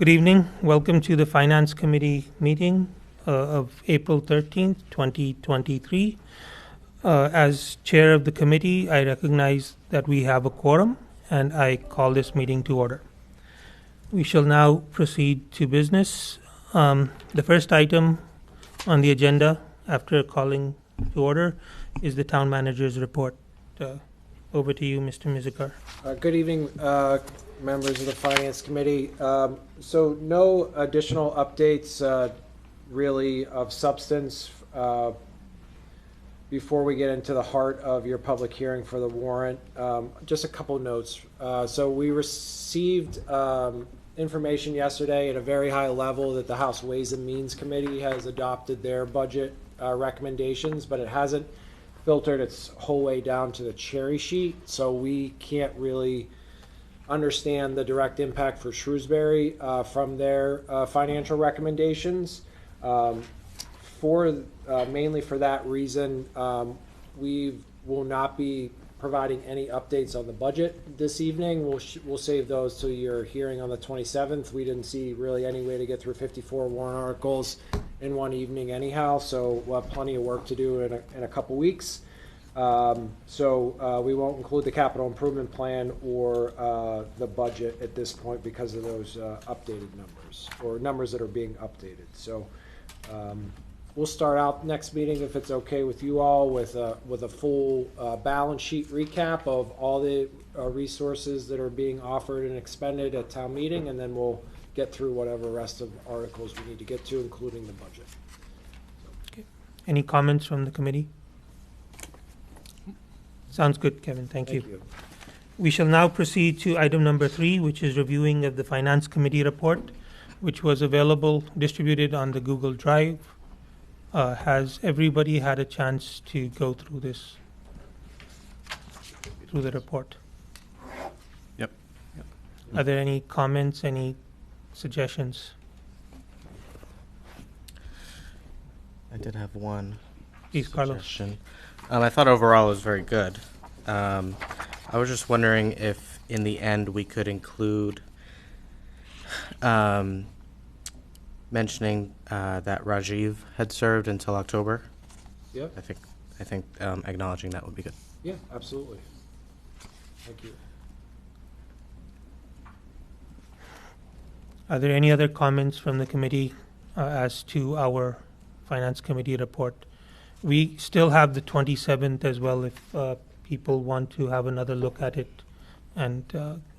Good evening. Welcome to the Finance Committee meeting of April 13th, 2023. As chair of the committee, I recognize that we have a quorum and I call this meeting to order. We shall now proceed to business. The first item on the agenda after calling to order is the town manager's report. Over to you, Mr. Mizikar. Good evening, members of the Finance Committee. So no additional updates really of substance before we get into the heart of your public hearing for the warrant. Just a couple notes. So we received information yesterday at a very high level that the House Ways and Means Committee has adopted their budget recommendations, but it hasn't filtered its whole way down to the cherry sheet, so we can't really understand the direct impact for Shrewsbury from their financial recommendations. Mainly for that reason, we will not be providing any updates on the budget this evening. We'll save those till your hearing on the 27th. We didn't see really any way to get through 54 warrant articles in one evening anyhow, so we'll have plenty of work to do in a couple weeks. So we won't include the capital improvement plan or the budget at this point because of those updated numbers, or numbers that are being updated. So we'll start out next meeting, if it's okay with you all, with a full balance sheet recap of all the resources that are being offered and expended at town meeting, and then we'll get through whatever rest of articles we need to get to, including the budget. Okay. Any comments from the committee? Sounds good, Kevin. Thank you. We shall now proceed to item number 3, which is reviewing of the Finance Committee report, which was distributed on the Google Drive. Has everybody had a chance to go through the report? Yep. Are there any comments, any suggestions? I did have one Please, suggestion. I thought overall it was very good. I was just wondering if in the end we could include mentioning that Rajiv had served until October. Yep. I think acknowledging that would be good. Yeah, absolutely. Thank you. Are there any other comments from the committee as to our Finance Committee report? We still have the 27th as well if people want to have another look at it and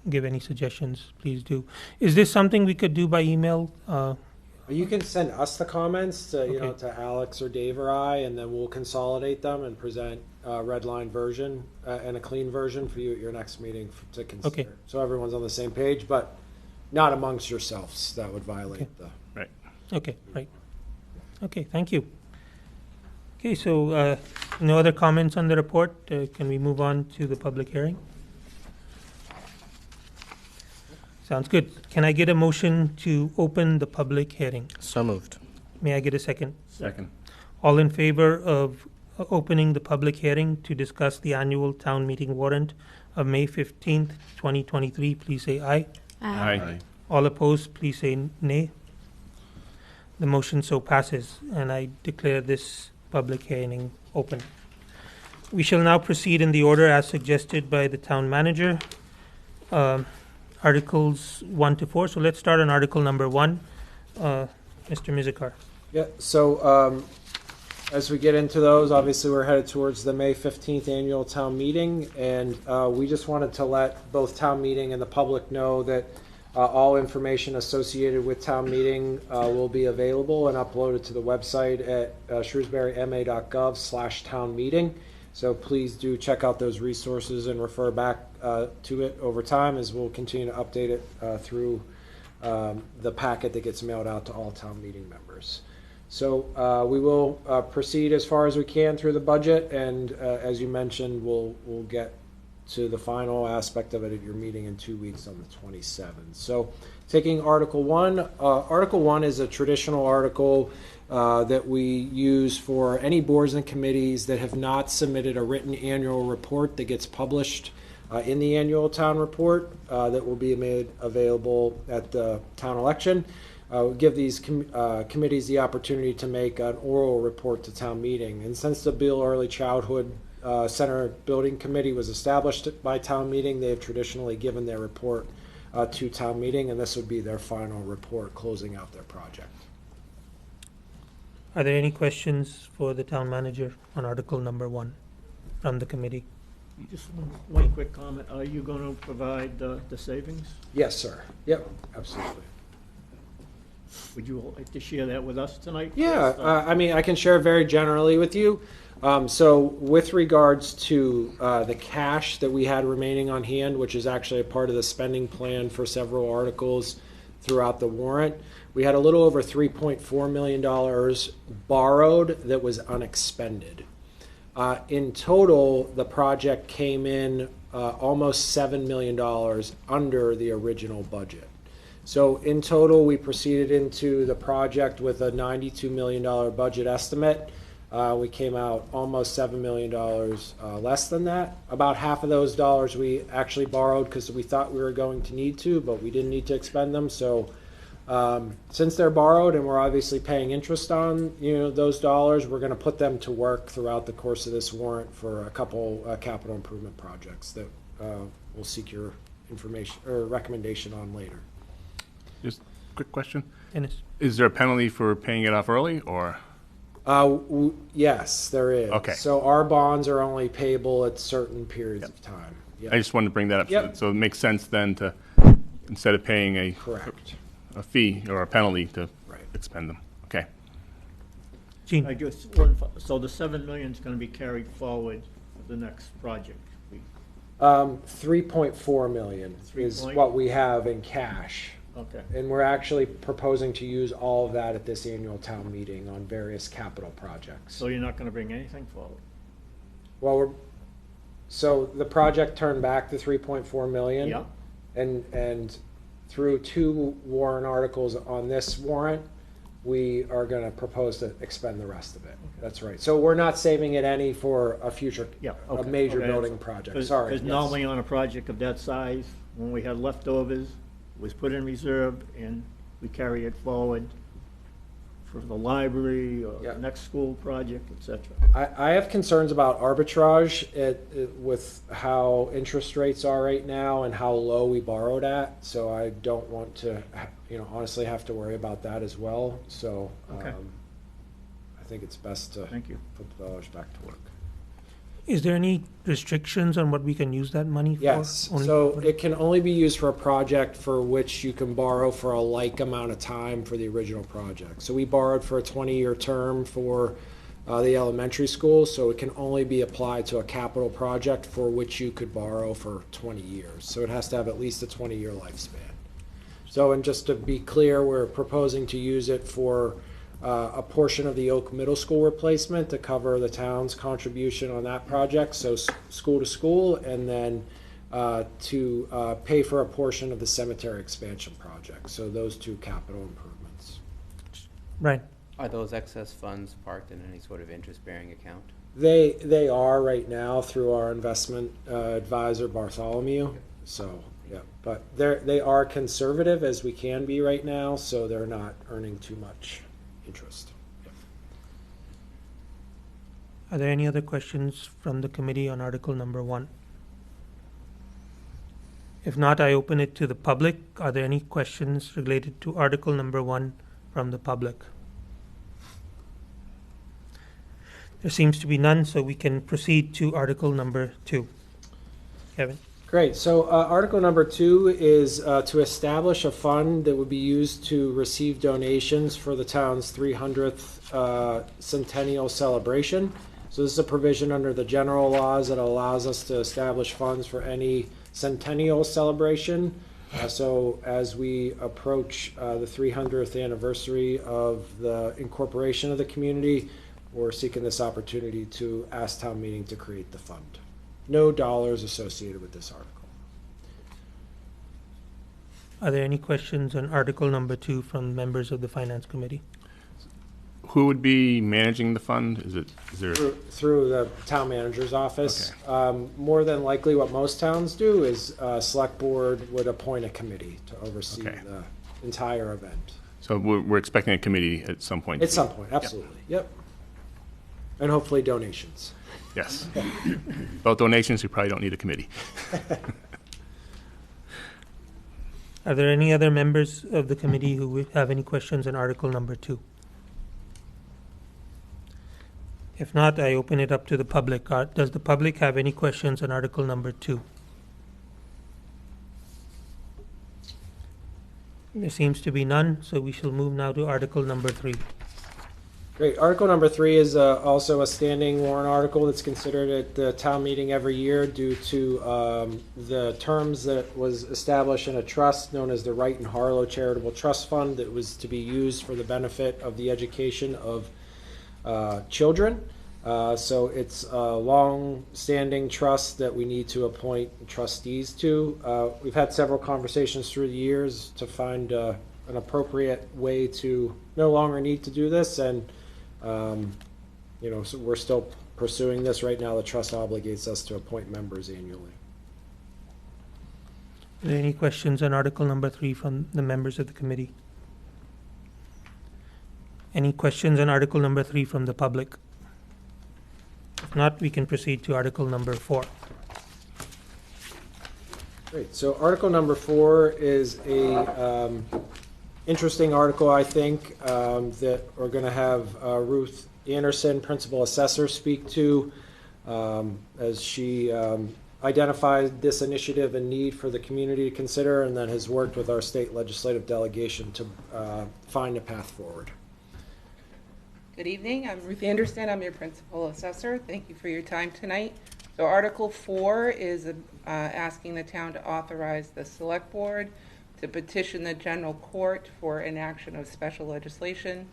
give any suggestions, please do. Is this something we could do by email? You can send us the comments to, to Alex or Dave or I, and then we'll consolidate them and present a red line version and a clean version for you at your next meeting to consider. Okay. So everyone's on the same page, but not amongst yourselves. That would violate the... Right. Okay, right. Okay, thank you. Okay, so no other comments on the report. Can we move on to the public hearing? Sounds good. Can I get a motion to open the public hearing? So moved. May I get a second? Second. All in favor of opening the public hearing to discuss the annual town meeting warrant of May 15th, 2023, please say aye. Aye. All opposed, please say nay. The motion so passes, and I declare this public hearing open. We shall now proceed in the order as suggested by the town manager. Articles 1 to 4. So let's start on Article number 1. Mr. Mizikar. Yeah, so as we get into those, obviously we're headed towards the May 15th annual town meeting, and we just wanted to let both town meeting and the public know that all information associated with town meeting will be available and uploaded to the website at shrewsburyma.gov/town meeting. So please do check out those resources and refer back to it over time, as we'll continue to update it through the packet that gets mailed out to all town meeting members. So we will proceed as far as we can through the budget, and as you mentioned, we'll get to the final aspect of it at your meeting in 2 weeks on the 27th. So taking Article 1, Article 1 is a traditional article that we use for any boards and committees that have not submitted a written annual report that gets published in the annual town report that will be made available at the town election. We'll give these committees the opportunity to make an oral report to town meeting. And since the Beal Early Childhood Center Building Committee was established by town meeting, they have traditionally given their report to town meeting, and this would be their final report closing out their project. Are there any questions for the town manager on article number 1 from the committee? Just one quick comment. Are you going to provide the savings? Yes, sir. Yep, absolutely. Would you like to share that with us tonight? Yeah, I mean, I can share very generally with you. So with regards to the cash that we had remaining on hand, which is actually a part of the spending plan for several articles throughout the warrant, we had a little over $3.4 million borrowed that was unexpended. In total, the project came in almost $7 million under the original budget. So in total, we proceeded into the project with a $92 million budget estimate. We came out almost $7 million less than that. About half of those dollars we actually borrowed because we thought we were going to need to, but we didn't need to expend them. So since they're borrowed and we're obviously paying interest on those dollars, we're going to put them to work throughout the course of this warrant for a couple capital improvement projects that we'll seek your information or recommendation on later. Just a quick question. Dennis? Is there a penalty for paying it off early, or? Yes, there is. Okay. So our bonds are only payable at certain periods of time. Yep. I just wanted to bring that up. Yep. So it makes sense then to, instead of paying a Correct. fee or a penalty, to Right. expend them. Okay. Gene? So the 7 million is going to be carried forward for the next project. 3.4 million is 3 what we have in cash. Okay. And we're actually proposing to use all of that at this annual town meeting on various capital projects. So you're not going to bring anything forward? Well, so the project turned back the 3.4 million. Yeah. And through 2 warrant articles on this warrant, we are going to propose to expend the rest of it. That's right. So we're not saving it any for a future, Yeah. a Okay. major Okay. building project. Sorry. Because yes. normally on a project of that size, when we had leftovers, it was put in reserve and we carry it forward for the library or Yeah. the next school project, et cetera. I have concerns about arbitrage with how interest rates are right now and how low we borrowed at. So I don't want to, honestly have to worry about that as well. So Okay. I think it's best to Thank you. put the dollars back to work. Is there any restrictions on what we can use that money for? Yes, Only so for- it can only be used for a project for which you can borrow for a like amount of time for the original project. So we borrowed for a 20-year term for the elementary school, so it can only be applied to a capital project for which you could borrow for 20 years. So it has to have at least a 20-year lifespan. So, and just to be clear, we're proposing to use it for a portion of the Oak Middle School replacement to cover the town's contribution on that project, so school to school, and then to pay for a portion of the cemetery expansion project. So those 2 capital improvements. Right. Are those excess funds parked in any sort of interest-bearing account? They are right now through our investment advisor Bartholomew. So yeah, but they are conservative as we can be right now, so they're not earning too much interest. Are there any other questions from the committee on article number 1? If not, I open it to the public. Are there any questions related to article number 1 from the public? There seems to be none, so we can proceed to article number 2. Kevin? Great. So article number 2 is to establish a fund that would be used to receive donations for the town's 300th centennial celebration. So this is a provision under the general laws that allows us to establish funds for any centennial celebration. So as we approach the 300th anniversary of the incorporation of the community, we're seeking this opportunity to ask town meeting to create the fund. No dollars associated with this article. Are there any questions on article number 2 from members of the finance committee? who would be managing the fund? Is there? Through the town manager's office. More than likely, what most towns do is select board would appoint a committee to oversee Okay. the entire event. So we're expecting a committee at some point? At some point, absolutely, yep. And hopefully donations. Yes. About donations, we probably don't need a committee. Are there any other members of the committee who would have any questions on Article number 2? If not, I open it up to the public. Does the public have any questions on Article number 2? There seems to be none, so we shall move now to Article number 3. Great. Article number 3 is also a standing warrant article that's considered at the town meeting every year due to the terms that was established in a trust known as the Wright and Harlow Charitable Trust Fund that was to be used for the benefit of the education of children. So it's a long-standing trust that we need to appoint trustees to. We've had several conversations through the years to find an appropriate way to no longer need to do this, and so we're still pursuing this. Right now, the trust obligates us to appoint members annually. Are there any questions on Article number 3 from the members of the committee? Any questions on Article number 3 from the public? If not, we can proceed to Article number 4. Great. So Article number 4 is a interesting article, I think, that we're going to have Ruth Anderson, Principal Assessor, speak to as she identified this initiative and need for the community to consider, and then has worked with our state legislative delegation to find a path forward. Good evening. I'm Ruth Anderson. I'm your Principal Assessor. Thank you for your time tonight. So Article 4 is asking the town to authorize the Select Board to petition the General Court for enaction of special legislation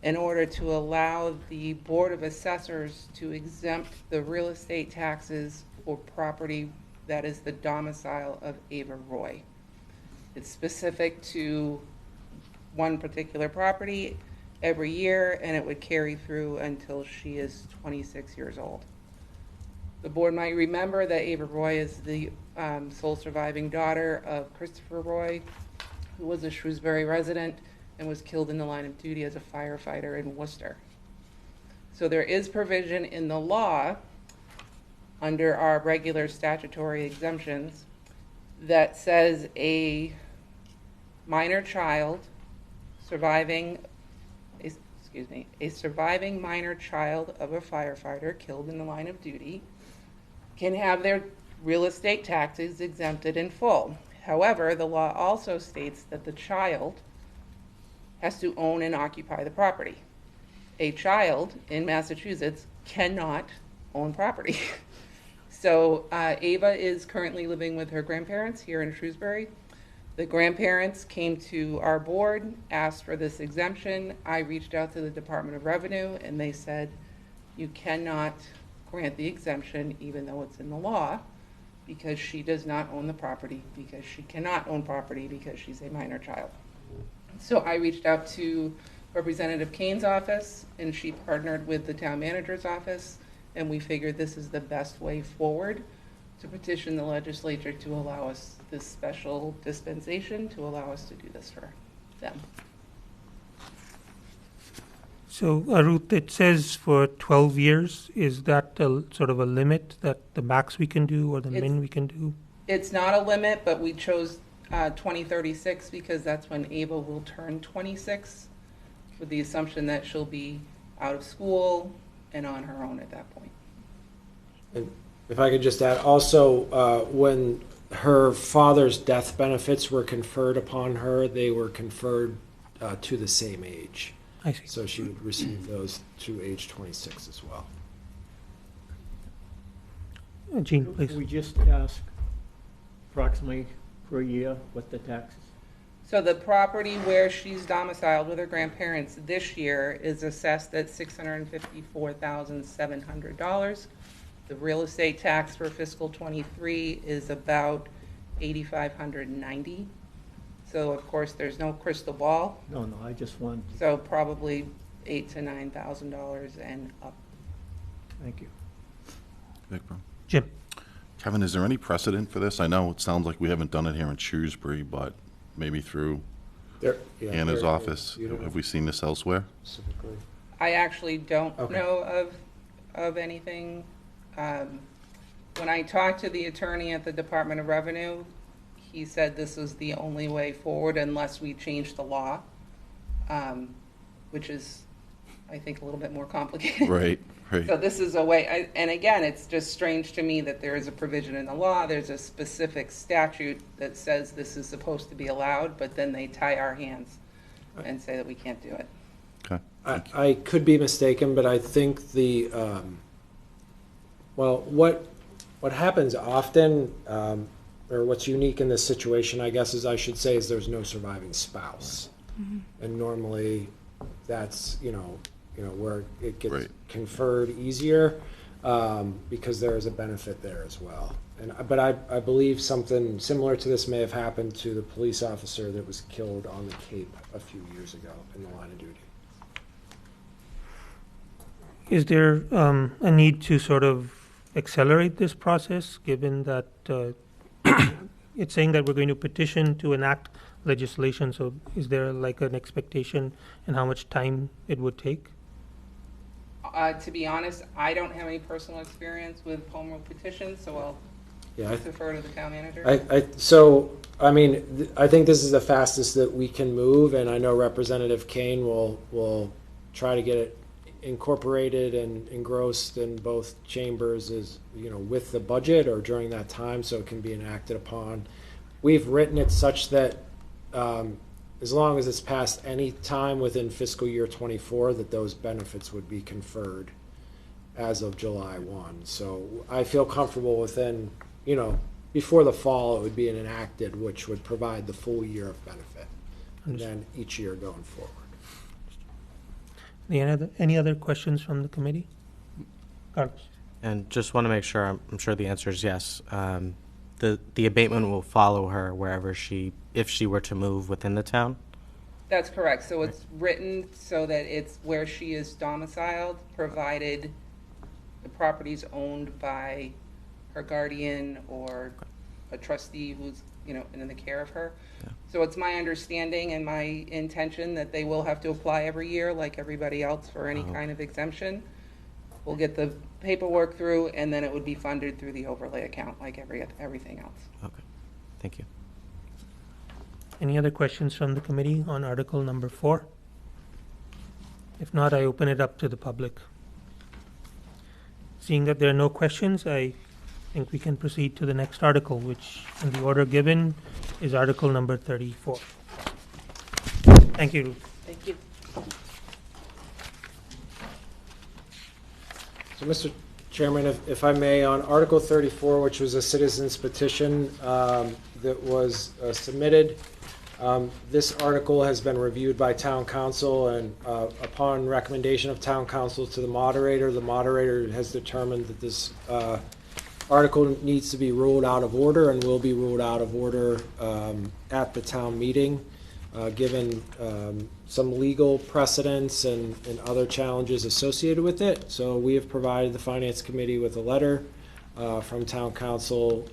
in order to allow the Board of Assessors to exempt the real estate taxes for property that is the domicile of Ava Roy. It's specific to one particular property every year, and it would carry through until she is 26 years old. The board might remember that Ava Roy is the sole surviving daughter of Christopher Roy, who was a Shrewsbury resident and was killed in the line of duty as a firefighter in Worcester. So there is provision in the law under our regular statutory exemptions that says a minor child surviving a surviving minor child of a firefighter killed in the line of duty can have their real estate taxes exempted in full. However, the law also states that the child has to own and occupy the property. A child in Massachusetts cannot own property. So Ava is currently living with her grandparents here in Shrewsbury. The grandparents came to our board, asked for this exemption. I reached out to the Department of Revenue, and they said, you cannot grant the exemption, even though it's in the law, because she does not own the property, because she cannot own property because she's a minor child. So I reached out to Representative Kane's office, and she partnered with the town manager's office, and we figured this is the best way forward to petition the legislature to allow us this special dispensation, to allow us to do this for them. So, Ruth, it says for 12 years. Is that sort of a limit, that the max we can do or the min we can do? It's not a limit, but we chose 2036 because that's when Ava will turn 26, with the assumption that she'll be out of school and on her own at that point. And if I could just add, also, when her father's death benefits were conferred upon her, they were conferred to the same age. I see. So she would receive those to age 26 as well. Jean, please. We just ask approximately per year what the taxes. So the property where she's domiciled with her grandparents this year is assessed at $654,700. The real estate tax for fiscal '23 is about $8,590. So of course there's no crystal ball. No, I just want, So probably $8,000 to $9,000 and up. Thank you. Vikram. Jim? Kevin, is there any precedent for this? I know it sounds like we haven't done it here in Shrewsbury, but maybe through Anna's office, have we seen this elsewhere? Specifically. I actually don't Okay. know of anything. When I talked to the attorney at the Department of Revenue, he said this is the only way forward unless we change the law, which is, I think, a little bit more complicated. Right, right. So this is a way, and again, it's just strange to me that there is a provision in the law, there's a specific statute that says this is supposed to be allowed, but then they tie our hands and say that we can't do it. Okay. I could be mistaken, but I think the, well, what happens often, or what's unique in this situation, I guess, is I should say, is there's no surviving spouse. And normally, that's, where it gets Right. conferred easier, because there is a benefit there as well. But I believe something similar to this may have happened to the police officer that was killed on the Cape a few years ago in the line of duty. Is there a need to sort of accelerate this process, given that it's saying that we're going to petition to enact legislation? So is there like an expectation in how much time it would take? To be honest, I don't have any personal experience with home rule petitions, so I'll Yeah, I defer to the town manager. I think this is the fastest that we can move, and I know Representative Kane will try to get it incorporated and engrossed in both chambers as, with the budget or during that time, so it can be enacted upon. We've written it such that as long as it's passed any time within fiscal year 24, that those benefits would be conferred as of July 1. So I feel comfortable within, before the fall, it would be enacted, which would provide the full year of benefit, and then each year going forward. Any other questions from the committee? Carlos? And just want to make sure, I'm sure the answer is yes. The abatement will follow her wherever if she were to move within the town? That's correct. So it's written so that it's where she is domiciled, provided the property's owned by her guardian or a trustee who's, in the care of her. Yeah. So it's my understanding and my intention that they will have to apply every year, like everybody else, for any kind of exemption. We'll get the paperwork through, and then it would be funded through the overlay account, like everything else. Okay, thank you. Any other questions from the committee on Article number 4? If not, I open it up to the public. Seeing that there are no questions, I think we can proceed to the next article, which in the order given is Article number 34. Thank you, Ruth. Thank you. So, Mr. Chairman, if I may, on Article 34, which was a citizen's petition that was submitted, this article has been reviewed by Town Council, and upon recommendation of Town Council to the moderator has determined that this article needs to be ruled out of order and will be ruled out of order at the town meeting, given some legal precedents and other challenges associated with it. So we have provided the Finance Committee with a letter from Town Council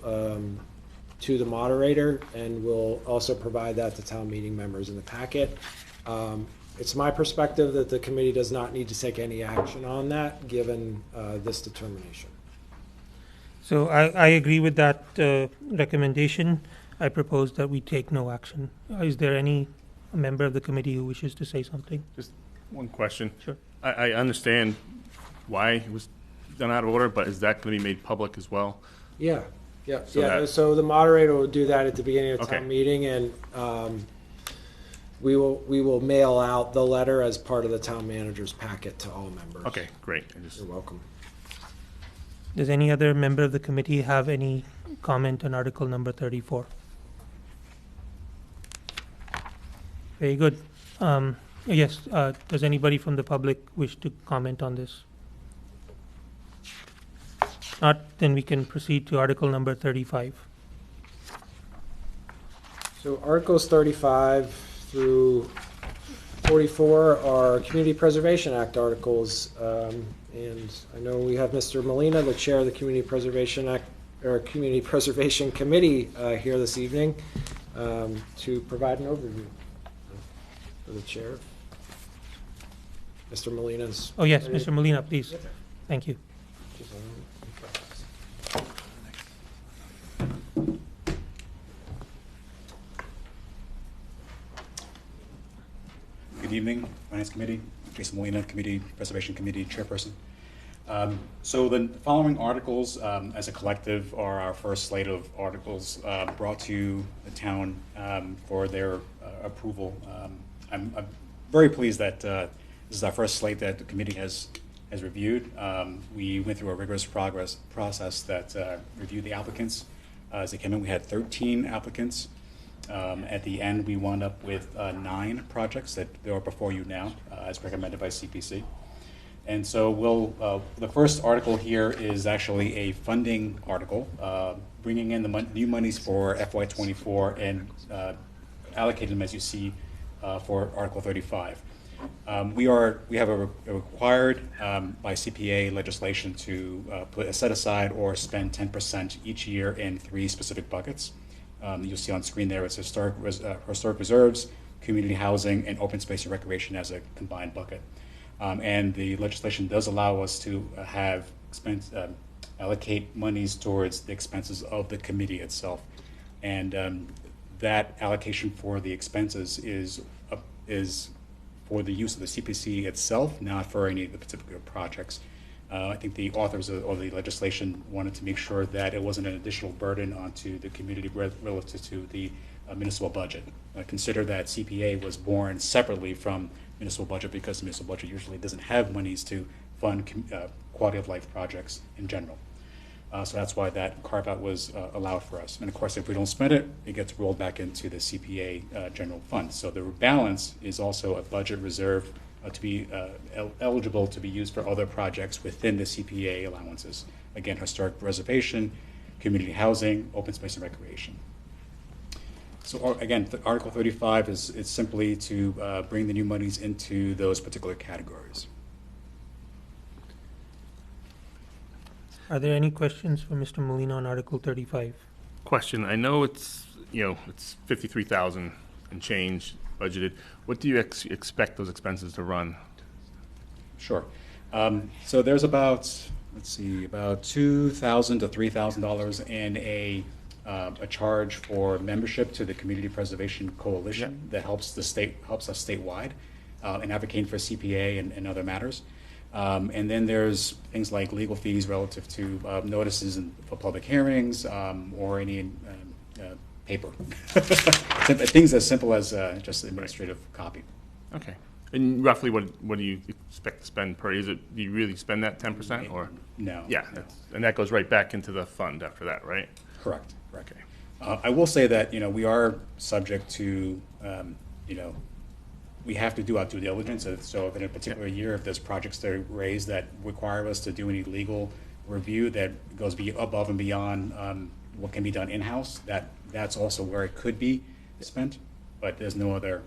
to the moderator, and we'll also provide that to town meeting members in the packet. It's my perspective that the committee does not need to take any action on that, given this determination. So I agree with that recommendation. I propose that we take no action. Is there any member of the committee who wishes to say something? Just one question. Sure. I understand why it was done out of order, but is that going to be made public as well? Yeah. So So the moderator will do that at the beginning of the Okay. town meeting, and we will mail out the letter as part of the town manager's packet to all members. Okay, great. You're welcome. Does any other member of the committee have any comment on Article number 34? Very good. Yes, does anybody from the public wish to comment on this? Not, then we can proceed to Article number 35. So Articles 35 through 44 are Community Preservation Act articles. And I know we have Mr. Molina, the chair of the Community Preservation Act, or Community Preservation Committee, here this evening to provide an overview for the chair. Mr. Molina's. Oh, yes, Mr. Molina, please. Thank you. Good evening, Finance Committee. Jason Molina, Committee Preservation Committee Chairperson. So the following articles, as a collective, are our first slate of articles brought to the town for their approval. I'm very pleased that this is our first slate that the committee has reviewed. We went through a rigorous process that reviewed the applicants. As they came in, we had 13 applicants. At the end, we wound up with 9 projects that are before you now, as recommended by CPC. And so the first article here is actually a funding article, bringing in the new monies for FY24 and allocating them, as you see, for Article 35. We have a required by CPA legislation to set aside or spend 10% each year in 3 specific buckets. You'll see on screen there, it's historic reserves, community housing, and open space and recreation as a combined bucket. And the legislation does allow us to allocate monies towards the expenses of the committee itself. And that allocation for the expenses is for the use of the CPC itself, not for any of the particular projects. I think the authors of the legislation wanted to make sure that it wasn't an additional burden onto the community relative to the municipal budget. Consider that CPA was born separately from municipal budget because the municipal budget usually doesn't have monies to fund quality of life projects in general. So that's why that carve out was allowed for us. And of course, if we don't spend it, it gets rolled back into the CPA general fund. So the balance is also a budget reserve to be eligible to be used for other projects within the CPA allowances. Again, historic preservation, community housing, open space and recreation. So again, Article 35 is simply to bring the new monies into those particular categories. Are there any questions for Mr. Molina on Article 35? Question, I know it's 53,000 and change budgeted. What do you expect those expenses to run? Sure. So there's about $2,000 to $3,000 in a charge for membership to the Community Preservation Coalition that helps us statewide in advocating for CPA and other matters. And then there's things like legal fees relative to notices for public hearings or any paper. Things as simple as just administrative copy. Okay. And roughly what do you expect to spend per? Do you really spend that 10% or? No. Yeah, no. And that goes right back into the fund after that, right? Correct. Okay. I will say that we are subject to we have to do our due diligence. So if in a particular year, if there's projects that are raised that require us to do any legal review that goes above and beyond what can be done in-house, that's also where it could be spent, but there's no other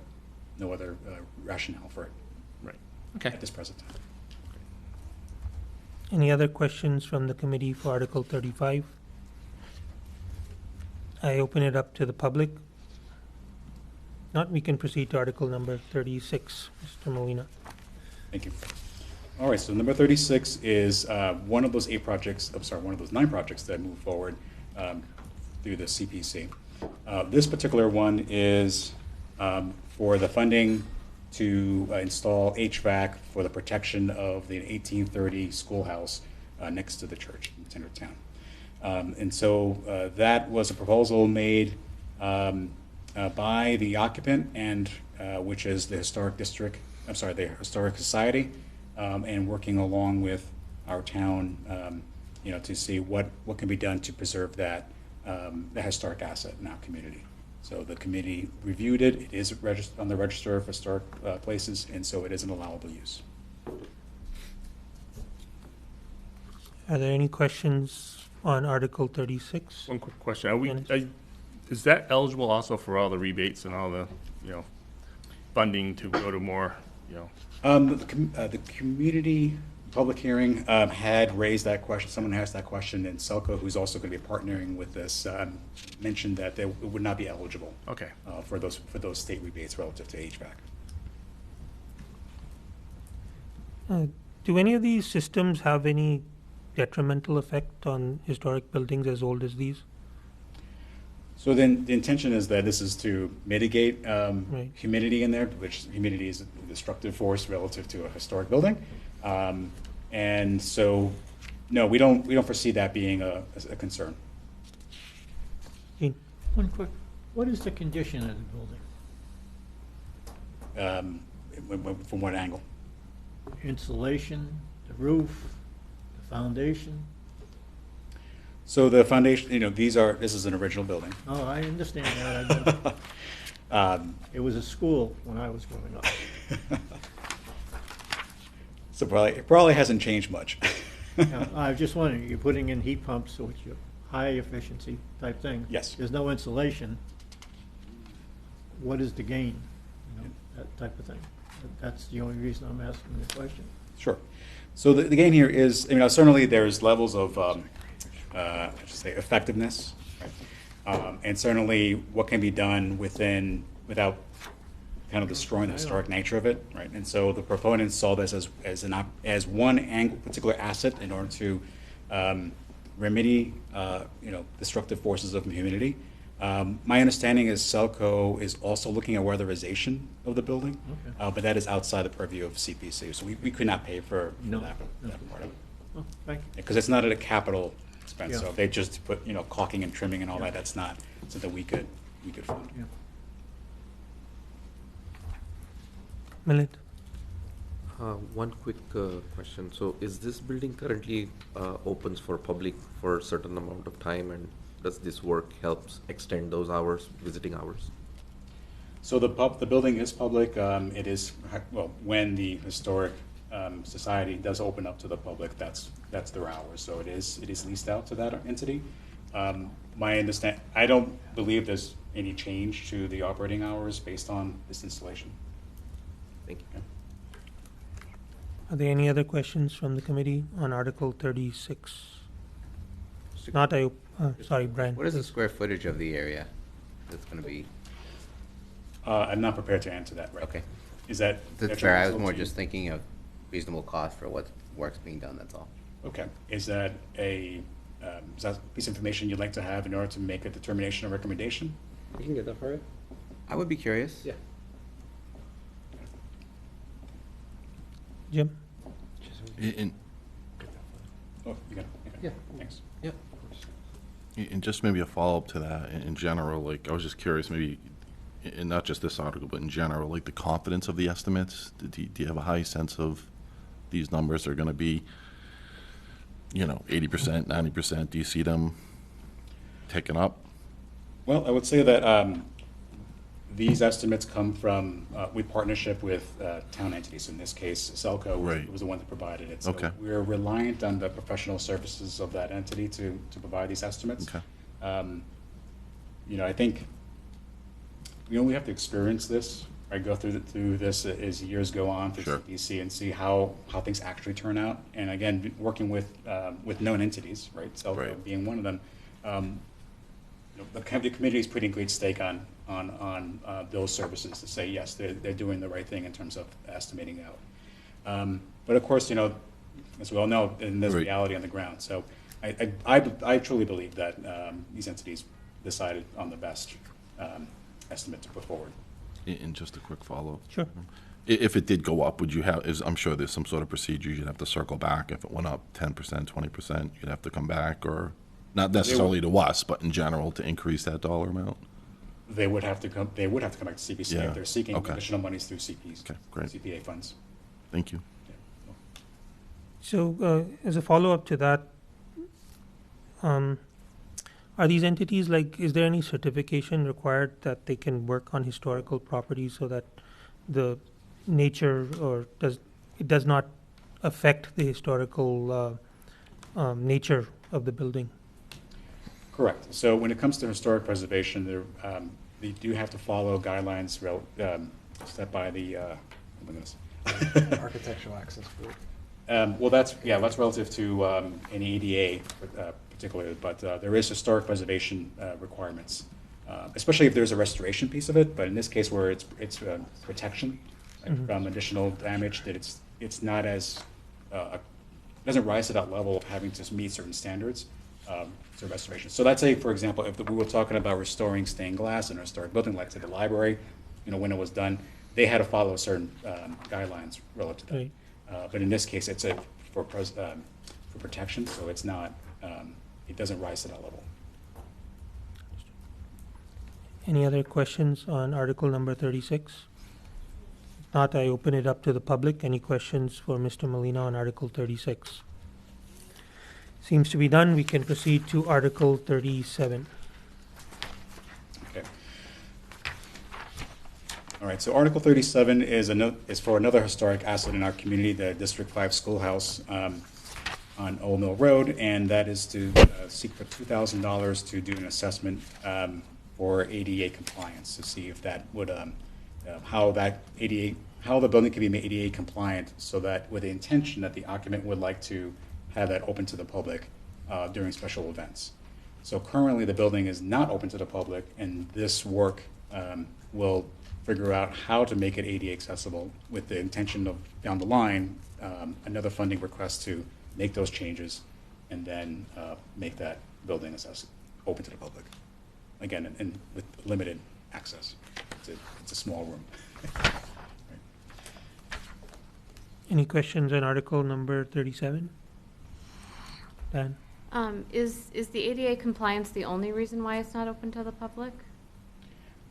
rationale for it. Right. Okay. At this present time. Any other questions from the committee for Article 35? I open it up to the public. Not, we can proceed to Article number 36, Mr. Molina. Thank you. All right, so number 36 is one of those 9 projects that move forward through the CPC. This particular one is for the funding to install HVAC for the protection of the 1830 schoolhouse next to the church in the center of town. And so that was a proposal made by the occupant, and which is the historic district. The historic society, and working along with our town, to see what can be done to preserve that the historic asset in our community. So the committee reviewed it. It is on the Register of Historic Places, and so it is an allowable use. Are there any questions on Article 36? One quick question. Is that eligible also for all the rebates and all the, funding to go to more, The community public hearing had raised that question, someone asked that question, and Selco, who's also going to be partnering with this, mentioned that it would not be eligible okay. for those state rebates relative to HVAC. Do any of these systems have any detrimental effect on historic buildings as old as these? So then the intention is that this is to mitigate Right. humidity in there, which humidity is a destructive force relative to a historic building. And so, no, we don't foresee that being a concern. Gene? One quick, what is the condition of the building? From what angle? Insulation, the roof, the foundation? So the foundation, this is an original building. Oh, I understand that. It was a school when I was growing up. So it probably hasn't changed much. Yeah, I was just wondering, you're putting in heat pumps, which are high efficiency type thing. Yes. There's no insulation. What is the gain? That type of thing. That's the only reason I'm asking the question. Sure. So the gain here is, certainly there's levels of, I should say, effectiveness, right? And certainly what can be done without kind of destroying the historic nature of it, right? And so the proponents saw this as one particular asset in order to remedy, destructive forces of humidity. My understanding is Selco is also looking at weatherization of the building, Okay. but that is outside the purview of CPC, so we could not pay for No. that No. part of it. Oh, thank you. Because it's not at a capital expense, Yeah. so if they just put, caulking and trimming and all that, that's not something we could fund. Yeah. Milind? One quick question. So is this building currently opens for public for a certain amount of time, and does this work helps extend those hours, visiting hours? So the building is public. It is, well, when the historic society does open up to the public, that's their hours. So it is leased out to that entity. I don't believe there's any change to the operating hours based on this installation. Thank you. Okay. Are there any other questions from the committee on Article 36? Not, sorry, Brian. What is the square footage of the area that's going to be? I'm not prepared to answer that right. Okay. Is that? That's fair. I was detrimental more to you? just thinking of reasonable cost for what work's being done, that's all. Okay. Is that a piece of information you'd like to have in order to make a determination or recommendation? We can get that for you. I would be curious. Yeah. Jim? And Oh, you got it. Okay. Yeah. Thanks. Yep. and just maybe a follow-up to that, in general, like, I was just curious, maybe, and not just this article, but in general, like, the confidence of the estimates. Do you have a high sense of these numbers are going to be, 80%, 90%? Do you see them ticking up? Well, I would say that these estimates come from, we partnership with town entities. In this case, Selco Right. was the one that provided it. So Okay. we're reliant on the professional services of that entity to provide these estimates. Okay. I think, we have to experience this, right? Go through this as years go on through Sure. CPC and see how things actually turn out. And again, working with known entities, right? Selco Right. being one of them. The committee is putting great stake on those services to say, yes, they're doing the right thing in terms of estimating out. But of course, as we all know, and there's Right. reality on the ground. So I truly believe that these entities decided on the best estimate to put forward. And just a quick follow-up. Sure. If it did go up, would you have, I'm sure there's some sort of procedure you'd have to circle back. If it went up 10%, 20%, you'd have to come back, or not necessarily to us, but in general, to increase that dollar amount? They would have to come back to CPC Yeah. if they're seeking Okay. additional monies through CPs. Okay, great. CPA funds. Thank you. Yeah. So, as a follow-up to that, are these entities, is there any certification required that they can work on historical properties so that the nature it does not affect the historical nature of the building? Correct. So when it comes to historic preservation, they do have to follow guidelines set by the, oh my goodness. Architectural access group. Well, that's relative to any ADA particularly, but there is historic preservation requirements, especially if there's a restoration piece of it, but in this case where it's protection from additional damage, that it's not as, doesn't rise to that level of having to meet certain standards to restoration. So let's say, for example, if we were talking about restoring stained glass in a historic building, like say the library, when it was done, they had to follow certain guidelines relative to that. Right. But in this case, it's for protection, so it's not, it doesn't rise to that level. Any other questions on article number 36? If not, I open it up to the public. Any questions for Mr. Molina on article 36? Seems to be done. We can proceed to article 37. Okay. All right, so Article 37 is for another historic asset in our community, the District 5 Schoolhouse on Old Mill Road, and that is to seek for $2,000 to do an assessment for ADA compliance, to see if that would, how the building can be made ADA compliant, so that with the intention that the occupant would like to have that open to the public during special events. So currently the building is not open to the public, and this work will figure out how to make it ADA accessible with the intention of, down the line, another funding request to make those changes and then make that building open to the public. Again, and with limited access. It's a small room. Right. Any questions on article number 37? Dan? Is the ADA compliance the only reason why it's not open to the public?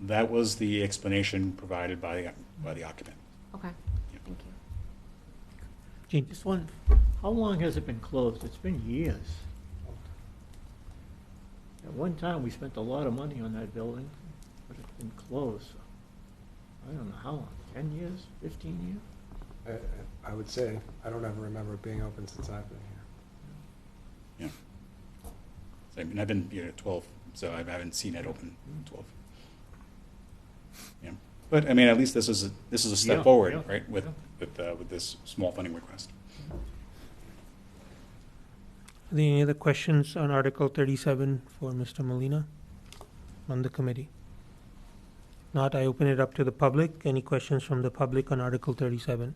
That was the explanation provided by the occupant. Okay, Yeah. thank you. Gene? Just one, how long has it been closed? It's been years. At one time, we spent a lot of money on that building, but it's been closed. I don't know how long, 10 years, 15 years? I would say, I don't ever remember it being open since I've been here. Yeah. So, I mean, I've been here at 12, so I haven't seen it open in 12. Yeah. But I mean, at least this is a step Yeah, forward, yeah, right? With this small funding request. Are there any other questions on article 37 for Mr. Molina on the committee? Not, I open it up to the public. Any questions from the public on article 37?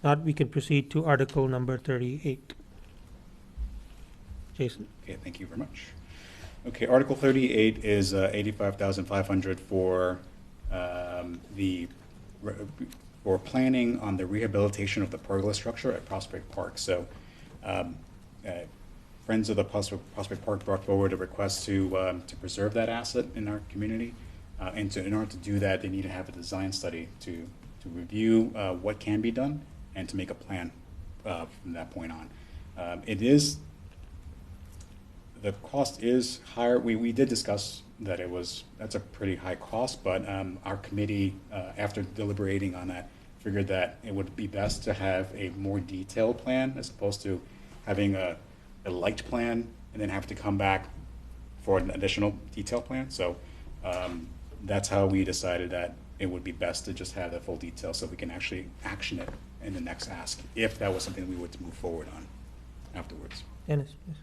Not, we can proceed to article number 38. Jason? Okay, thank you very much. Okay, Article 38 is $85,500 for for planning on the rehabilitation of the pergola structure at Prospect Park. So, Friends of the Prospect Park brought forward a request to preserve that asset in our community, and in order to do that, they need to have a design study to review what can be done and to make a plan from that point on. The cost is higher. We did discuss that that's a pretty high cost, but our committee, after deliberating on that, figured that it would be best to have a more detailed plan as opposed to having a light plan and then have to come back for an additional detailed plan. So that's how we decided that it would be best to just have the full detail so we can actually action it in the next ask, if that was something we were to move forward on afterwards. Dennis, please.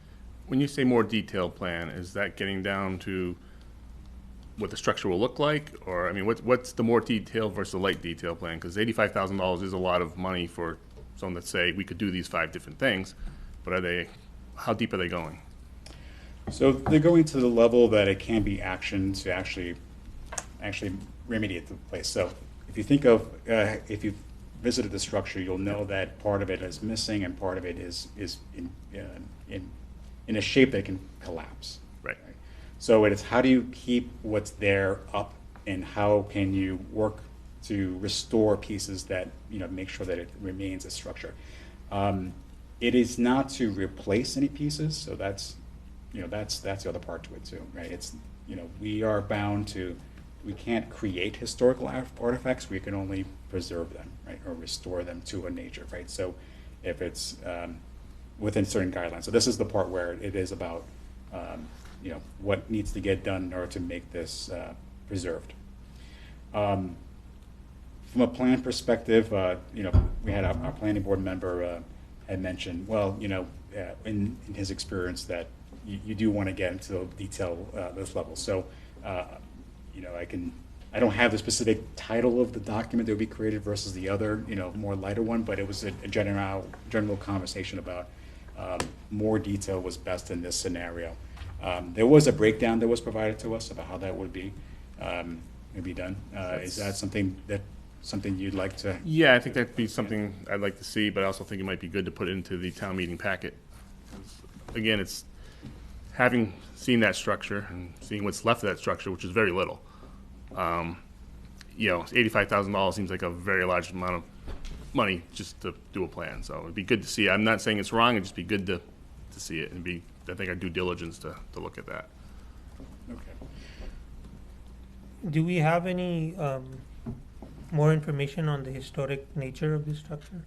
When you say more detailed plan, is that getting down to what the structure will look like? Or, I mean, what's the more detailed versus the light detail plan? Because $85,000 is a lot of money for someone that say we could do these 5 different things, but how deep are they going? So they're going to the level that it can be actioned to actually remediate the place. So if you think of, if you've visited the structure, you'll know that part of it is missing and part of it is in a shape that can collapse. Right. So it is, how do you keep what's there up, and how can you work to restore pieces that, make sure that it remains a structure. It is not to replace any pieces, so that's the other part to it too, right? It's, we are bound to, we can't create historical artifacts, we can only preserve them, right, or restore them to a nature, right? So if it's within certain guidelines. So this is the part where it is about, what needs to get done in order to make this preserved. From a plan perspective, you know, we had our planning board member had mentioned, well, you know, in his experience that you do want to get into the detail this level. So, you know, I don't have the specific title of the document that would be created versus the other, you know, more lighter one, but it was a general conversation about more detail was best in this scenario. There was a breakdown that was provided to us about how that would be done. Is that something you'd like to? Yeah, I think that'd be something I'd like to see, but I also think it might be good to put into the town meeting packet. Again, it's having seen that structure and seeing what's left of that structure, which is very little. You know, $85,000 seems like a very large amount of money just to do a plan. So it'd be good to see. I'm not saying it's wrong. It'd just be good to see it and be, I think, our due diligence to look at that. Okay. Do we have any more information on the historic nature of this structure?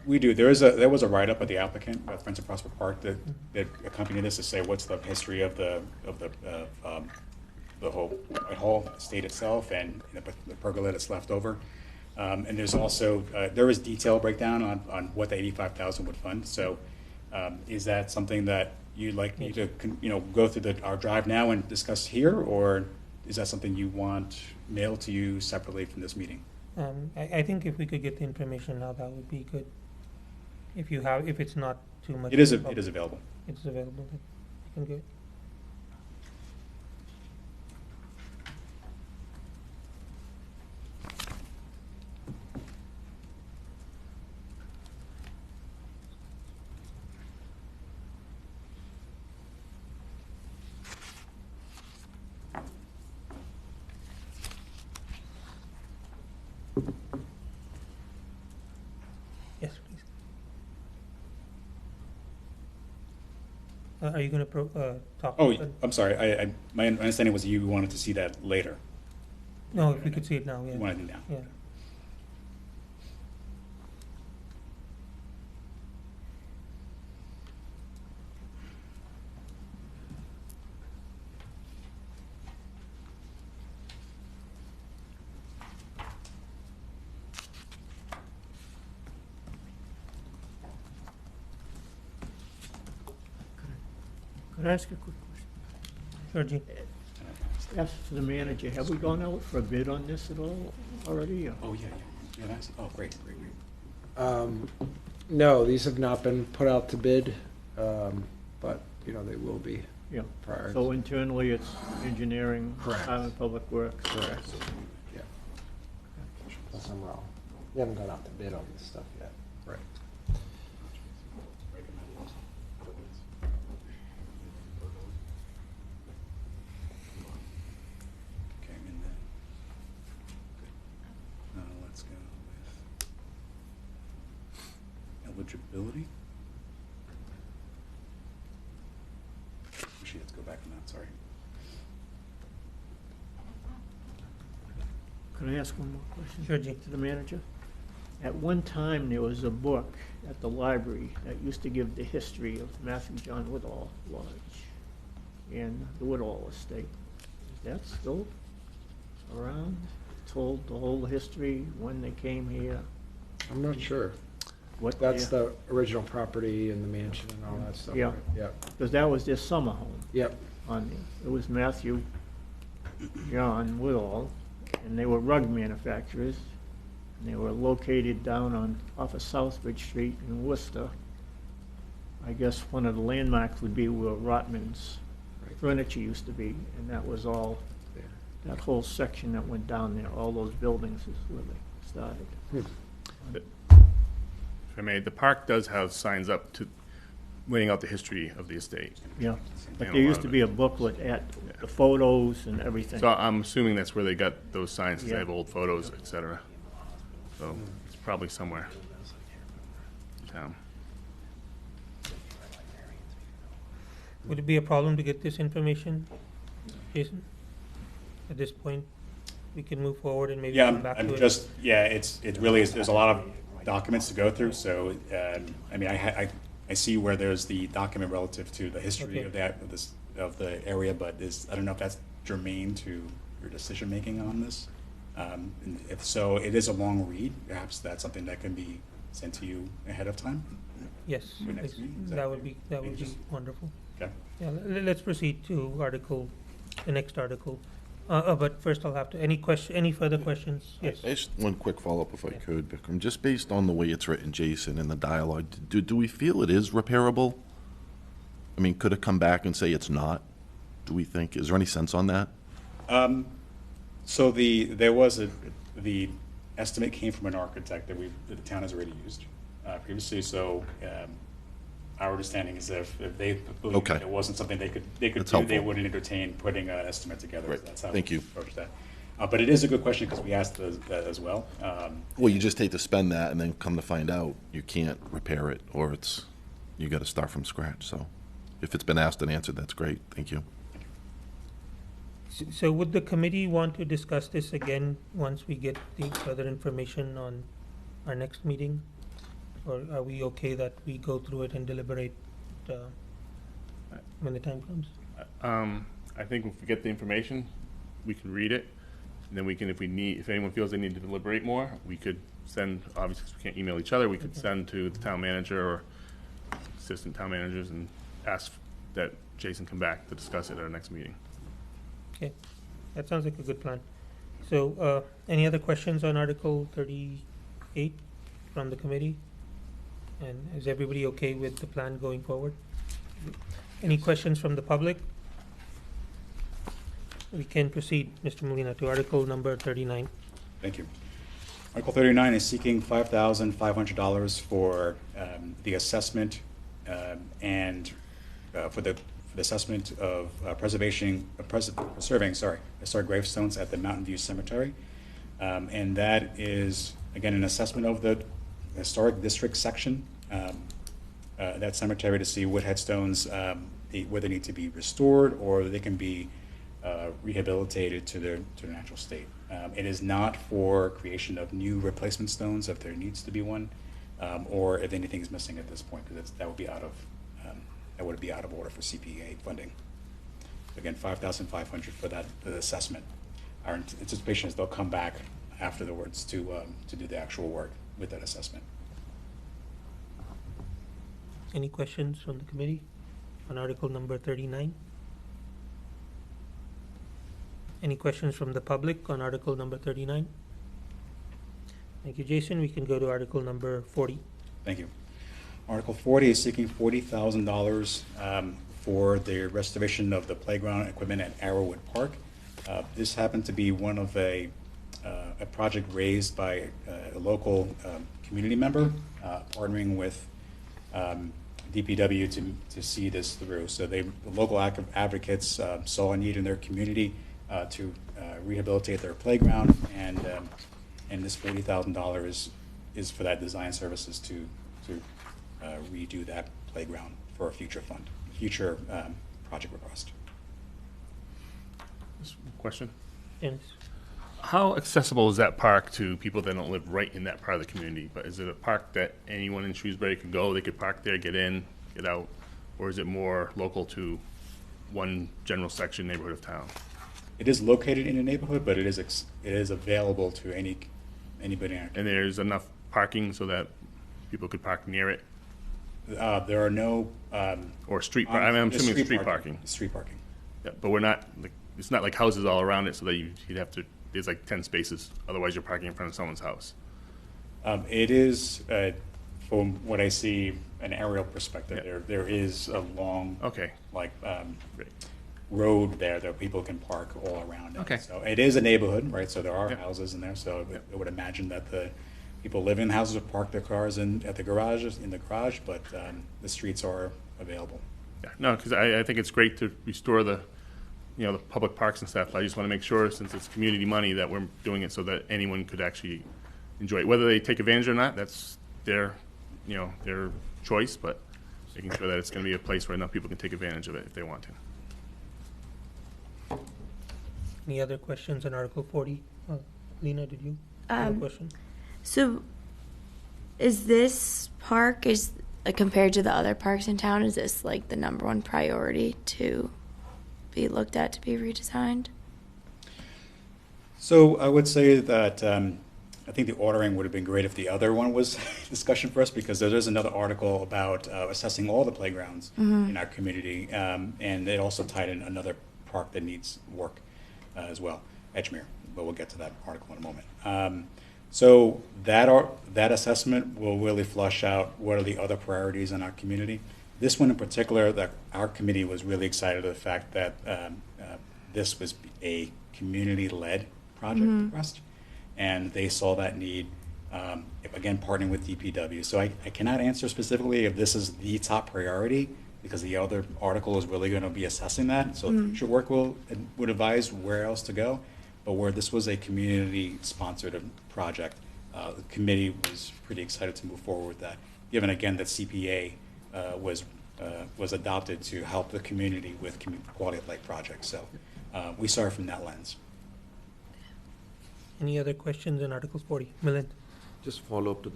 We do. There was a write-up of the applicant, Friends of Prospect Park, that accompanied this to say what's the history of the whole estate itself and the pergola that's left over. And there's also there is detailed breakdown on what the 85,000 would fund. So is that something that you'd like me to go through our drive now and discuss here, or is that something you want mailed to you separately from this meeting? I think if we could get the information now, that would be good. If it's not too much. It is available. It's available. You can get. Yes, please. Are you going to talk? Oh, about it? I'm sorry. My understanding was you wanted to see that later. No, if we could see it now, yeah. You want to do now? Yeah. Could I ask a quick question? Sure, Gene. Ask the manager, have we gone out for a bid on this at all already? Or? Oh, yeah. That's, great. No, these have not been put out to bid, but, you know, they will be Yeah. prior. So internally, it's engineering, Correct. Department of Public Works. Correct. Yeah. Unless I'm wrong. We haven't gone out to bid on this stuff yet. Right. Okay, and then, good. Let's go with eligibility. Actually, let's go back on that, sorry. Could I ask one more question? Sure, Gene. To the manager? At one time, there was a book at the library that used to give the history of Matthew John Woodall Lodge and the Woodall estate. Is that still around? Told the whole history, when they came here? I'm not sure. What That's the original property and the mansion and all that stuff. Yeah. right? Yep. Because that was their summer home Yep. on there. It was Matthew John Woodall, and they were rug manufacturers. And they were located down off of Southbridge Street in Worcester. I guess one of the landmarks would be where Rotman's Right. furniture used to be, and that was all, Yeah. that whole section that went down there, all those buildings is where they started. If I may, the park does have signs up to laying out the history of the estate. Yeah, but And there a lot used of to it. be a booklet at the photos and everything. So I'm assuming that's where they got those signs, because they Yeah. have old photos, et cetera. So it's probably somewhere in town. Would it be a problem to get this information, Jason? At this point, we can move forward and maybe Yeah, come back to it? it really is, there's a lot of documents to go through, so, I mean, I see where there's the document relative to the history Okay. of the area, but I don't know if that's germane to your decision-making on this. And if so, it is a long read. Perhaps that's something that can be sent to you ahead of time. Yes, For next meeting, is that would be maybe just- wonderful. Okay. Yeah, let's proceed to the next article. But first I'll have to, any further questions? Yes. Just one quick follow-up if I could, Bikram. Just based on the way it's written, Jason, and the dialogue, do we feel it is repairable? I mean, could it come back and say it's not? Do we think? Is there any sense on that? So the estimate came from an architect that the town has already used previously. So our understanding is if they believe Okay. that it wasn't something they could That's do, they helpful. wouldn't entertain putting an estimate together. Right. So that's how Thank we you. approach that. But it is a good question because we asked that as well. Well, you just hate to spend that and then come to find out you can't repair it, or you got to start from scratch. So if it's been asked and answered, that's great. Thank you. So would the committee want to discuss this again once we get the further information on our next meeting? Or are we okay that we go through it and deliberate when the time comes? I think if we get the information, we can read it, and then we can, if anyone feels they need to deliberate more, we could send, obviously, 'cause we can't email each other, we could send to the town manager or assistant town managers and ask that Jason come back to discuss it at our next meeting. Okay, that sounds like a good plan. So, any other questions on Article 38 from the committee? And is everybody okay with the plan going forward? Any questions from the public? We can proceed, Mr. Molina, to Article number 39. Thank you. Article 39 is seeking $5,500 for the assessment and for the assessment of preserving historic gravestones at the Mountain View Cemetery. And that is, again, an assessment of the historic district section, that cemetery, to see what headstones whether they need to be restored or they can be rehabilitated to their natural state. It is not for creation of new replacement stones if there needs to be one, or if anything is missing at this point, because that would be out of order for CPA funding. Again, $5,500 for that the assessment. Our anticipation is they'll come back afterwards to do the actual work with that assessment. Any questions from the committee on Article number 39? Any questions from the public on Article number 39? Thank you, Jason. We can go to Article number 40. Thank you. Article 40 is seeking $40,000 for the restoration of the playground equipment at Arrowwood Park. This happened to be one of a project raised by a local community member, partnering with DPW to see this through. So the local advocates saw a need in their community to rehabilitate their playground, and this $40,000 is for that design services to redo that playground for a future project request. Question? Dennis? How accessible is that park to people that don't live right in that part of the community? But is it a park that anyone in Shrewsbury could go, they could park there, get in, get out? Or is it more local to one general section neighborhood of town? It is located in a neighborhood, but it is available to anybody. And there's enough parking so that people could park near it? There are no. Or street, I'm assuming it's street parking. Street parking. Yeah, but we're not, it's not like houses all around it so that you'd have to, there's like 10 spaces, otherwise you're parking in front of someone's house. It is, from what I see, an aerial perspective. Yeah. There is a long, Okay. Great. Road there that people can park all around. Okay. So it is a neighborhood, right? So there are Yeah. houses in there. So Yeah. I would imagine that the people living in the houses would park their cars in the garage, but the streets are available. Yeah, no, because I think it's great to restore the public parks and stuff. I just want to make sure, since it's community money, that we're doing it so that anyone could actually enjoy it. Whether they take advantage or not, that's their choice, but making sure that it's going to be a place where enough people can take advantage of it if they want to. Any other questions on Article 40? Lena, did you have a question? So, is this park compared to the other parks in town? Is this like the number one priority to be looked at to be redesigned? So I would say that I think the ordering would have been great if the other one was discussion for us, because there is another article about assessing all the playgrounds in our community, and it also tied in another park that needs work as well, Edgemere. But we'll get to that article in a moment. So that assessment will really flush out what are the other priorities in our community. This one in particular, that our committee was really excited at the fact that this was a community-led project request, and they saw that need, again, partnering with DPW. So I cannot answer specifically if this is the top priority, because the other article is really going to be assessing that. So future work would advise where else to go. But where this was a community-sponsored project, the committee was pretty excited to move forward with that, given, again, that CPA was adopted to help the community with quality of life projects. So we saw it from that lens. Any other questions on Article 40? Milind? Just follow up to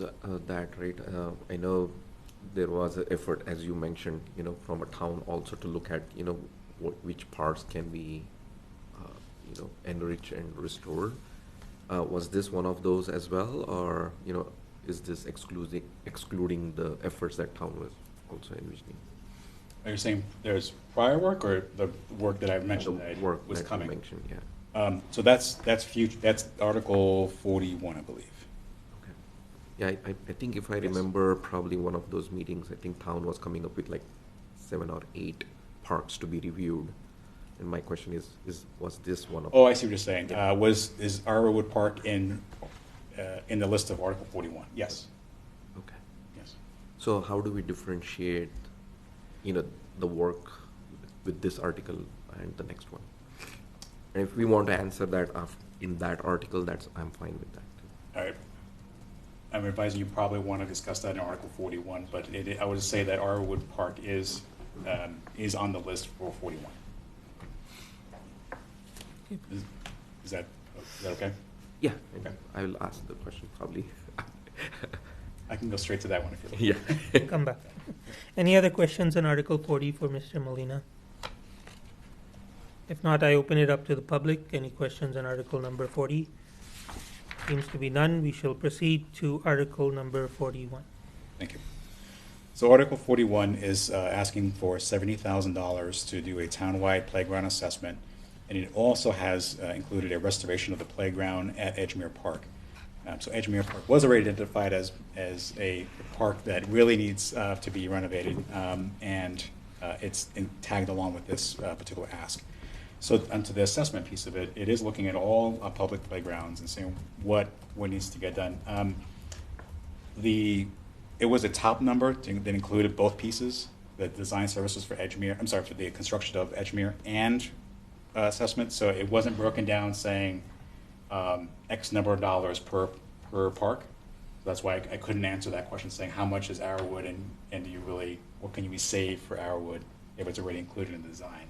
that, right? I know there was an effort, as you mentioned, from a town also to look at, which parts can be, enrich and restore. Was this one of those as well, or, is this excluding the efforts that town was also envisioning? Are you saying there's prior work, or the work that I mentioned The that work was that coming? you mentioned, yeah. So that's future. That's Article 41, I believe. Yeah, I think if I remember, probably one of those meetings, I think town was coming up with like 7 or 8 parks to be reviewed. And my question is was this one of Oh, I see what you're saying. Is Arrowwood Park in the list of Article 41? Yes. Okay. Yes. So how do we differentiate, the work with this article and the next one? And if we want to answer that in that article, I'm fine with that. All right. I'm advising you probably want to discuss that in Article 41, but I would say that Arrowwood Park is on the list for 41. Is that okay? Yeah, Okay. I will ask the question probably. I can go straight to that one if you're looking. Yeah. Come back. Any other questions on Article 40 for Mr. Molina? If not, I open it up to the public. Any questions on Article number 40? Seems to be none. We shall proceed to Article number 41. Thank you. So Article 41 is asking for $70,000 to do a townwide playground assessment, and it also has included a restoration of the playground at Edgemere Park. So Edgemere Park was already identified as a park that really needs to be renovated, and it's tagged along with this particular ask. So onto the assessment piece of it, it is looking at all public playgrounds and saying what needs to get done. It was a top number that included both pieces, the design services for Edgemere, for the construction of Edgemere and assessment. So it wasn't broken down saying X number of dollars per park. That's why I couldn't answer that question saying how much is Arrowwood and do you really, what can you save for Arrowwood if it's already included in the design.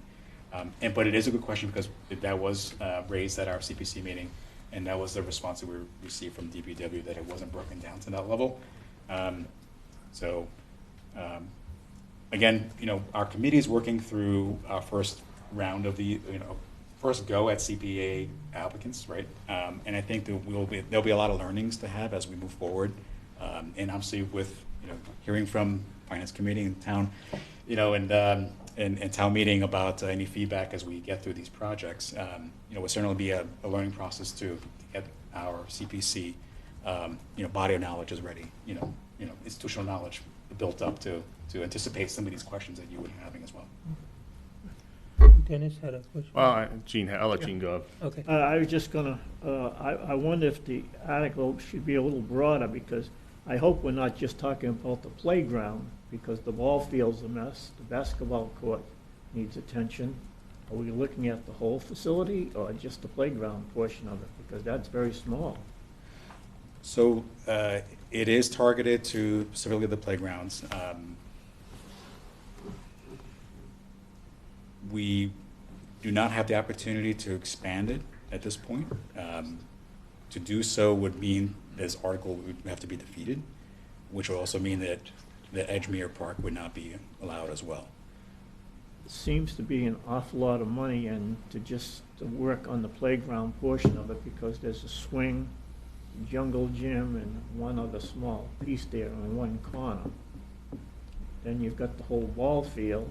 But it is a good question because that was raised at our CPC meeting, and that was the response that we received from DPW, that it wasn't broken down to that level. Again, our committee is working through our first round of the, first go at CPA applicants, right? And I think there'll be a lot of learnings to have as we move forward. And obviously with, hearing from Finance Committee and town, and town meeting about any feedback as we get through these projects, will certainly be a learning process to get our CPC, body of knowledge is ready, institutional knowledge built up to anticipate some of these questions that you would be having as well. Dennis had a question. Well, I'll let Gene go. Okay. I was just gonna, I wonder if the article should be a little broader, because I hope we're not just talking about the playground, because the ball field's a mess, the basketball court needs attention. Are we looking at the whole facility or just the playground portion of it? Because that's very small. So it is targeted to specifically the playgrounds. We do not have the opportunity to expand it at this point. To do so would mean this article would have to be defeated, which would also mean that Edgemere Park would not be allowed as well. seems to be an awful lot of money and to work on the playground portion of it, because there's a swing, jungle gym, and one other small piece there in one corner. Then you've got the whole ball field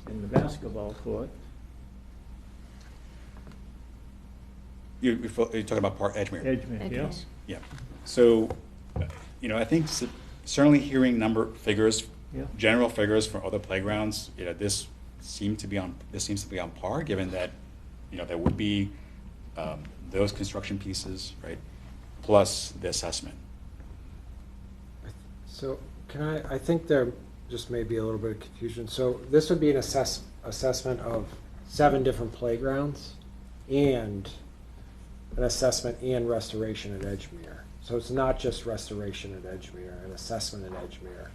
and the basketball court. You're talking about Park Edgemere? Edgemere, yeah. Yeah. So, I think certainly hearing figures, Yeah. general figures from other playgrounds, this seems to be on par, given that, there would be those construction pieces, right, plus the assessment. So I think there just may be a little bit of confusion. So this would be an assessment of 7 different playgrounds and an assessment and restoration at Edgemere. So it's not just restoration at Edgemere, an assessment at Edgemere.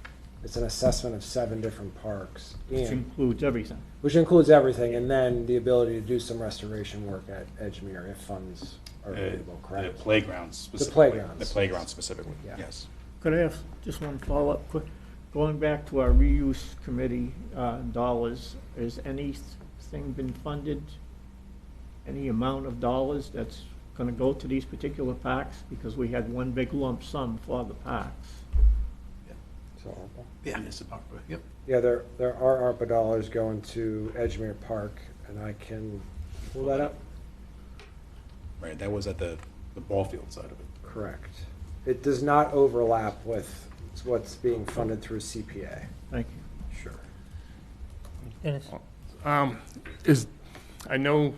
It's an assessment of 7 different parks. Which includes everything. Which includes everything, and then the ability to do some restoration work at Edgemere if funds are available, correct? The playgrounds specifically. The playgrounds. The playgrounds specifically, Yeah. yes. Could I have just one follow-up? Going back to our reuse committee dollars, has anything been funded, any amount of dollars that's going to go to these particular parks? Because we had one big lump sum for the parks. So ARPA? Yeah, it's a ARPA, yep. Yeah, there are ARPA dollars going to Edgemere Park, and I can pull that up. Right, that was at the ball field side of it. Correct. It does not overlap with what's being funded through CPA. Thank you. Sure. Dennis? I know,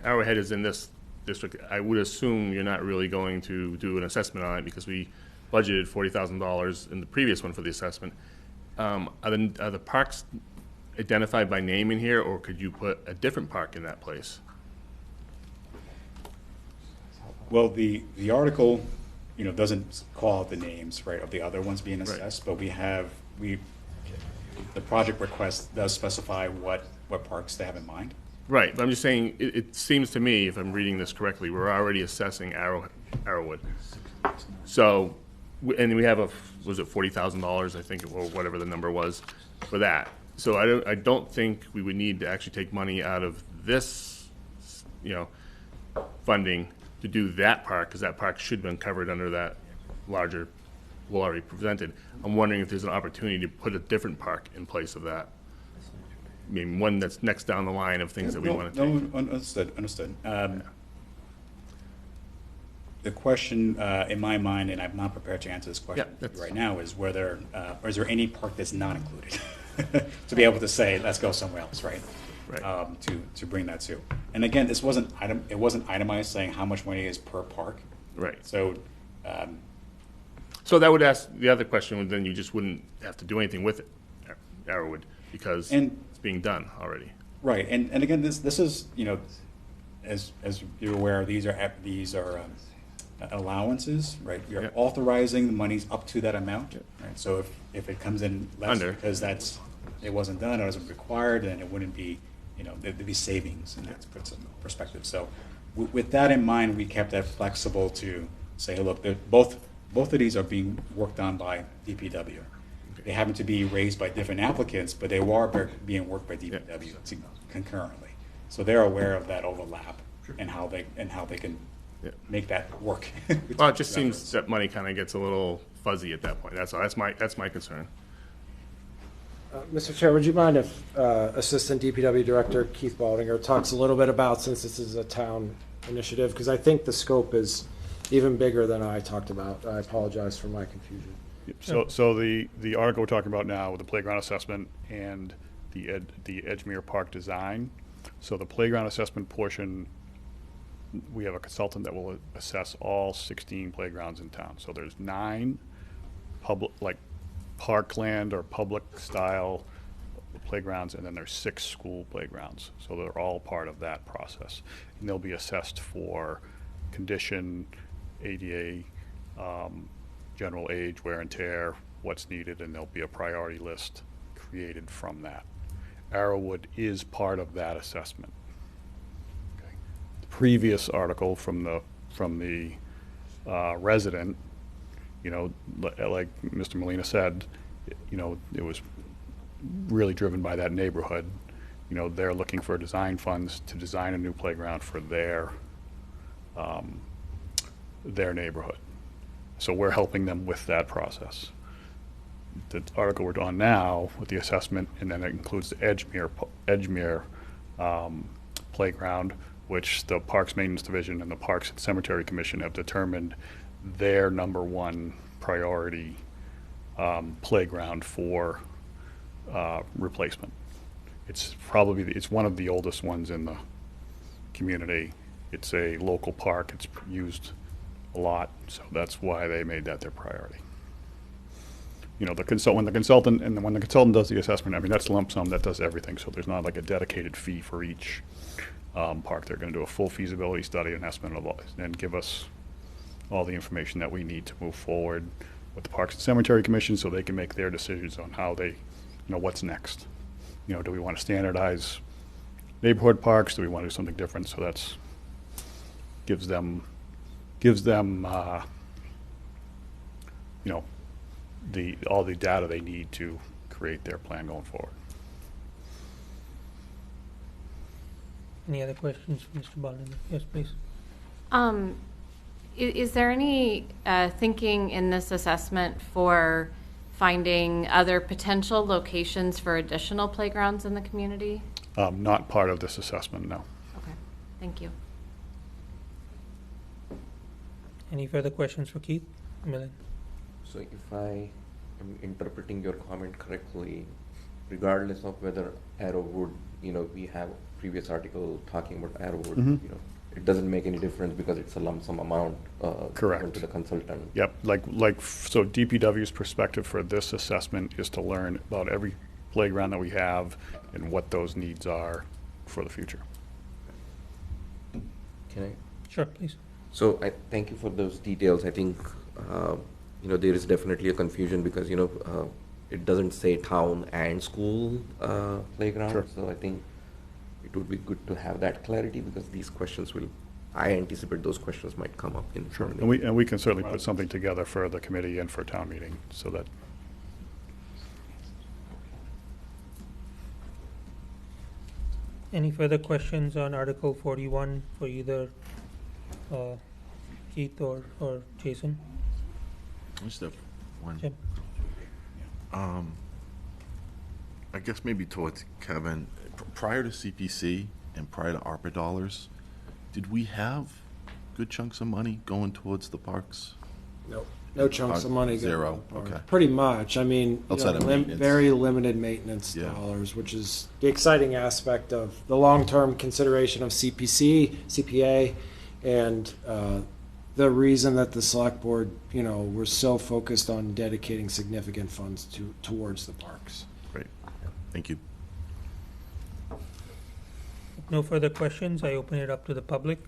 Arrowhead is in this district. I would assume you're not really going to do an assessment on it because we budgeted $40,000 in the previous one for the assessment. Are the parks identified by name in here, or could you put a different park in that place? Well, the article, doesn't call out the names, right, of the other ones being assessed, but the project request does specify what parks they have in mind. Right, but I'm just saying, it seems to me, if I'm reading this correctly, we're already assessing Arrowwood. So, and we have was it $40,000, I think, or whatever the number was, for that. So I don't think we would need to actually take money out of this, funding to do that park, because that park should have been covered under that larger, well, already presented. I'm wondering if there's an opportunity to put a different park in place of that. I mean, one that's next down the line of things that we want to take. No, understood. The question in my mind, and I'm not prepared to answer this question right now, is whether, or is there any park that's not included? To be able to say, let's go somewhere else, right? Right. To bring that to. And again, it wasn't itemized saying how much money is per park. Right. So, so that would ask, the other question would then you just wouldn't have to do anything with it, Arrowwood, because it's being done already. Right, and again, this is, as you're aware, these are allowances, right? We are authorizing the monies up to that amount, right? So if it comes in less because it wasn't done, or wasn't required, then it wouldn't be, there'd be savings, and that's put some perspective. So with that in mind, we kept that flexible to say, hey, look, both of these are being worked on by DPW. They happen to be raised by different applicants, but they are being worked by DPW concurrently. So they're aware of that overlap and how they can make that work. Well, it just seems that money kind of gets a little fuzzy at that point. That's all. That's my concern. Mr. Chair, would you mind if Assistant DPW Director Keith Baldinger talks a little bit about, since this is a town initiative, because I think the scope is even bigger than I talked about. I apologize for my confusion. So the article we're talking about now with the playground assessment and the Edgemere Park design. So the playground assessment portion, we have a consultant that will assess all 16 playgrounds in town. So there's 9 public, like parkland or public style playgrounds, and then there's 6 school playgrounds. So they're all part of that process. And they'll be assessed for condition, ADA, general age, wear and tear, what's needed, and there'll be a priority list created from that. Arrowwood is part of that assessment. Okay. The previous article from the resident, like Mr. Molina said, it was really driven by that neighborhood. You know, they're looking for design funds to design a new playground for their neighborhood. So we're helping them with that process. The article we're on now with the assessment, and then it includes the Edgemere playground, which the Parks Maintenance Division and the Parks and Cemetery Commission have determined their #1 priority playground for replacement. It's one of the oldest ones in the community. It's a local park. It's used a lot, so that's why they made that their priority. You know, when the consultant does the assessment, I mean, that's lump sum, that does everything, so there's not like a dedicated fee for each park. They're gonna do a full feasibility study and estimate of all, and give us all the information that we need to move forward with the Parks and Cemetery Commission so they can make their decisions on how they, what's next. You know, do we want to standardize neighborhood parks? Do we want to do something different? So that's, gives them all the data they need to create their plan going forward. Any other questions for Mr. Ballinger? Yes, please. Is there any thinking in this assessment for finding other potential locations for additional playgrounds in the community? Not part of this assessment, no. Okay, thank you. Any further questions for Keith? Milind? So if I am interpreting your comment correctly, regardless of whether Arrowwood, we have previous article talking about Arrowwood, Mhm. It doesn't make any difference because it's a lump sum amount Correct. given to the consultant. Yep, so DPW's perspective for this assessment is to learn about every playground that we have and what those needs are for the future. Can I? Sure, please. So I thank you for those details. I think, there is definitely a confusion because, it doesn't say town and school playground. Sure. So I think it would be good to have that clarity because these questions I anticipate those questions might come up in. Sure, and we can certainly put something together for the committee and for town meeting so that. Any further questions on Article 41 for either Keith or Jason? I just have one. Jim? I guess maybe towards Kevin, prior to CPC and prior to ARPA dollars, did we have good chunks of money going towards the parks? Nope. No chunks of money. Zero, okay. Pretty much. I mean, Outside of maintenance. very limited maintenance Yeah. dollars, which is the exciting aspect of the long-term consideration of CPA, and the reason that the select board, were so focused on dedicating significant funds towards the parks. Great, thank you. If no further questions, I open it up to the public.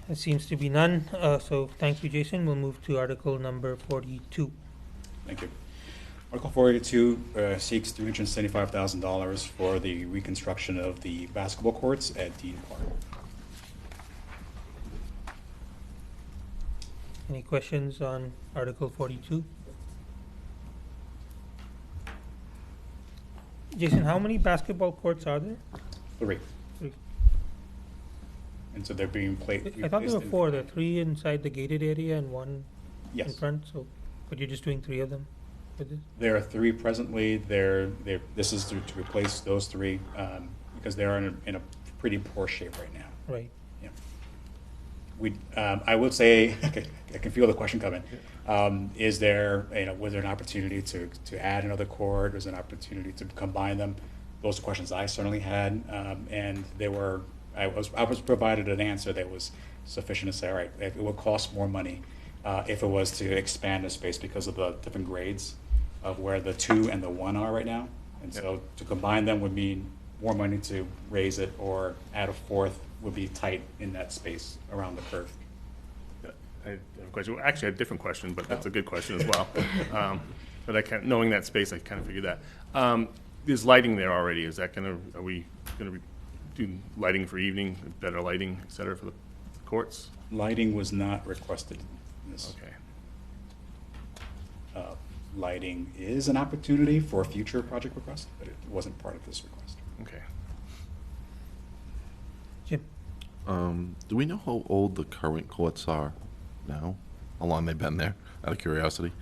There seems to be none, so thank you, Jason. We'll move to Article number 42. Thank you. Article 42 seeks $375,000 for the reconstruction of the basketball courts at Dean Park. Any questions on Article 42? Jason, how many basketball courts are there? 3. Three. And so they're being played. I thought there were 4. There are 3 inside the gated area and 1 in Yes. front, but you're just doing 3 of them with this? There are 3 presently. This is to replace those 3 because they are in a pretty poor shape right now. Right. I would say, I can feel the question coming. Was there an opportunity to add another court? Was there an opportunity to combine them? Those are questions I certainly had, and I was provided an answer that was sufficient to say, all right, it would cost more money if it was to expand the space because of the different grades of where the 2 and the 1 are right now, and so to combine them would mean more money to raise it, or add a 4th would be tight in that space around the curve. I have a question. Well, actually, I have a different question, but that's a good question as well. But knowing that space, I kind of figured that. There's lighting there already. Are we going to do lighting for evening, better lighting, et cetera, for the courts? Lighting was not requested in this. Okay. lighting is an opportunity for a future project request, but it wasn't part of this request. Okay. Jim? Do we know how old the current courts are now? How long they've been there, out of curiosity?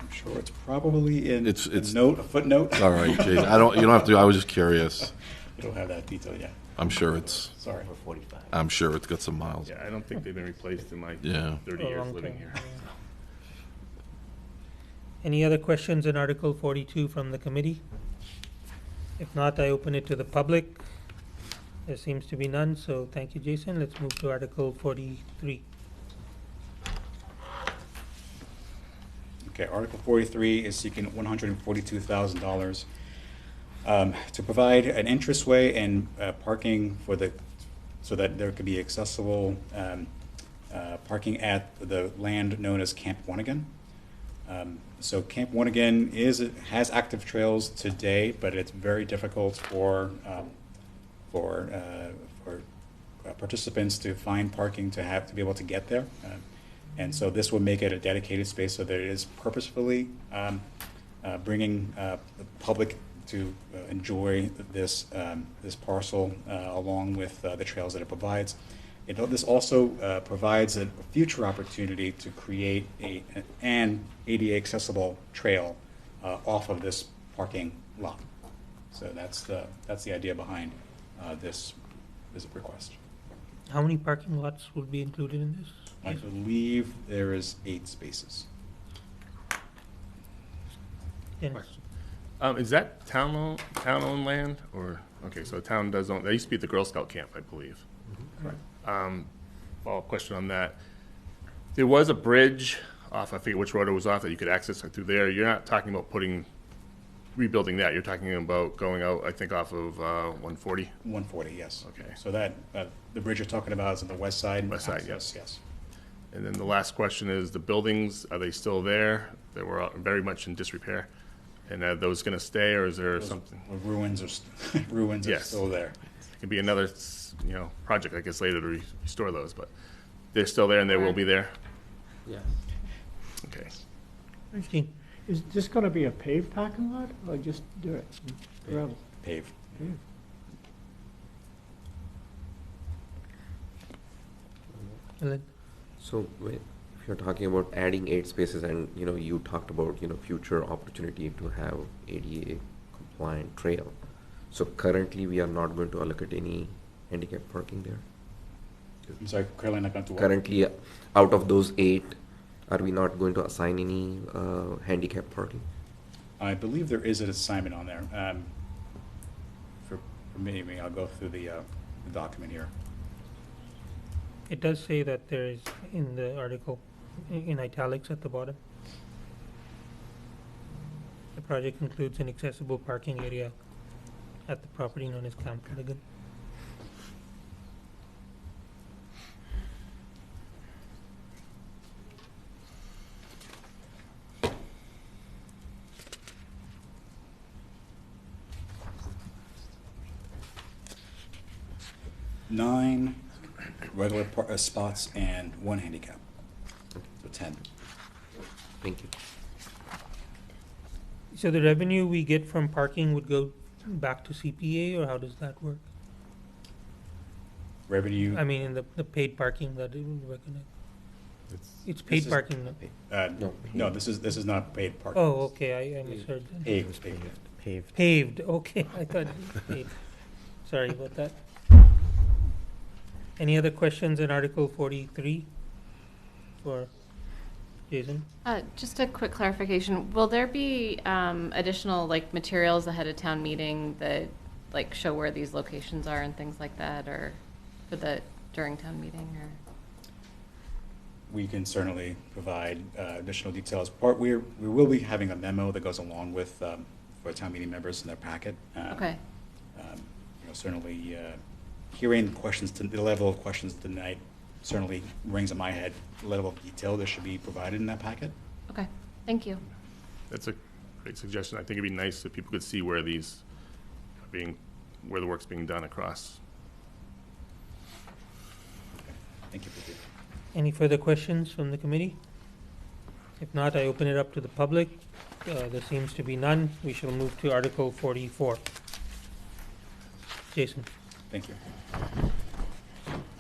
I'm sure it's probably in It's- a footnote. All right, Jason, you don't have to, I was just curious. We don't have that detail yet. I'm sure it's, Sorry. I'm sure it's got some miles. Yeah, I don't think they've been replaced in my Yeah. 30 A years long living time, here. yeah. Any other questions on Article 42 from the committee? If not, I open it to the public. There seems to be none, so thank you, Jason. Let's move to Article 43. Okay, Article 43 is seeking $142,000 to provide an entranceway and parking so that there could be accessible parking at the land known as Camp Wonigan. So Camp Wonigan has active trails today, but it's very difficult for participants to find parking to be able to get there. And so this would make it a dedicated space so that it is purposefully bringing the public to enjoy this parcel along with the trails that it provides. This also provides a future opportunity to create an ADA accessible trail off of this parking lot. So that's the idea behind this request. How many parking lots will be included in this? I believe there is 8 spaces. Dennis? Is that town-owned land, or, okay, so the town does own, that used to be the Girl Scout camp, I believe. Correct. Follow-up question on that. There was a bridge off, I forget which road it was off, that you could access through there. You're not talking about rebuilding that. You're talking about going out, I think, off of 140? 140, yes. Okay. So that, the bridge you're talking about is on the west side? West side, access, yes. And then the last question is, the buildings, are they still there? They were very much in disrepair. And are those going to stay, or is there something? The ruins are Yes. still there. It could be another, project, I guess, later to restore those, but they're still there and they will be there? Yes. Okay. Christine? Is this gonna be a paved parking lot or just dirt, gravel? Paved. Paved. Ellen? So if you're talking about adding 8 spaces and, you talked about, future opportunity to have ADA compliant trail. So currently, we are not going to allocate any handicap parking there. I'm sorry, Caroline, not going to what? Currently, out of those 8, are we not going to assign any handicap parking? I believe there is an assignment on there. For me, I'll go through the document here. It does say that there is in the article, in italics at the bottom. The project includes an accessible parking area at the property known as Camp Wonigan. Nine regular spots and 1 handicap. So 10. Thank you. So the revenue we get from parking would go back to CPA, or how does that work? Revenue. I mean, in the paid parking that it would recognize. It's paid This is- parking, no? No, this is not paid parking. Oh, okay, I misheard then. Paved. Paved, okay, I thought it was paved. Sorry about that. Any other questions on Article 43 for Jason? Just a quick clarification. Will there be additional materials ahead of town meeting that show where these locations are and things like that, or for during town meeting, or? We can certainly provide additional details. We will be having a memo that goes along with for town meeting members in their packet. Okay. Certainly hearing the level of questions tonight certainly rings in my head the level of detail that should be provided in that packet. Okay, thank you. That's a great suggestion. I think it'd be nice if people could see where where the work's being done across. Thank you for that. Any further questions from the committee? If not, I open it up to the public. There seems to be none. We shall move to Article 44. Jason. Thank you.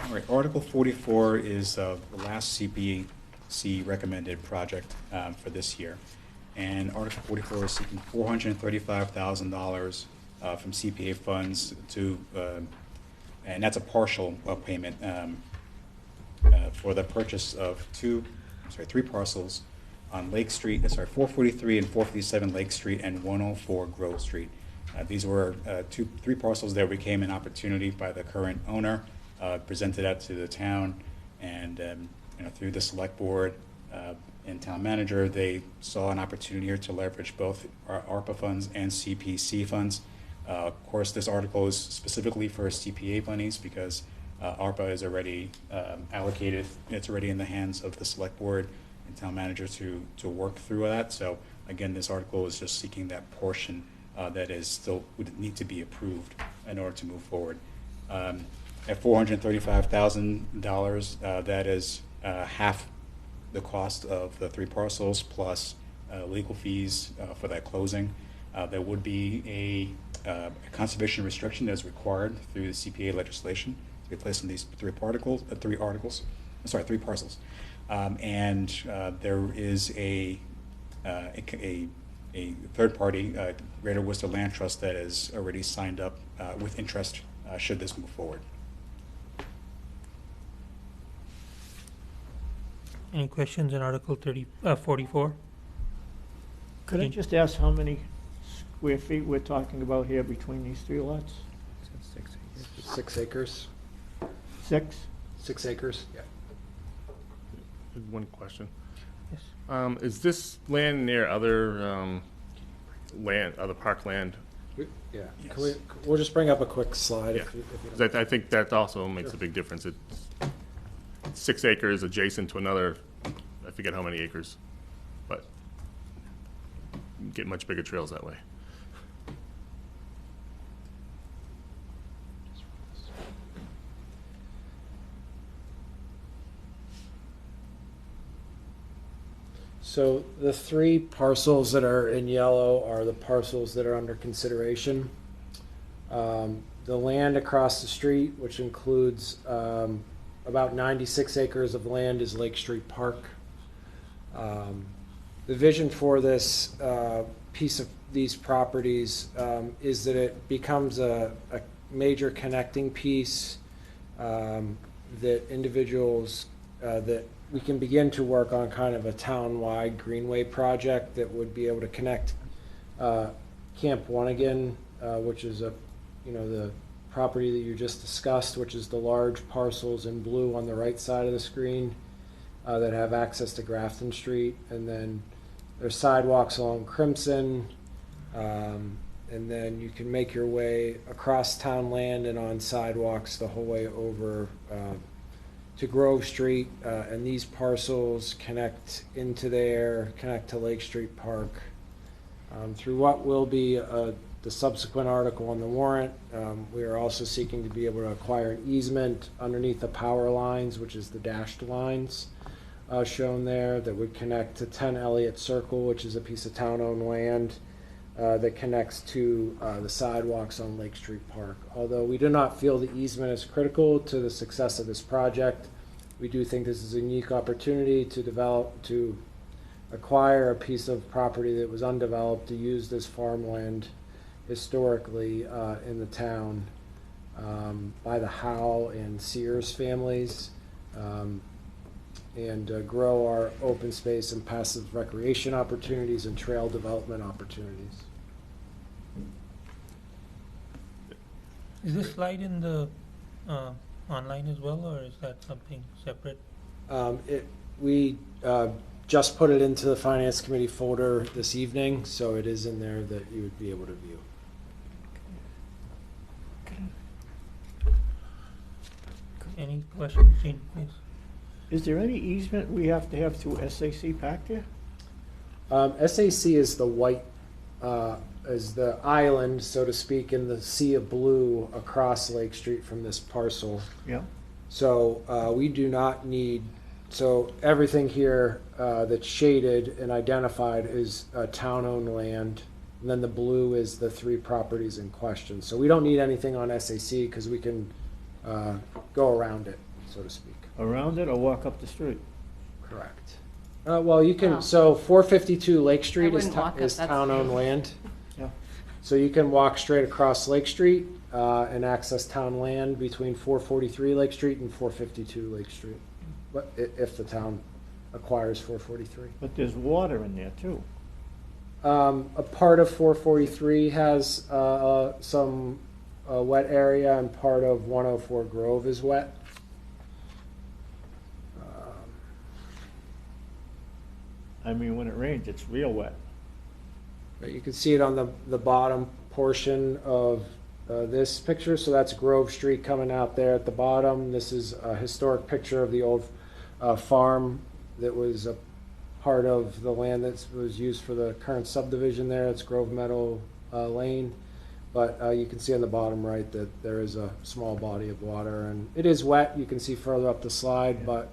All right, Article 44 is the last CPC recommended project for this year. And Article 44 is seeking $435,000 from CPA funds to, and that's a partial payment for the purchase of three parcels on Lake Street, 443 and 457 Lake Street and 104 Grove Street. These were three parcels that became an opportunity by the current owner, presented that to the town, and through the select board and town manager, they saw an opportunity here to leverage both our ARPA funds and CPC funds. Of course, this article is specifically for CPA monies because ARPA is already allocated. It's already in the hands of the select board and town manager to work through that. So again, this article is just seeking that portion that is still would need to be approved in order to move forward. At $435,000, that is half the cost of the three parcels plus legal fees for that closing. There would be a conservation restriction that is required through the CPA legislation to be placed in these three parcels. And there is a third party, Greater Worcester Land Trust, that is already signed up with interest should this move forward. Any questions on Article 44? Could I just ask how many square feet we're talking about here between these three lots? 6 acres. 6? 6 acres. Yeah. One question. Yes. Is this land near other other park land? Yeah. Yes. We'll just bring up a quick slide. Yeah. If you 'Cause don't- I think that also makes Sure. a big difference. It's 6 acres adjacent to another, I forget how many acres, but you get much bigger trails that way. So the three parcels that are in yellow are the parcels that are under consideration. The land across the street, which includes about 96 acres of land, is Lake Street Park. The vision for this piece of these properties is that it becomes a major connecting piece that individuals that we can begin to work on kind of a town-wide greenway project that would be able to connect Camp Wanigan, which is the property that you just discussed, which is the large parcels in blue on the right side of the screen that have access to Grafton Street, and then there's sidewalks along Crimson, and then you can make your way across town land and on sidewalks the whole way over to Grove Street, and these parcels connect into there, connect to Lake Street Park through what will be the subsequent article on the warrant. We are also seeking to be able to acquire an easement underneath the power lines, which is the dashed lines shown there, that would connect to 10 Elliott Circle, which is a piece of town-owned land that connects to the sidewalks on Lake Street Park. Although we do not feel the easement is critical to the success of this project, we do think this is a unique opportunity to acquire a piece of property that was undeveloped, to use this farmland historically in the town by the Howe and Sears families, and grow our open space and passive recreation opportunities and trail development opportunities. Is this slide in the online as well, or is that something separate? We just put it into the Finance Committee folder this evening, so it is in there that you would be able to view. Any questions, Gene, please? Is there any easement we have to have through SAC back there? SAC is the white, is the island, so to speak, in the sea of blue across Lake Street from this parcel. Yeah. So we do not need So everything here that's shaded and identified is town-owned land. And then the blue is the 3 properties in question. So we don't need anything on SAC because we can go around it, so to speak. Around it or walk up the street? Correct. Well, you can, Oh. so 452 Lake Street is wouldn't walk up, that's- town-owned land. Yeah. So you can walk straight across Lake Street and access town land between 443 Lake Street and 452 Lake Street, but if the town acquires 443. But there's water in there too. A part of 443 has some wet area, and part of 104 Grove is wet. I mean, when it rains, it's real wet. But you can see it on the bottom portion of this picture. So that's Grove Street coming out there at the bottom. This is a historic picture of the old farm that was a part of the land that was used for the current subdivision there. It's Grove Meadow Lane. But you can see on the bottom right that there is a small body of water. And it is wet. You can see further up the slide, but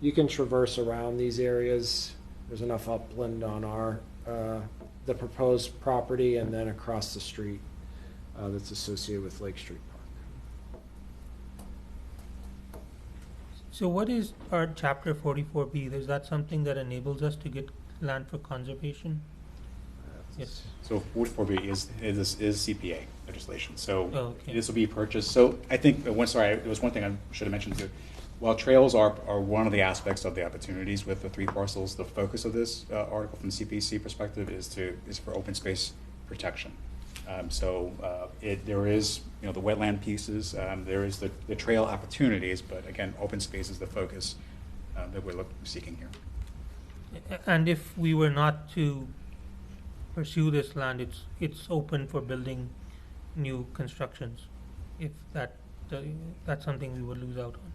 you can traverse around these areas. There's enough upland on our, the proposed property and then across the street that's associated with Lake Street Park. So what is our chapter 44B? Is that something that enables us to get land for conservation? Yes. So 44B is CPA legislation, so Oh, okay. this will be purchased. So I think, there was one thing I should have mentioned too. While trails are one of the aspects of the opportunities with the 3 parcels, the focus of this article from the CPC perspective is for open space protection. There is, the wetland pieces, there is the trail opportunities, but again, open space is the focus that we're seeking here. And if we were not to pursue this land, it's open for building new constructions. If that's something we would lose out on.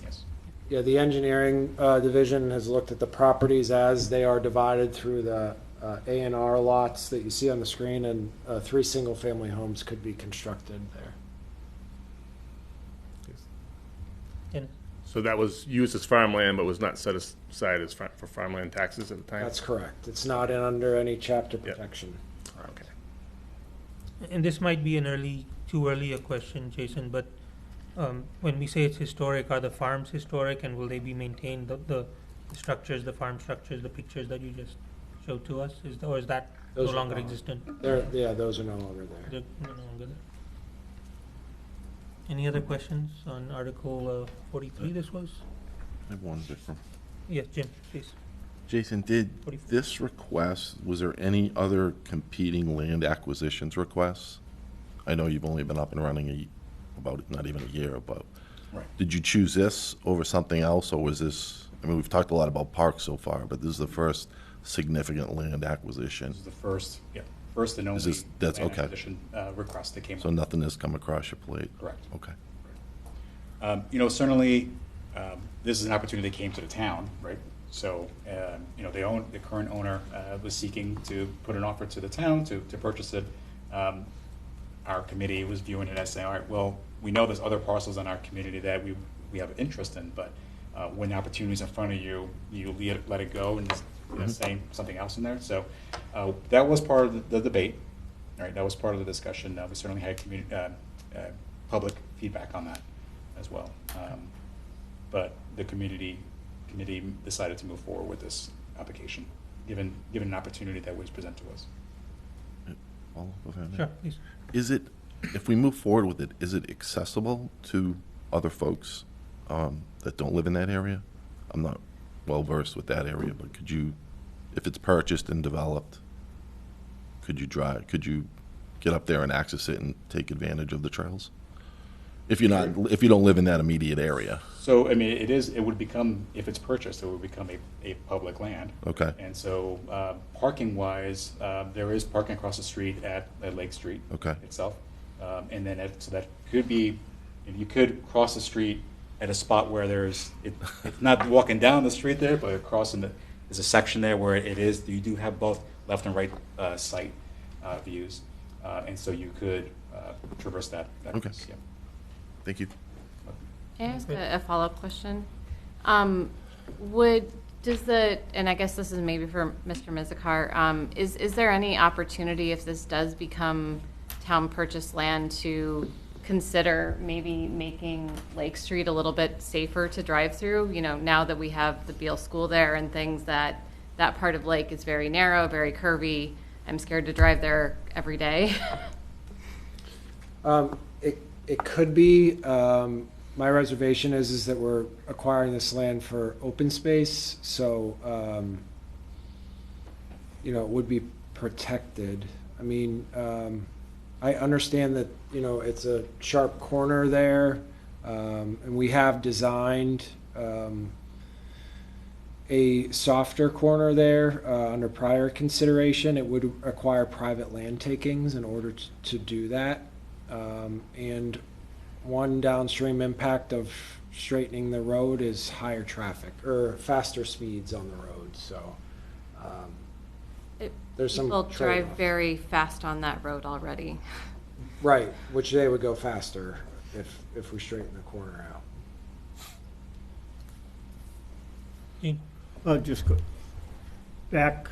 Yes. Yeah, the engineering division has looked at the properties as they are divided through the A&R lots that you see on the screen, and 3 single-family homes could be constructed there. And So that was used as farmland, but was not set aside as for farmland taxes at the time? That's correct. It's not under any chapter Yep. protection. Okay. And this might be too early a question, Jason, but when we say it's historic, are the farms historic, and will they be maintained? The structures, the farm structures, the pictures that you just showed to us, or is that Those no are longer gone. existent? Those are no longer there. They're no longer there. Any other questions on Article 43? This was. I have one, Vikram. Yes, Jim, please. Jason, did 44. this request, was there any other competing land acquisitions requests? I know you've only been up and running about not even a year, but Right. did you choose this over something else, or was this, I mean, we've talked a lot about parks so far, but this is the first significant land acquisition. This is the first and only That's land okay. acquisition request that came up. So nothing has come across your plate? Correct. Okay. Certainly, this is an opportunity that came to the town, right? So, the current owner was seeking to put an offer to the town to purchase it. Our committee was viewing it as saying, all right, well, we know there's other parcels in our community that we have interest in, but when the opportunity's in front of you, you let it go and just saying something else in there. So that was part of the debate, right? That was part of the discussion. We certainly had public feedback on that as well. But the committee decided to move forward with this application, given an opportunity that was presented to us. Follow up with that? Sure, please. Is it, if we move forward with it, is it accessible to other folks that don't live in that area? I'm not well versed with that area, but could you, if it's purchased and developed, could you get up there and access it and take advantage of the trails? If you don't live in that immediate area. So, I mean, it would become, if it's purchased, it would become a public land. Okay. And so, parking-wise, there is parking across the street at Lake Street Okay. itself. And then, so that could be, you could cross the street at a spot where it's not walking down the street there, but there's a section there where you do have both left and right site views. And so you could traverse that. Okay. Yeah. Thank you. Can I ask a follow-up question? And I guess this is maybe for Mr. Mizikar, is there any opportunity if this does become town purchase land to consider maybe making Lake Street a little bit safer to drive through? You know, now that we have the Beale School there and things, that part of Lake is very narrow, very curvy. I'm scared to drive there every day. It could be. My reservation is that we're acquiring this land for open space, so it would be protected. I mean, I understand that it's a sharp corner there, and we have designed a softer corner there under prior consideration. It would require private land takings in order to do that, and one downstream impact of straightening the road is higher traffic or faster speeds on the road. So there's some people drive trade-off. very fast on that road already. Right, which they would go faster if we straighten the corner out. Gene? Just back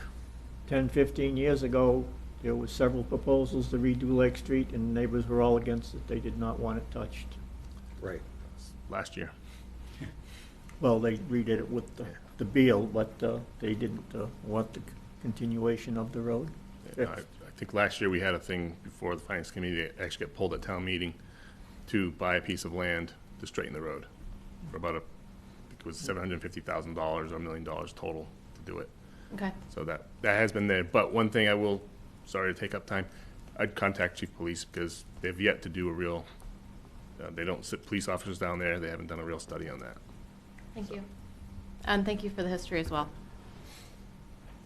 10, 15 years ago, there was several proposals to redo Lake Street, and neighbors were all against it. They did not want it touched. Right. Last year. Well, they redid it with the Beale, but they didn't want the continuation of the road. I think last year we had a thing before the finance committee that actually got pulled at town meeting to buy a piece of land to straighten the road for about I think it was $750,000 or $1 million total to do it. Okay. So that has been there. But one thing I will, sorry to take up time, I'd contact Chief Police because they've yet to do a real, they don't sit police officers down there. They haven't done a real study on that. Thank you. And thank you for the history as well.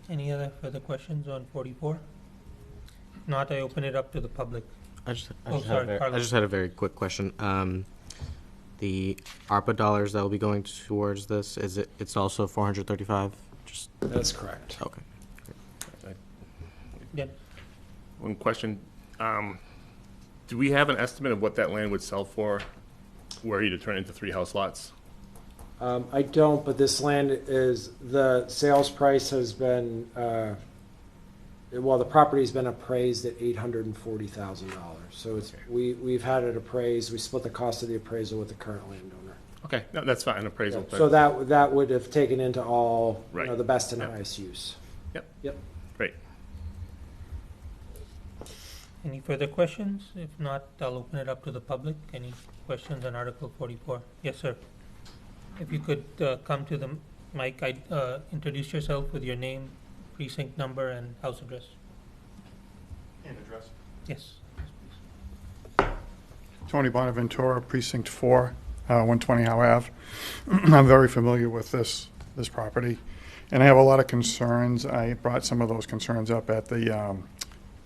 Any other further questions on 44? If not, I open it up to the public. I just Carlos. had a very quick question. The ARPA dollars that will be going towards this, it's also 435? Just That's correct. okay. Yeah. One question. Do we have an estimate of what that land would sell for were you to turn it into 3 house lots? I don't, but this land is, the sales price has been, the property's been appraised at $840,000. So it's, we've had it appraised, we split the cost of the appraisal with the current landowner. Okay, no, that's fine, appraisal. So that would have taken into all, Right. the best and Yep. highest use. Yep, great. Any further questions? If not, I'll open it up to the public. Any questions on Article 44? Yes, sir. If you could come to the mic, introduce yourself with your name, precinct number, and house address. And address. Yes. Tony Bonaventura, Precinct 4, 120 Howe Ave. I'm very familiar with this property, and I have a lot of concerns. I brought some of those concerns up at the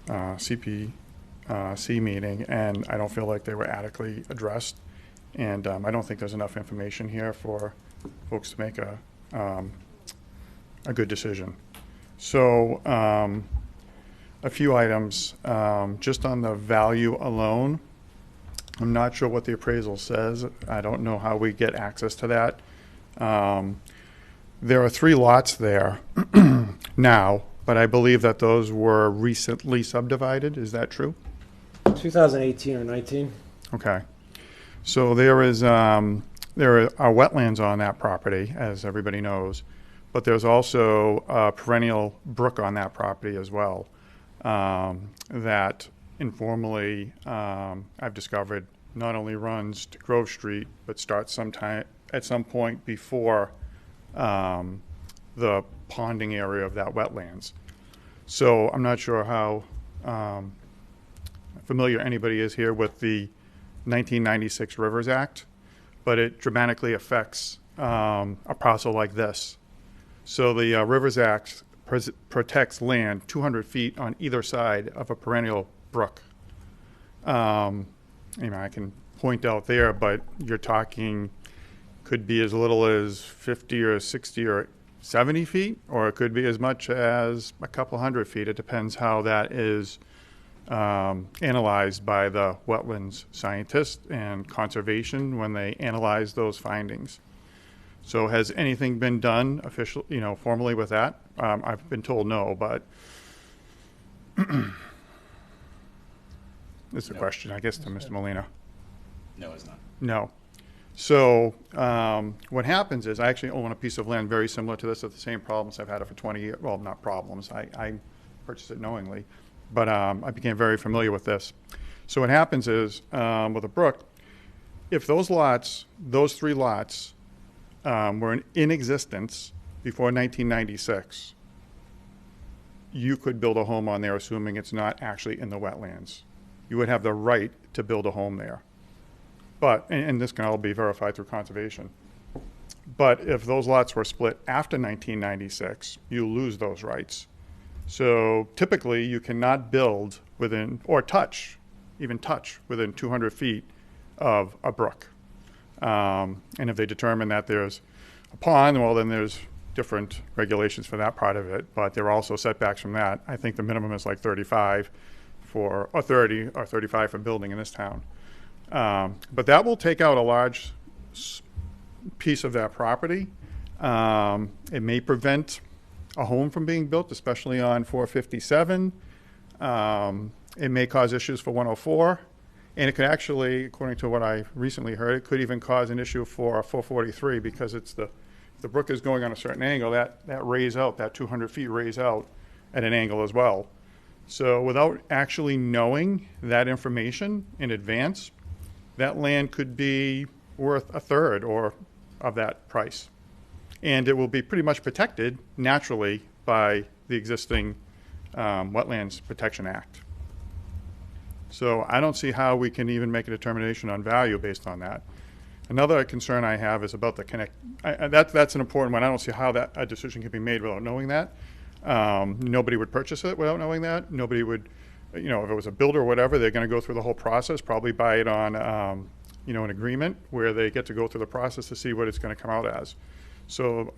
CPC meeting, and I don't feel like they were adequately addressed. And I don't think there's enough information here for folks to make a good decision. So a few items, just on the value alone. I'm not sure what the appraisal says. I don't know how we get access to that. There are 3 lots there now, but I believe that those were recently subdivided. Is that true? 2018 or 19? Okay. So there are wetlands on that property, as everybody knows, but there's also a perennial brook on that property as well that informally I've discovered not only runs to Grove Street, but starts at some point before the ponding area of that wetlands. So I'm not sure how familiar anybody is here with the 1996 Rivers Act, but it dramatically affects a parcel like this. So the Rivers Act protects land 200 feet on either side of a perennial brook. I can point out there, but you're talking could be as little as 50 or 60 or 70 feet, or it could be as much as a couple hundred feet. It depends how that is analyzed by the wetlands scientists and conservation when they analyze those findings. So has anything been done official, formally with that? I've been told no, but it's a question, I guess, to Mr. Molina. No, it's not. No. So what happens is I actually own a piece of land very similar to this with the same problems. I've had it for 20 years. Well, not problems. I purchased it knowingly, but I became very familiar with this. So what happens is with a brook, if those lots, those 3 lots were in existence before 1996, you could build a home on there assuming it's not actually in the wetlands. You would have the right to build a home there. But, and this can all be verified through conservation, but if those lots were split after 1996, you lose those rights. So typically you cannot build within, or even touch within 200 feet of a brook. And if they determine that there's a pond, well, then there's different regulations for that part of it, but there are also setbacks from that. I think the minimum is like 35 or 30 or 35 for building in this town. But that will take out a large piece of that property. It may prevent a home from being built, especially on 457. It may cause issues for 104. And it could actually, according to what I recently heard, it could even cause an issue for 443 because it's the brook is going on a certain angle, that rays out, that 200 feet rays out at an angle as well. So without actually knowing that information in advance, that land could be worth a third or of that price. And it will be pretty much protected naturally by the existing Wetlands Protection Act. So I don't see how we can even make a determination on value based on that. Another concern I have is about the that's an important one. I don't see how a decision can be made without knowing that. Nobody would purchase it without knowing that. Nobody would, if it was a builder or whatever, they're going to go through the whole process, probably buy it on, an agreement where they get to go through the process to see what it's going to come out as. So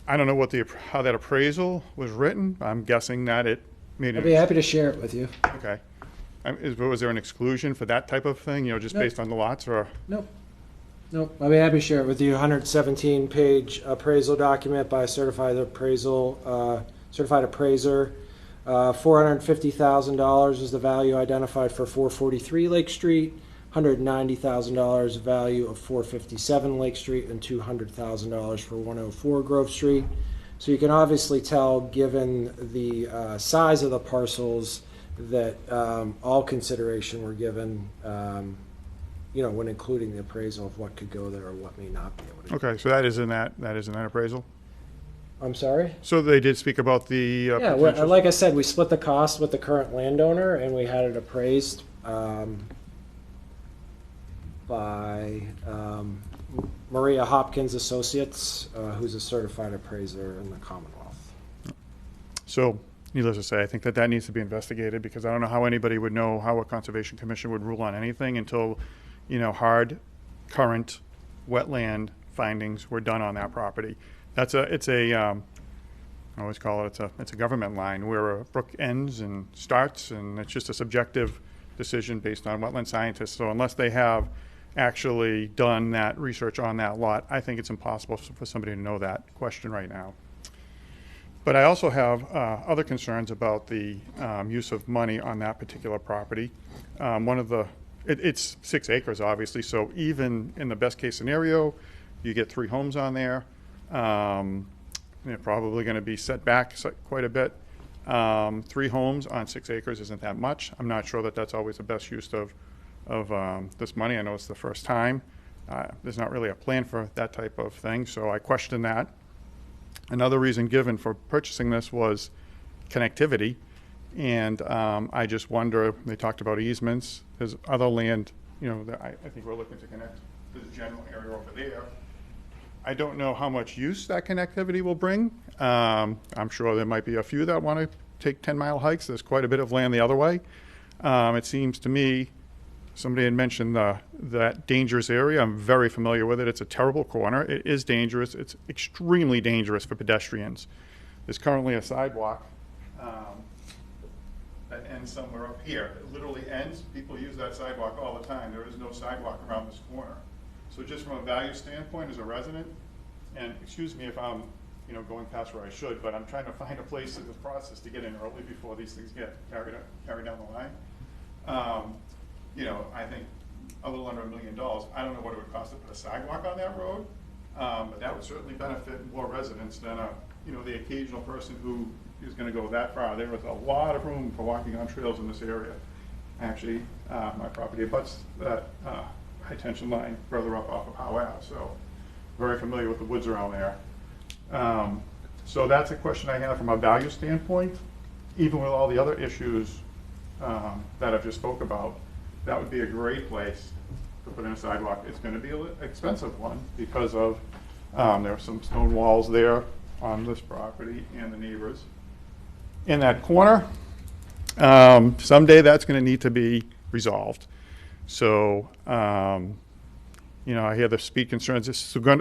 I don't know how that appraisal was written. I'm guessing that it made I'd be happy to share it with you. Okay. Was there an exclusion for that type of thing, just Nope. based on the lots or? Nope. I'd be happy to share it with you. 117-page appraisal document by a certified appraiser. $450,000 is the value identified for 443 Lake Street, $190,000 value of 457 Lake Street, and $200,000 for 104 Grove Street. So you can obviously tell, given the size of the parcels, that all consideration were given, when including the appraisal of what could go there or what may not be able to. Okay, so that is in that appraisal? I'm sorry? So they did speak about the Yeah, potential- like I said, we split the cost with the current landowner, and we had it appraised by Maria Hopkins Associates, who's a certified appraiser in the Commonwealth. So, needless to say, I think that needs to be investigated because I don't know how anybody would know how a Conservation Commission would rule on anything until, hard, current wetland findings were done on that property. I always call it, it's a government line where a brook ends and starts, and it's just a subjective decision based on wetland scientists. So unless they have actually done that research on that lot, I think it's impossible for somebody to know that question right now. But I also have other concerns about the use of money on that particular property. It's 6 acres, obviously, so even in the best case scenario, you get 3 homes on there. They're probably going to be set back quite a bit. 3 homes on 6 acres isn't that much. I'm not sure that that's always the best use of this money. I know it's the first time. There's not really a plan for that type of thing, so I question that. Another reason given for purchasing this was connectivity, and I just wonder, they talked about easements. There's other land, that I think we're looking to connect to the general area over there. I don't know how much use that connectivity will bring. I'm sure there might be a few that want to take 10-mile hikes. There's quite a bit of land the other way. It seems to me, somebody had mentioned that dangerous area. I'm very familiar with it. It's a terrible corner. It is dangerous. It's extremely dangerous for pedestrians. There's currently a sidewalk that ends somewhere up here. It literally ends, people use that sidewalk all the time. There is no sidewalk around this corner. So just from a value standpoint as a resident, and excuse me if I'm, going past where I should, but I'm trying to find a place in the process to get in early before these things get carried down the line. I think a little under $1 million. I don't know what it would cost to put a sidewalk on that road, but that would certainly benefit more residents than the occasional person who is going to go that far. There is a lot of room for walking on trails in this area. Actually, my property abuts that high tension line further up off of Howe Ave, so very familiar with the woods around there. So that's a question I have from a value standpoint. Even with all the other issues that I've just spoke about, that would be a great place to put in a sidewalk. It's going to be an expensive one because of there are some stone walls there on this property and the neighbors. In that corner, someday that's going to need to be resolved. So, I hear the speed concerns. There's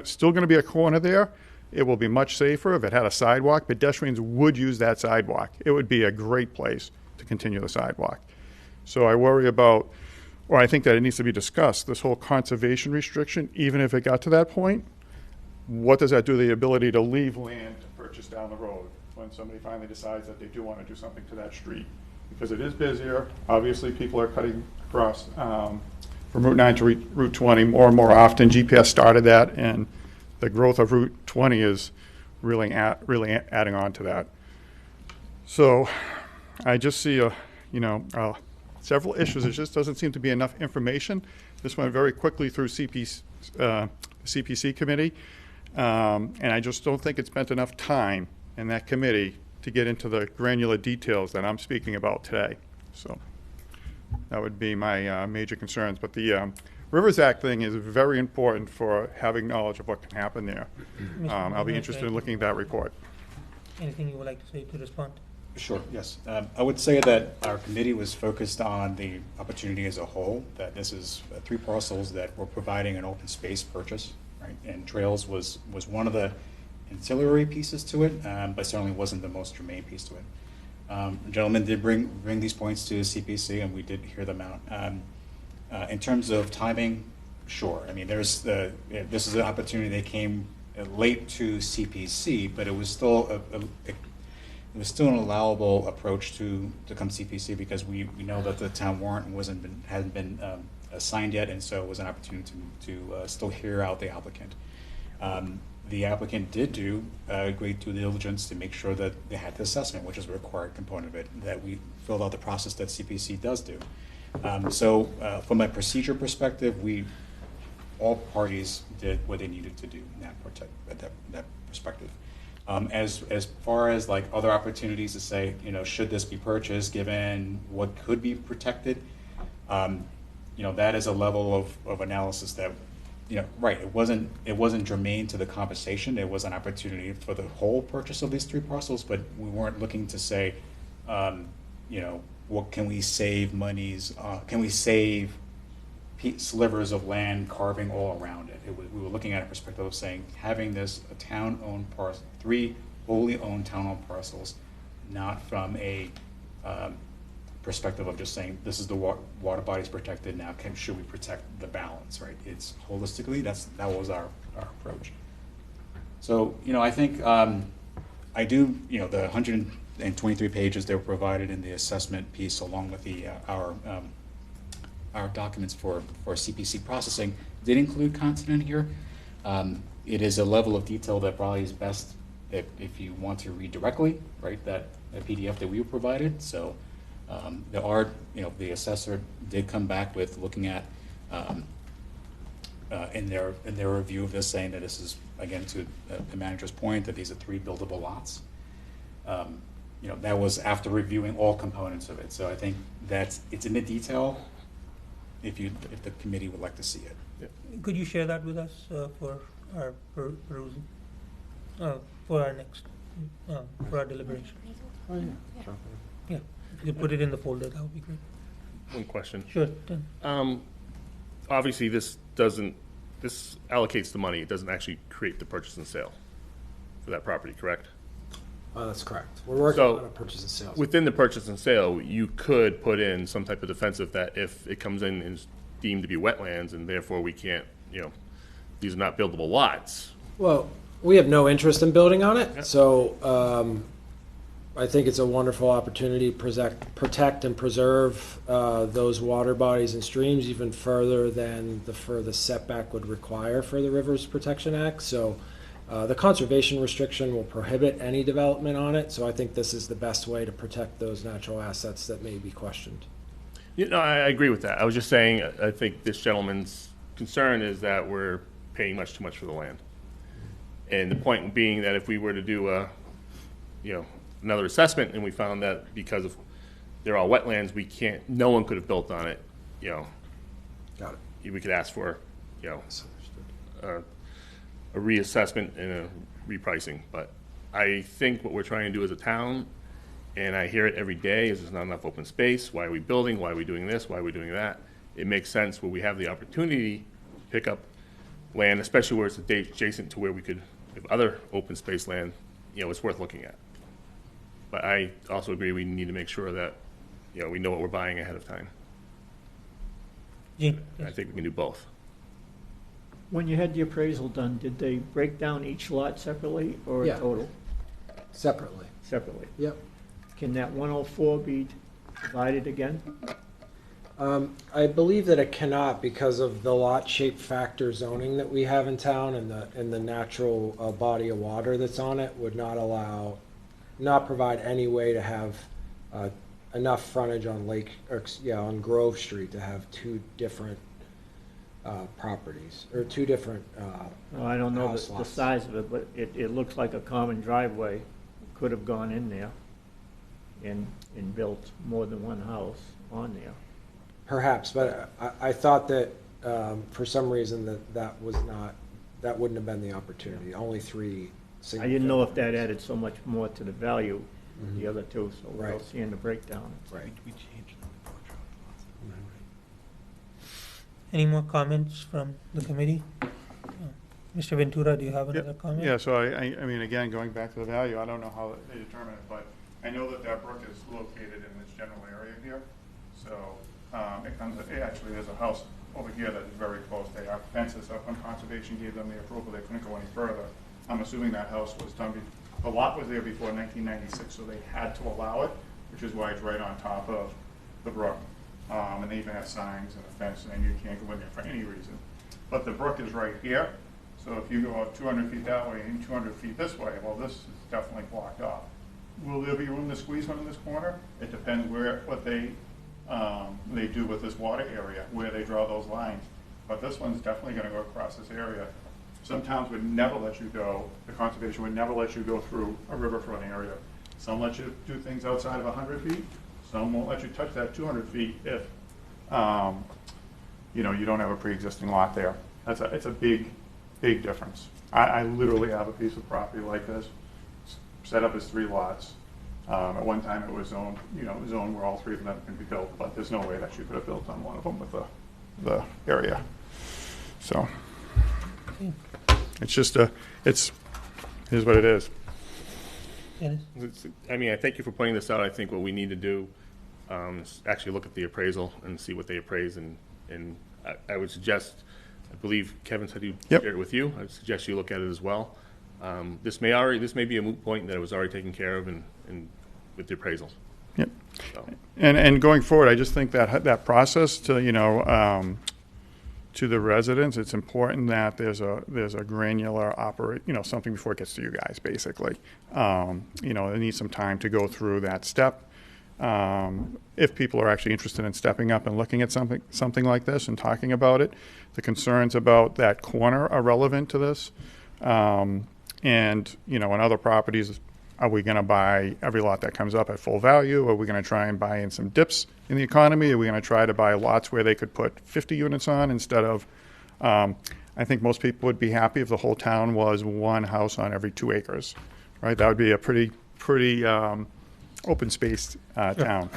still going to be a corner there. It will be much safer if it had a sidewalk. Pedestrians would use that sidewalk. It would be a great place to continue the sidewalk. So I worry about, or I think that it needs to be discussed, this whole conservation restriction, even if it got to that point, what does that do to the ability to leave land to purchase down the road when somebody finally decides that they do want to do something to that street? Because it is busier. Obviously, people are cutting across from Route 9 to Route 20 more and more often. GPS started that, and the growth of Route 20 is really adding on to that. So I just see several issues. There just doesn't seem to be enough information. This went very quickly through CPC committee, and I just don't think it spent enough time in that committee to get into the granular details that I'm speaking about today. So that would be my major concerns. But the Rivers Act thing is very important for having knowledge of what can happen there. I'll be interested in looking at that report. Anything you would like to say to respond? Sure, yes. I would say that our committee was focused on the opportunity as a whole, that this is 3 parcels that were providing an open space purchase, right? And trails was one of the ancillary pieces to it, but certainly wasn't the most germane piece to it. The gentleman did bring these points to CPC, and we did hear them out. In terms of timing, sure. I mean, this is an opportunity that came late to CPC, but it was still it was still an allowable approach to come CPC because we know that the town warrant hadn't been assigned yet, and so it was an opportunity to still hear out the applicant. The applicant did do great due diligence to make sure that they had the assessment, which is a required component of it, that we filled out the process that CPC does do. So from a procedure perspective, all parties did what they needed to do in that perspective. As far as like other opportunities to say, should this be purchased given what could be protected, that is a level of analysis that, right, it wasn't germane to the conversation. It was an opportunity for the whole purchase of these 3 parcels, but we weren't looking to say, what can we save monies, can we save slivers of land carving all around it. We were looking at a perspective of saying, having this a town-owned parcel, 3 wholly owned town-owned parcels, not from a perspective of just saying, this is the water body's protected, now should we protect the balance, right? It's holistically, that was our approach. So, I think I do, the 123 pages that were provided in the assessment piece along with our documents for CPC processing did include content in here. It is a level of detail that probably is best if you want to read directly, right, that PDF that we were provided. So the assessor did come back with looking at in their review of this, saying that this is, again, to the manager's point, that these are 3 buildable lots. That was after reviewing all components of it. So I think it's in the detail if the committee would like to see it. Could you share that with us for our perusal, for our next, for our deliberation? Oh, yeah. Sure. Yeah, if you could put it in the folder, that would be great. One question. Sure, done. Obviously, this allocates the money. It doesn't actually create the purchase and sale for that property, correct? That's correct. We're working So, on a purchase and sales. Within the purchase and sale, you could put in some type of defensive that if it comes in and is deemed to be wetlands and therefore we can't, these are not buildable lots. Well, we have no interest in building on it, so I think it's a wonderful opportunity to protect and preserve those water bodies and streams even further than the furthest setback would require for the Rivers Protection Act. So the conservation restriction will prohibit any development on it, so I think this is the best way to protect those natural assets that may be questioned. I agree with that. I was just saying, I think this gentleman's concern is that we're paying much too much for the land. And the point being that if we were to do another assessment and we found that because of they're all wetlands, no one could have built on it, Got it. we could ask for, a reassessment and a repricing. But I think what we're trying to do as a town, and I hear it every day, is there's not enough open space. Why are we building? Why are we doing this? Why are we doing that? It makes sense where we have the opportunity to pick up land, especially where it's adjacent to where we could have other open space land, it's worth looking at. But I also agree we need to make sure that, we know what we're buying ahead of time. Gene? I think we can do both. When you had the appraisal done, did they break down each lot separately or Yeah. total? Separately. Separately. Yep. Can that 104 be divided again? I believe that it cannot because of the lot shape factor zoning that we have in town and the natural body of water that's on it would not provide any way to have enough frontage on on Grove Street to have two different properties or two different Well, I don't know house the lots. size of it, but it looks like a common driveway could have gone in there and built more than one house on there. Perhaps, but I thought that for some reason that wouldn't have been the opportunity. Only three. I didn't know if that added so much more to the value, Mhm. the other two, so Right. without seeing the breakdown. Right. Any more comments from the committee? Mr. Ventura, do you have another comment? Yeah, so I mean, again, going back to the value, I don't know how they determine it, but I know that brook is located in this general area here. So actually, there's a house over here that is very close. They have fences up when conservation gave them the approval. They couldn't go any further. I'm assuming that house was done, the lot was there before 1996, so they had to allow it, which is why it's right on top of the brook. And they even have signs and a fence saying you can't go in there for any reason. But the brook is right here. So if you go out 200 feet that way and 200 feet this way, well, this is definitely blocked off. Will there be room to squeeze one in this corner? It depends what they do with this water area, where they draw those lines. But this one's definitely going to go across this area. Some towns would never let you go, the conservation would never let you go through a riverfront area. Some let you do things outside of 100 feet. Some won't let you touch that 200 feet if, you don't have a pre-existing lot there. It's a big difference. I literally have a piece of property like this, set up as 3 lots. At one time it was zoned, zoned where all 3 of them can be built, but there's no way that you could have built on one of them with the area. So, it's just here's what it is. Dennis? I thank you for pointing this out. I think what we need to do is actually look at the appraisal and see what they appraise, and I would suggest, I believe Kevin said he'd Yep. share it with you. I would suggest you look at it as well. This may be a moot point that it was already taken care of in with the appraisals. Yep. So, And going forward, I just think that process to, to the residents, it's important that there's a granular something before it gets to you guys, basically. They need some time to go through that step. If people are actually interested in stepping up and looking at something like this and talking about it, the concerns about that corner are relevant to this. And, in other properties, are we going to buy every lot that comes up at full value? Are we going to try and buy in some dips in the economy? Are we going to try to buy lots where they could put 50 units on instead of, I think most people would be happy if the whole town was one house on every 2 acres, right? That would be a pretty open-spaced town.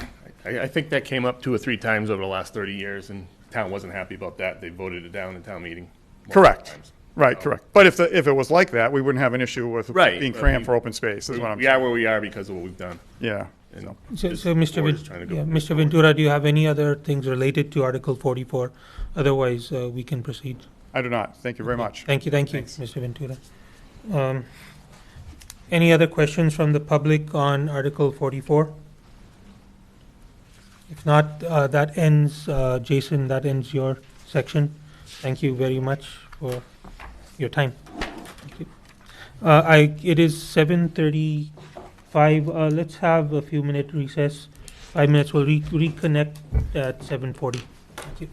I think that came up 2 or 3 times over the last 30 years, and the town wasn't happy about that. They voted it down in town meeting. Correct. Times. Right, correct. But if it was like that, we wouldn't have an issue with Right, being but crammed we- for open space, is what I'm We are saying. where we are because of what we've done. Yeah. And So, this Mr. board is trying to go Mr. forward. Ventura, do you have any other things related to Article 44? Otherwise, we can proceed. I do not. Thank you very much. Thank you, Thanks. Mr. Ventura. Any other questions from the public on Article 44? If not, that ends, Jason, that ends your section. Thank you very much for your time. Thank you. It is 7:35. Let's have a few minute recess. 5 minutes. We'll reconnect at 7:40. Thank you.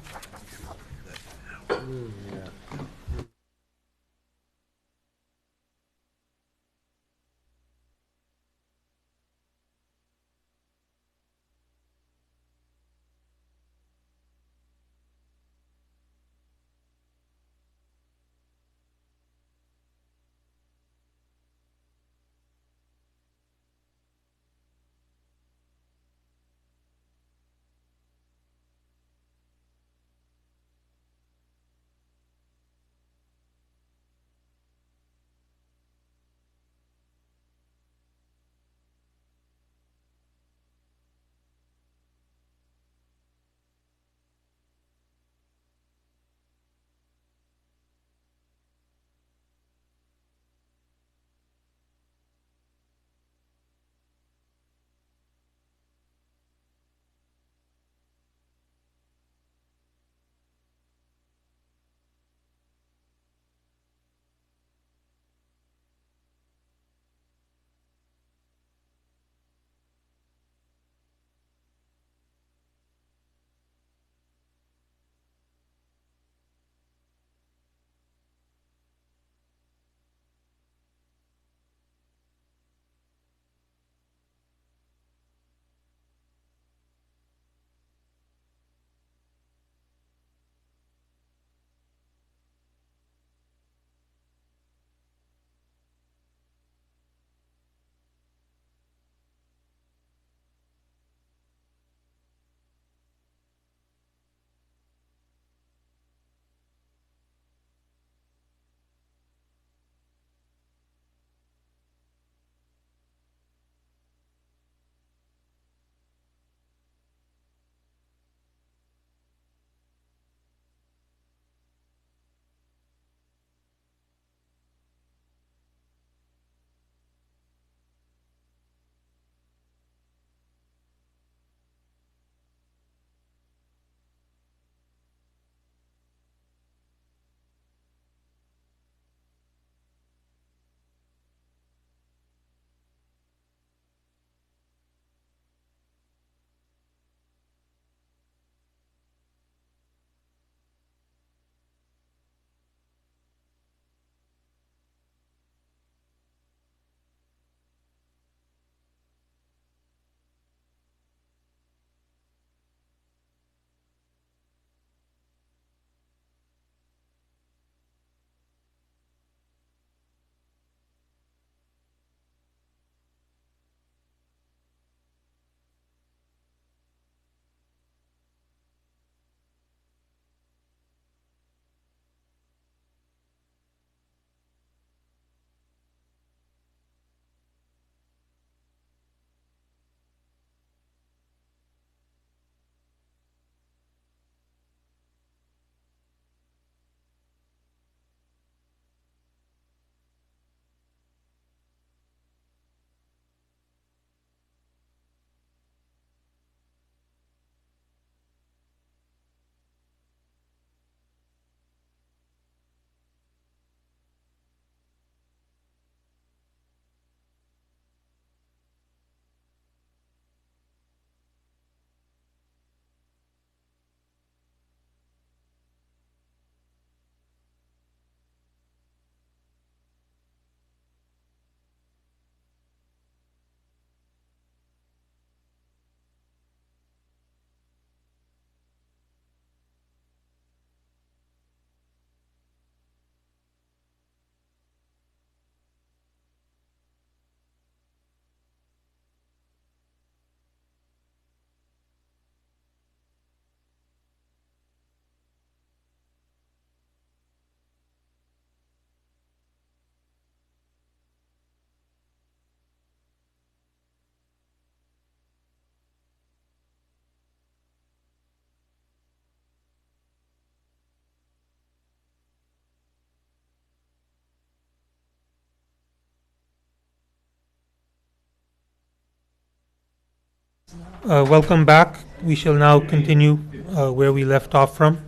Welcome back. We shall now continue where we left off from.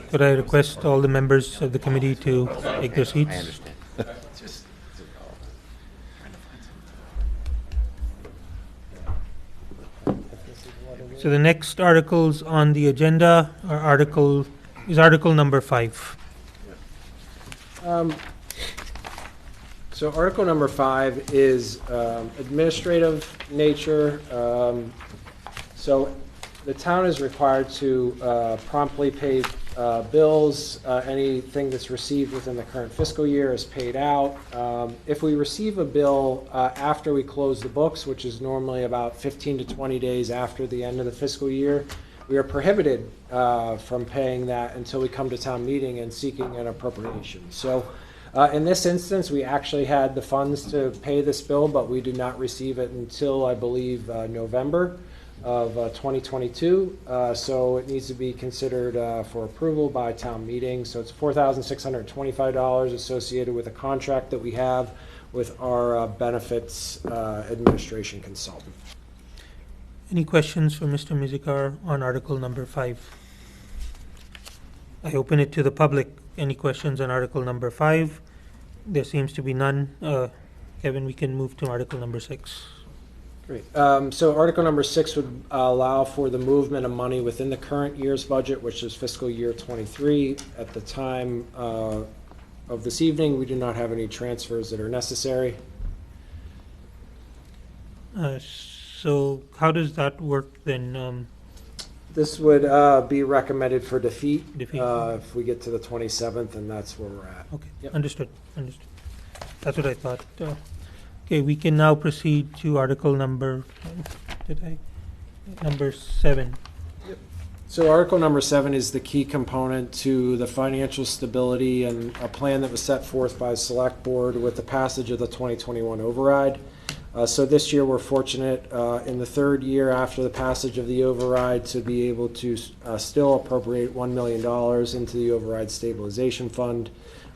Could I request all the members of the committee to take their seats? I understand. So the next articles on the agenda are article number 5. So Article number 5 is administrative nature. So the town is required to promptly pay bills. Anything that's received within the current fiscal year is paid out. If we receive a bill after we close the books, which is normally about 15 to 20 days after the end of the fiscal year, we are prohibited from paying that until we come to town meeting and seeking an appropriation. So in this instance, we actually had the funds to pay this bill, but we did not receive it until, I believe, November of 2022. So it needs to be considered for approval by town meeting. So it's $4,625 associated with a contract that we have with our benefits administration consultant. Any questions for Mr. Mizikar on article number 5? I open it to the public. Any questions on article number 5? There seems to be none. Kevin, we can move to article number 6. Great. So Article number 6 would allow for the movement of money within the current year's budget, which is fiscal year 23. At the time of this evening, we do not have any transfers that are necessary. So how does that work then? This would be recommended for defeat, Defeat. If we get to the 27th, and that's where we're at. Okay, Yep. understood. That's what I thought. Okay, we can now proceed to article number, number 7. So Article number 7 is the key component to the financial stability and a plan that was set forth by the Select Board with the passage of the 2021 override. So this year, we're fortunate in the third year after the passage of the override to be able to still appropriate $1 million into the override stabilization fund.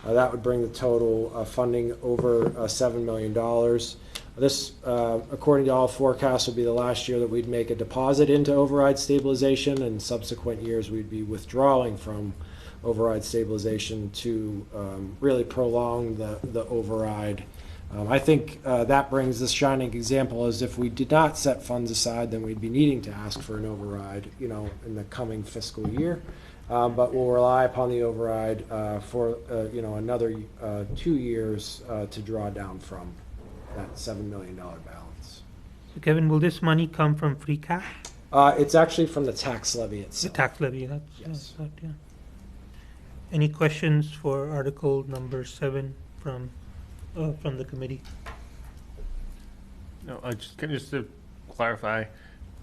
That would bring the total funding over $7 million. This, according to all forecasts, would be the last year that we'd make a deposit into override stabilization, and subsequent years we'd be withdrawing from override stabilization to really prolong the override. I think that brings this shining example as if we did not set funds aside, then we'd be needing to ask for an override, in the coming fiscal year. But we'll rely upon the override for, another 2 years to draw down from that $7 million balance. So Kevin, will this money come from free cash? It's actually from the tax levy The itself. tax levy, that's, Yes. yeah. Any questions for article number 7 from the committee? No, just to clarify,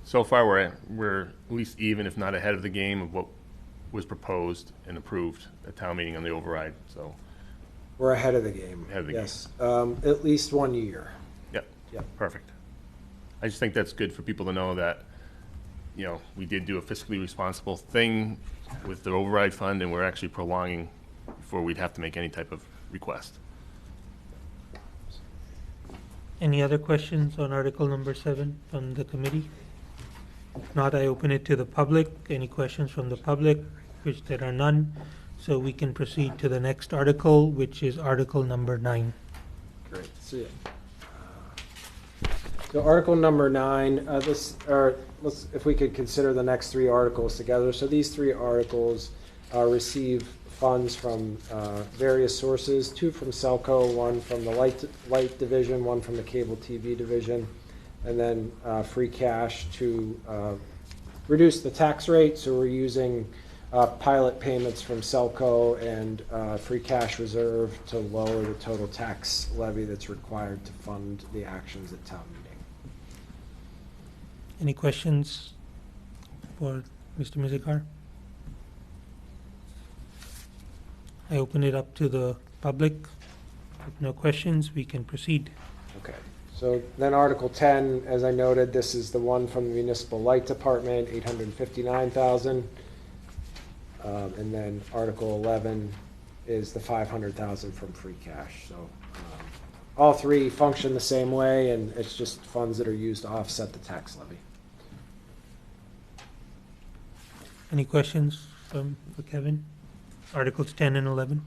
so far we're at least even, if not ahead of the game of what was proposed and approved at town meeting on the override, so. We're ahead of the game. Ahead of the yes. At least 1 year. Yep. Yep. Perfect. I just think that's good for people to know that, we did do a fiscally responsible thing with the override fund, and we're actually prolonging before we'd have to make any type of request. Any other questions on article number 7 from the committee? If not, I open it to the public. Any questions from the public? Which there are none. So we can proceed to the next article, which is article number 9. Great. So, so Article number 9, if we could consider the next 3 articles together. So these 3 articles receive funds from various sources, 2 from Selco, 1 from the light division, 1 from the cable TV division, and then free cash to reduce the tax rate. So we're using pilot payments from Selco and free cash reserve to lower the total tax levy that's required to fund the actions at town meeting. Any questions for Mr. Mizikar? I open it up to the public. If no questions, we can proceed. Okay. So then Article 10, as I noted, this is the one from the Municipal Light Department, $859,000. And then Article 11 is the $500,000 from free cash. So all 3 function the same way, and it's just funds that are used to offset the tax levy. Any questions for Kevin? Articles 10 and 11?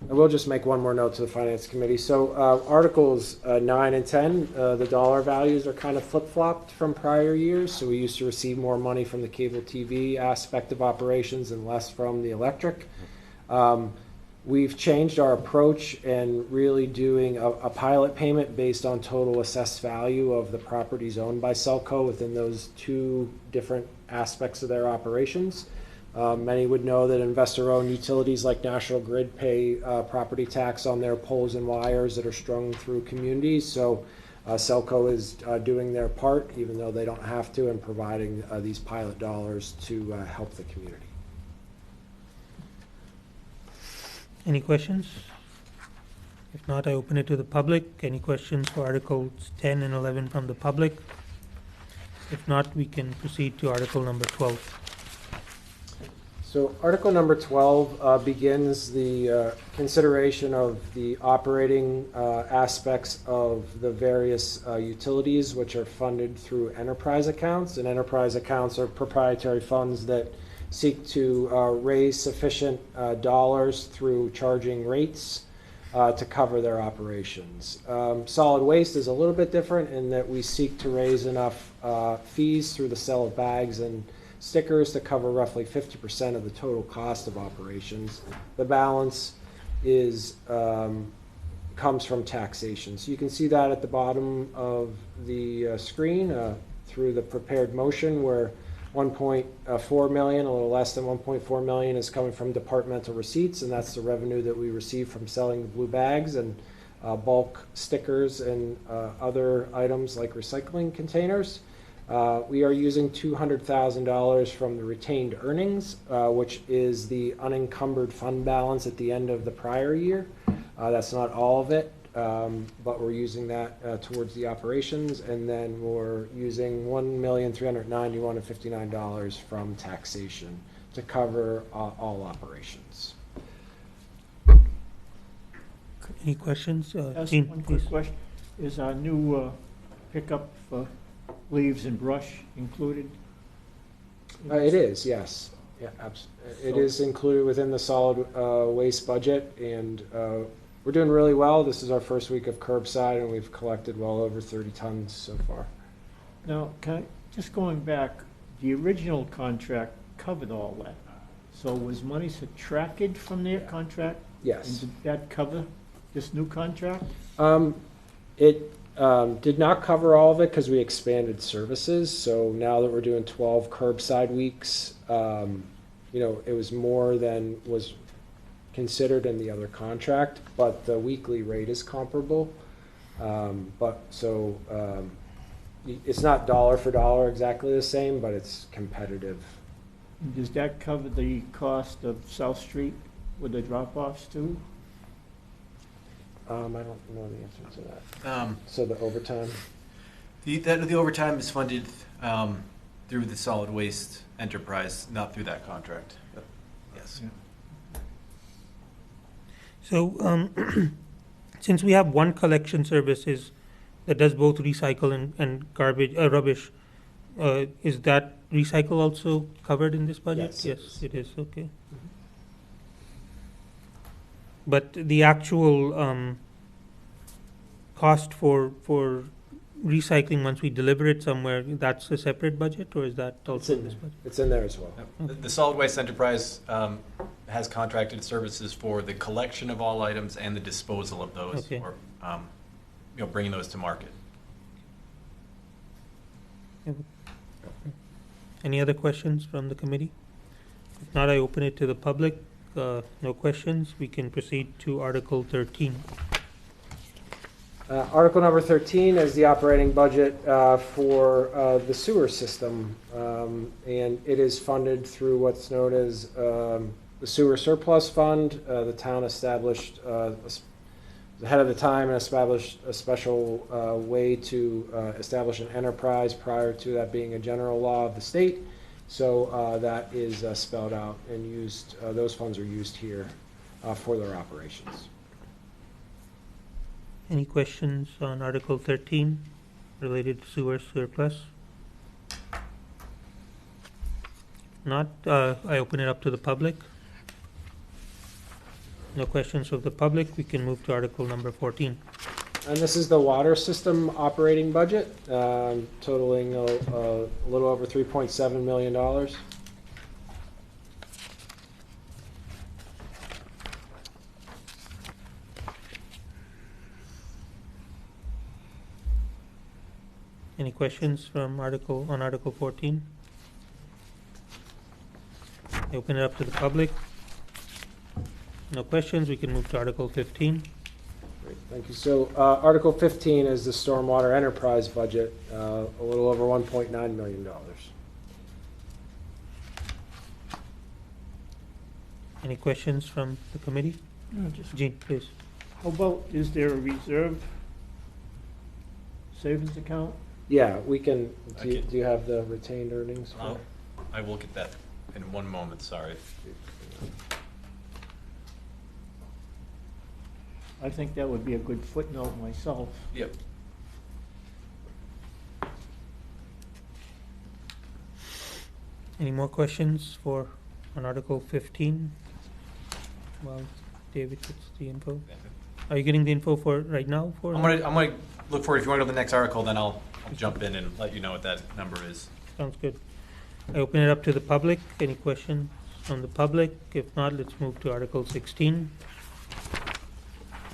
I will just make one more note to the Finance Committee. So Articles 9 and 10, the dollar values are kind of flip-flopped from prior years. So we used to receive more money from the cable TV aspect of operations and less from the electric. We've changed our approach and really doing a pilot payment based on total assessed value of the properties owned by Selco within those two different aspects of their operations. Many would know that investor-owned utilities like National Grid pay property tax on their poles and wires that are strung through communities. So Selco is doing their part, even though they don't have to, and providing these pilot dollars to help the community. Any questions? If not, I open it to the public. Any questions for Articles 10 and 11 from the public? If not, we can proceed to Article number 12. So Article number 12 begins the consideration of the operating aspects of the various utilities which are funded through enterprise accounts. And enterprise accounts are proprietary funds that seek to raise sufficient dollars through charging rates to cover their operations. Solid waste is a little bit different in that we seek to raise enough fees through the sale of bags and stickers to cover roughly 50% of the total cost of operations. The balance is comes from taxation. So you can see that at the bottom of the screen through the prepared motion, where 1.4 million, a little less than 1.4 million, is coming from departmental receipts, and that's the revenue that we receive from selling the blue bags and bulk stickers and other items like recycling containers. We are using $200,000 from the retained earnings, which is the unencumbered fund balance at the end of the prior year. That's not all of it, but we're using that towards the operations, and then we're using $1,391,059 from taxation to cover all operations. Any questions? Ask Jean, one please. quick question. Is our new pickup for leaves and brush included? It is, yes. Yeah, it is included within the solid waste budget, and we're doing really well. This is our first week of curbside, and we've collected well over 30 tons so far. Now, just going back, the original contract covered all that. So was money subtracted from their contract? Yes. And did that cover this new contract? It did not cover all of it because we expanded services. So now that we're doing 12 curbside weeks, it was more than was considered in the other contract, but the weekly rate is comparable. It's not dollar for dollar exactly the same, but it's competitive. Does that cover the cost of South Street with the drop-offs too? I don't know the answer to that. So the overtime? The overtime is funded through the solid waste enterprise, not through that contract. But yes. Yeah. So, since we have one collection services that does both recycle and garbage, rubbish, is that recycle also covered in this budget? Yes, it is. Okay. But the actual cost for recycling once we deliver it somewhere, that's a separate budget, or is that also in this budget? It's in there as well. The solid waste enterprise has contracted services for the collection of all items and the disposal of those, Okay. or bringing those to market. Any other questions from the committee? If not, I open it to the public. No questions. We can proceed to Article 13. Article number 13 is the operating budget for the sewer system, and it is funded through what's known as the Sewer Surplus Fund. The town established ahead of the time and established a special way to establish an enterprise prior to that being a general law of the state. So that is spelled out and used. Those funds are used here for their operations. Any questions on Article 13 related to sewer surplus? If Not, I open it up to the public. No questions from the public. We can move to article number 14. And this is the water system operating budget, totaling a little over $3.7 million. Any questions from Article 14? I open it up to the public. No questions. We can move to Article 15. Great, thank you. So Article 15 is the stormwater enterprise budget, a little over $1.9 million. Any questions from the committee? No, just, Jean, please. how about, is there a reserve savings account? Yeah, we can, I do can- you have the retained earnings? for I'll- it? I will get that in one moment, sorry. I think that would be a good footnote myself. Yep. Any more questions on Article 15? Well, David gets the info. Are you getting the info for right now? I'm gonna look for it. If you want to go to the next article, then I'll jump in and let you know what that number is. Sounds good. I open it up to the public. Any questions from the public? If not, let's move to Article 16.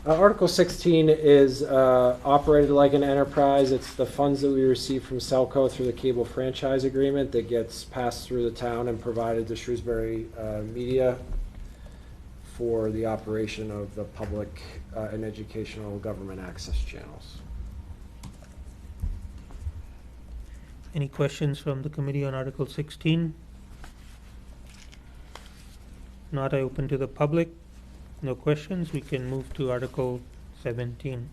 Article 16 is operated like an enterprise. It's the funds that we receive from Selco through the cable franchise agreement that gets passed through the town and provided to Shrewsbury Media for the operation of the public and educational government access channels. Any questions from the committee on Article 16? Not, I open to the public. No questions. We can move to Article 17.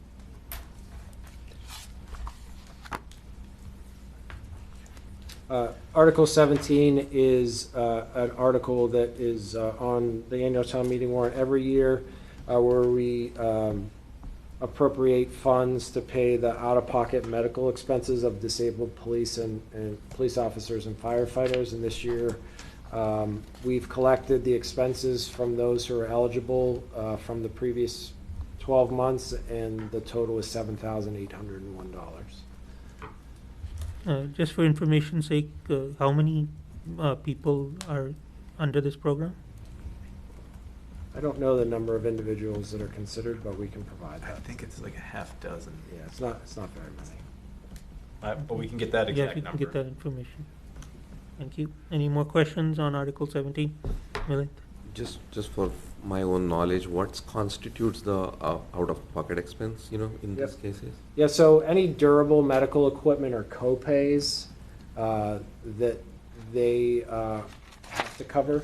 Article 17 is an article that is on the annual town meeting warrant every year, where we appropriate funds to pay the out-of-pocket medical expenses of disabled police and police officers and firefighters. And this year, we've collected the expenses from those who are eligible from the previous 12 months, and the total is $7,801. Just for information's sake, how many people are under this program? I don't know the number of individuals that are considered, but we can provide I that. think it's like a half dozen. Yeah, it's not very many. But we can get that Yeah, exact we can number. get that information. Thank you. Any more questions on Article 17? Milind? Just for my own knowledge, what constitutes the out-of-pocket expense, in Yep. these cases? Yeah, so any durable medical equipment or co-pays that they have to cover,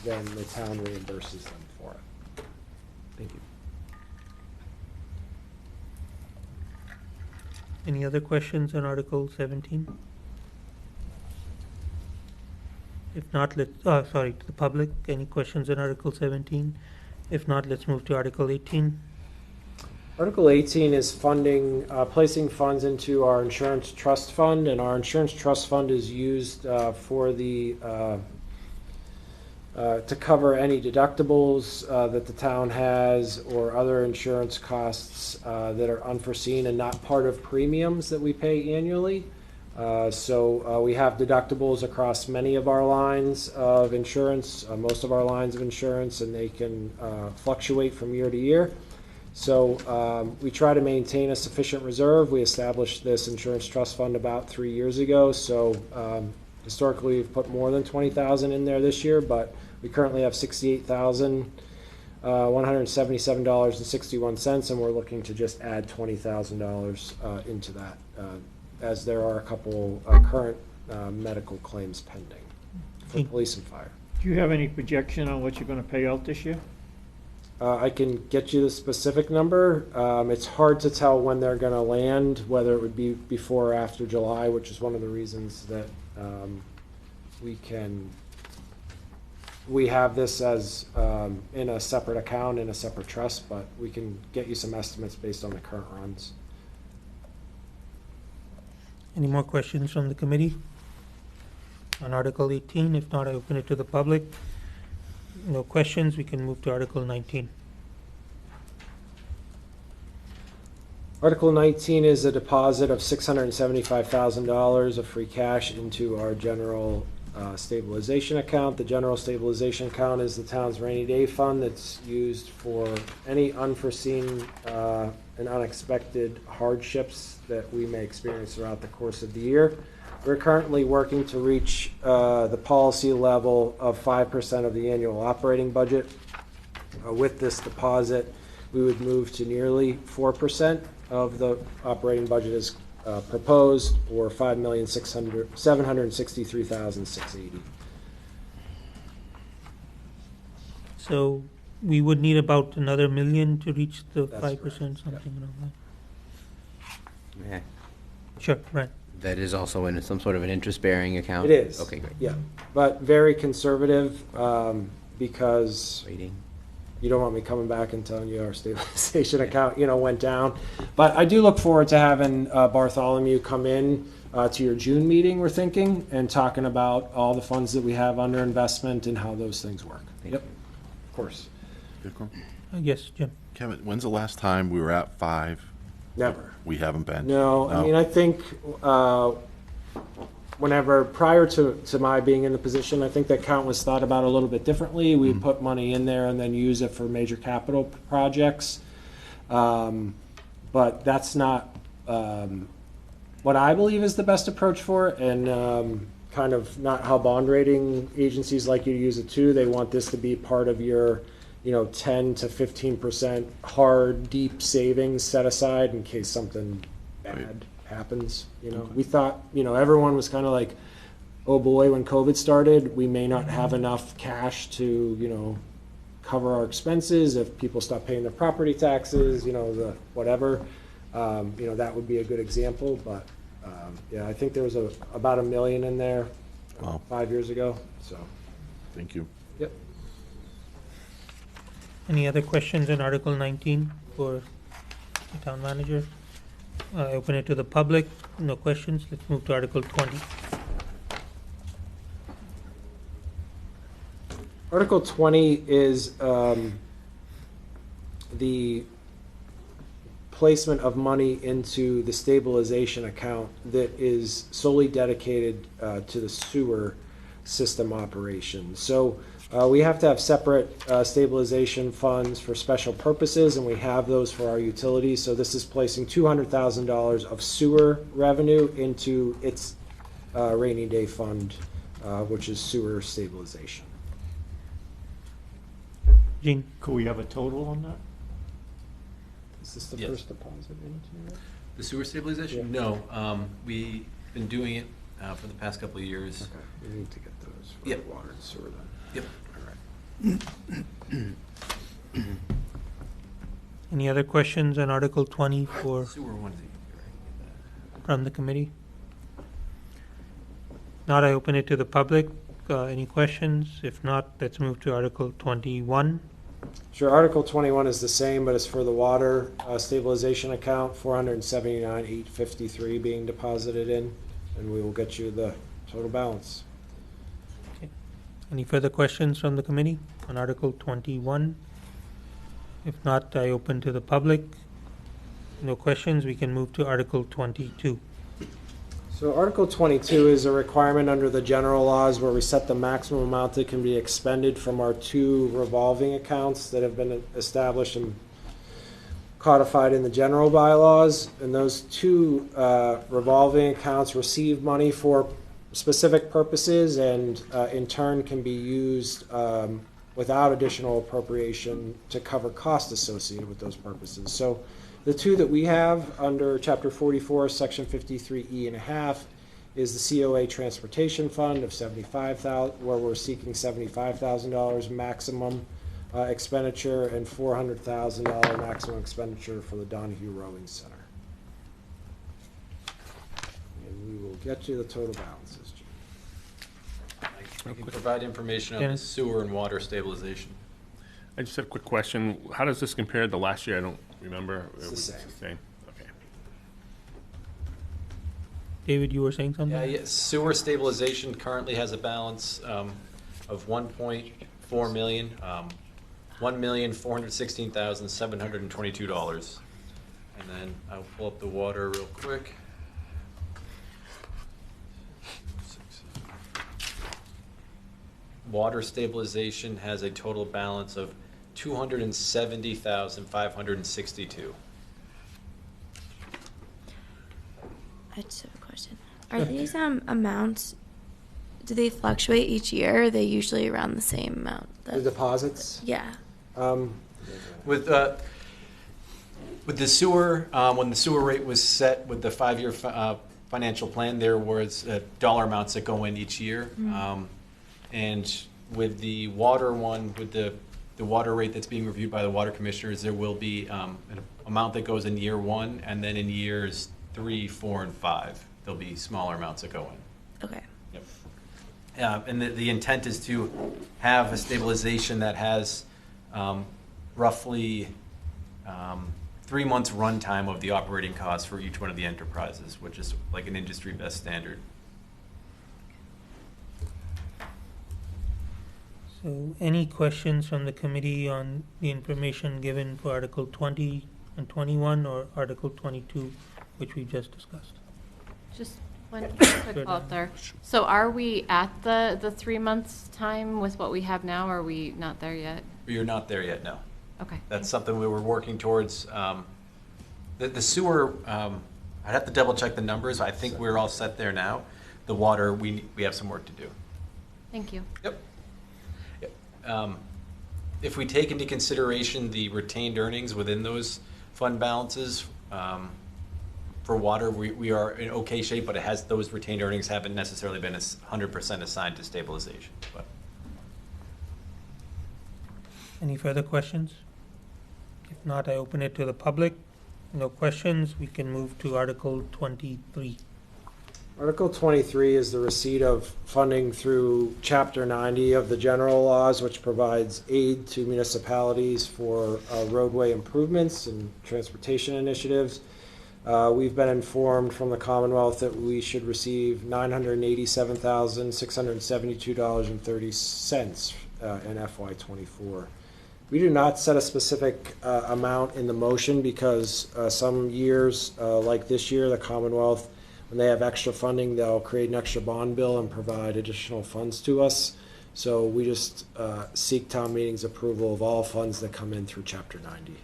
then the town reimburses them for it. Thank you. Any other questions on Article 17? If not, to the public, any questions on Article 17? If not, let's move to Article 18. Article 18 is funding, placing funds into our insurance trust fund, and our insurance trust fund is used for the to cover any deductibles that the town has or other insurance costs that are unforeseen and not part of premiums that we pay annually. So we have deductibles across many of our lines of insurance, most of our lines of insurance, and they can fluctuate from year to year. So we try to maintain a sufficient reserve. We established this insurance trust fund about 3 years ago. So historically, we've put more than $20,000 in there this year, but we currently have $68,177.61, and we're looking to just add $20,000 into that, as there are a couple current medical claims pending for police and fire. Do you have any projection on what you're gonna pay out this year? I can get you the specific number. It's hard to tell when they're going to land, whether it would be before or after July, which is one of the reasons that we have this as in a separate account, in a separate trust, but we can get you some estimates based on the current runs. Any more questions from the committee? on Article 18? If not, I open it to the public. No questions, we can move to Article 19. Article 19 is a deposit of $675,000 of free cash into our general stabilization account. The general stabilization account is the town's rainy day fund that's used for any unforeseen and unexpected hardships that we may experience throughout the course of the year. We're currently working to reach the policy level of 5% of the annual operating budget. With this deposit, we would move to nearly 4% of the operating budget as proposed, or $5,763,680. So we would need about another million to reach the That's 5%, correct, something yeah. around Yeah. that. Sure, right. That is also in some sort of an interest-bearing account? It is. Okay, great. Yeah, but very conservative because Waiting. you don't want me coming back and telling you our stabilization account, went down. But I do look forward to having Bartholomew come in to your June meeting, we're thinking, and talking about all the funds that we have under investment and how those things work. Yep, of course. Yes, Jim. Kevin, when's the last time we were at 5? Never. We haven't been. No, I mean, I think whenever, prior to my being in the position, I think that count was thought about a little bit differently. We put money in there and then use it for major capital projects. But that's not what I believe is the best approach for it, and kind of not how bond rating agencies like you to use it too. They want this to be part of your 10 to 15% hard, deep savings set aside in case something bad happens. We thought, everyone was kind of like, oh boy, when COVID started, we may not have enough cash to, cover our expenses if people stop paying their property taxes, the whatever. That would be a good example, but yeah, I think there was about $1 million in there Wow. 5 years ago, so. Thank you. Yep. Any other questions on Article 19 for the town manager? I open it to the public. No questions. Let's move to Article 20. Article 20 is the placement of money into the stabilization account that is solely dedicated to the sewer system operation. So we have to have separate stabilization funds for special purposes, and we have those for our utilities. So this is placing $200,000 of sewer revenue into its rainy day fund, which is sewer stabilization. Gene? Could we have a total on that? Is this the Yes. first deposit into it? The sewer stabilization? Yeah. No, we've been doing it for the past couple of years. Okay, we need to get those for Yep. water and sewer then. Yep. All right. Any other questions on Article 20 for Sewer one is from the committee? Not, I open it to the public. Any questions? If not, let's move to Article 21. Sure, Article 21 is the same, but it's for the water stabilization account, $479,853 being deposited in, and we will get you the total balance. Any further questions from the committee on Article 21? If not, I open to the public. No questions, we can move to Article 22. So Article 22 is a requirement under the general laws where we set the maximum amount that can be expended from our 2 revolving accounts that have been established and codified in the general bylaws. And those 2 revolving accounts receive money for specific purposes and in turn can be used without additional appropriation to cover costs associated with those purposes. So the 2 that we have under Chapter 44, Section 53E and a half is the COA Transportation Fund of $75,000, where we're seeking $75,000 maximum expenditure and $400,000 maximum expenditure for the Donahue Rowing Center. And we will get you the total balances, Jim. I can provide information on the Dennis? sewer and water stabilization. I just had a quick question. How does this compare to last year? I don't remember. It's the same. Okay. David, you were saying something? Yeah, sewer stabilization currently has a balance of 1.4 million, $1,416,722. And then I'll pull up the water real quick. Water stabilization has a total balance of 270,562. I just have a question. Are these amounts, do they fluctuate each year, or are they usually around the same amount? The deposits? Yeah. With the sewer, when the sewer rate was set with the 5-year financial plan, there was dollar amounts that go in each year. And with the water one, with the water rate that's being reviewed by the water commissioners, there will be an amount that goes in year 1, and then in years 3, 4, and 5, there'll be smaller amounts that go in. Okay. Yep. And the intent is to have a stabilization that has roughly 3 months runtime of the operating costs for each one of the enterprises, which is like an industry best standard. So any questions from the committee on the information given for Article 20 and 21 or Article 22, which we just discussed? Just one quick follow-up there. So are we at the 3 months time with what we have now, or are we not there yet? You're not there yet, no. Okay. That's something we were working towards. The sewer, I'd have to double check the numbers. I think we're all set there now. The water, we have some work to do. Thank you. Yep. If we take into consideration the retained earnings within those fund balances, for water, we are in okay shape, but those retained earnings haven't necessarily been 100% assigned to stabilization. But. Any further questions? If not, I open it to the public. No questions, we can move to Article 23. Article 23 is the receipt of funding through Chapter 90 of the general laws, which provides aid to municipalities for roadway improvements and transportation initiatives. We've been informed from the Commonwealth that we should receive $987,672.30 in FY24. We do not set a specific amount in the motion because some years, like this year, the Commonwealth, when they have extra funding, they'll create an extra bond bill and provide additional funds to us. So we just seek town meeting's approval of all funds that come in through Chapter 90.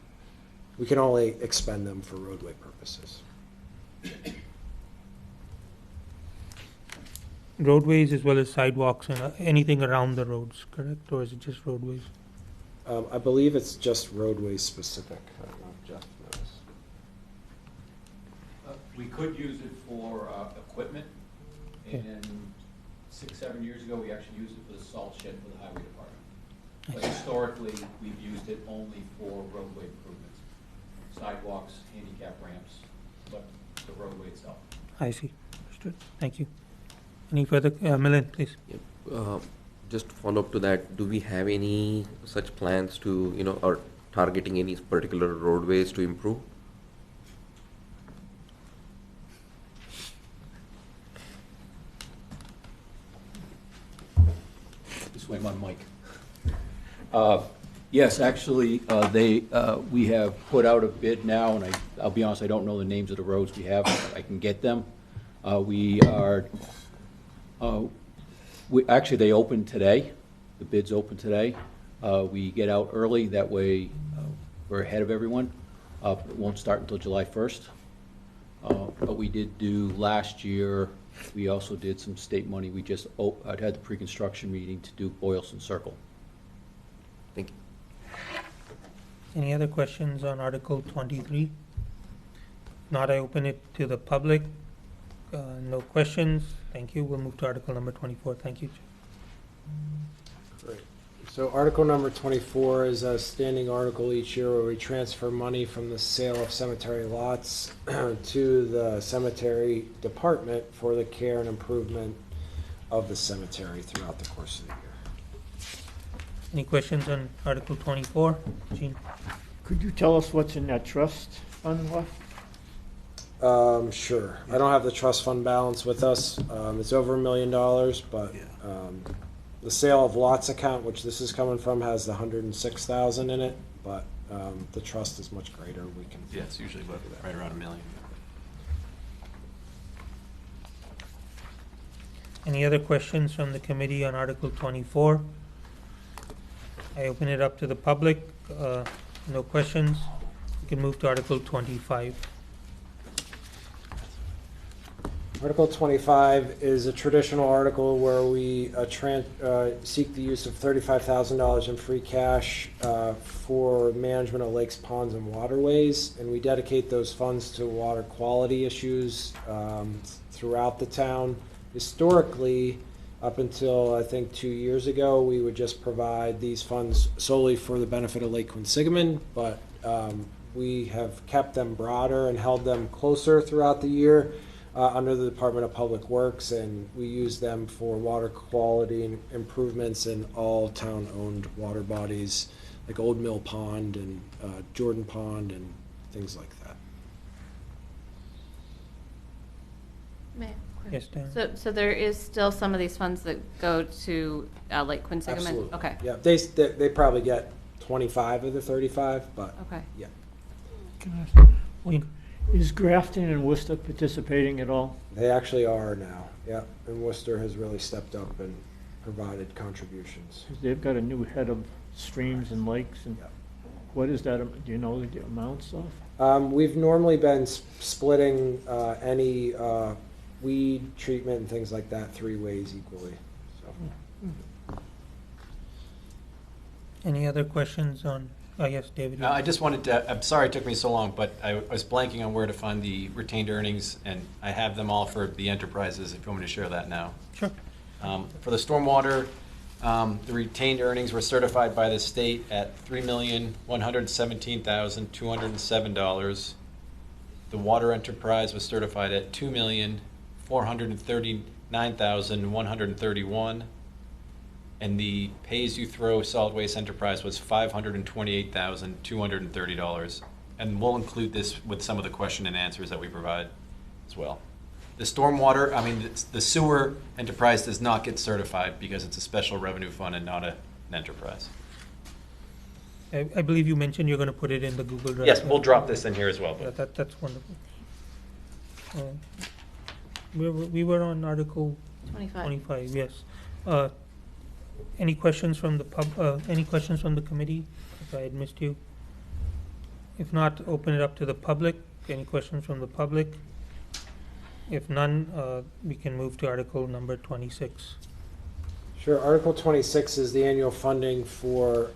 We can only expend them for roadway purposes. Roadways as well as sidewalks and anything around the roads, correct? Or is it just roadways? I believe it's just roadway specific. I don't know if Jeff knows. We could use it for equipment, and 6-7 years ago, we actually used it for the salt shed for the highway department. But historically, we've used it only for roadway improvements, sidewalks, handicap ramps, but the roadway itself. I see. Understood. Thank you. Any further? Milind, please. Yep. Just to follow up to that, do we have any such plans to, or targeting any particular roadways to improve? This way, my mic. Yes, actually, we have put out a bid now, and I'll be honest, I don't know the names of the roads we have. I can get them. Actually, they opened today. The bids open today. We get out early. That way, we're ahead of everyone. It won't start until July 1st. But we did do last year. We also did some state money. We just had the pre-construction meeting to do Boylston Circle. Thank you. Any other questions on Article 23? Not, I open it to the public. No questions. Thank you. We'll move to Article number 24. Thank you. Great. So Article number 24 is a standing article each year where we transfer money from the sale of cemetery lots to the cemetery department for the care and improvement of the cemetery throughout the course of the year. Any questions on Article 24? Gene? Could you tell us what's in that trust fund left? Sure. I don't have the trust fund balance with us. It's over $1 million, but the sale of lots account, which this is coming from, has the 106,000 in it, but the trust is much greater. We can. Yeah, it's usually about right around $1 million. Any other questions from the committee on Article 24? I open it up to the public. No questions. We can move to Article 25. Article 25 is a traditional article where we seek the use of $35,000 in free cash for management of lakes, ponds, and waterways, and we dedicate those funds to water quality issues throughout the town. Historically, up until I think 2 years ago, we would just provide these funds solely for the benefit of Lake Quinsigamond, but we have kept them broader and held them closer throughout the year under the Department of Public Works, and we use them for water quality improvements in all town-owned water bodies like Old Mill Pond and Jordan Pond and things like that. Yes, Dan. So there is still some of these funds that go to Lake Quinsigamond? Absolutely. Okay. Yeah, they probably get 25 of the 35, but Okay. yeah. Is Grafton and Worcester participating at all? They actually are now, yeah. And Worcester has really stepped up and provided contributions. 'Cause they've got a new head of streams and lakes, and what is that, do you know the amounts of? We've normally been splitting any weed treatment and things like that 3 ways equally. So. Any other questions on, yes, David? I just wanted to, I'm sorry it took me so long, but I was blanking on where to find the retained earnings, and I have them all for the enterprises, if you want me to share that now. Sure. For the stormwater, the retained earnings were certified by the state at $3,117,207. The water enterprise was certified at $2,439,131. And the pay-as-you-throw solid waste enterprise was $528,230. And we'll include this with some of the question and answers that we provide as well. The stormwater, the sewer enterprise does not get certified because it's a special revenue fund and not an enterprise. I believe you mentioned you're going to put it in the Google Drive. Yes, we'll drop this in here as well. Yeah, that's wonderful. We were on Article 25, yes. Any questions from the any questions from the committee? If I had missed you. If not, open it up to the public. Any questions from the public? If none, we can move to Article number 26. Sure. Article 26 is the annual funding for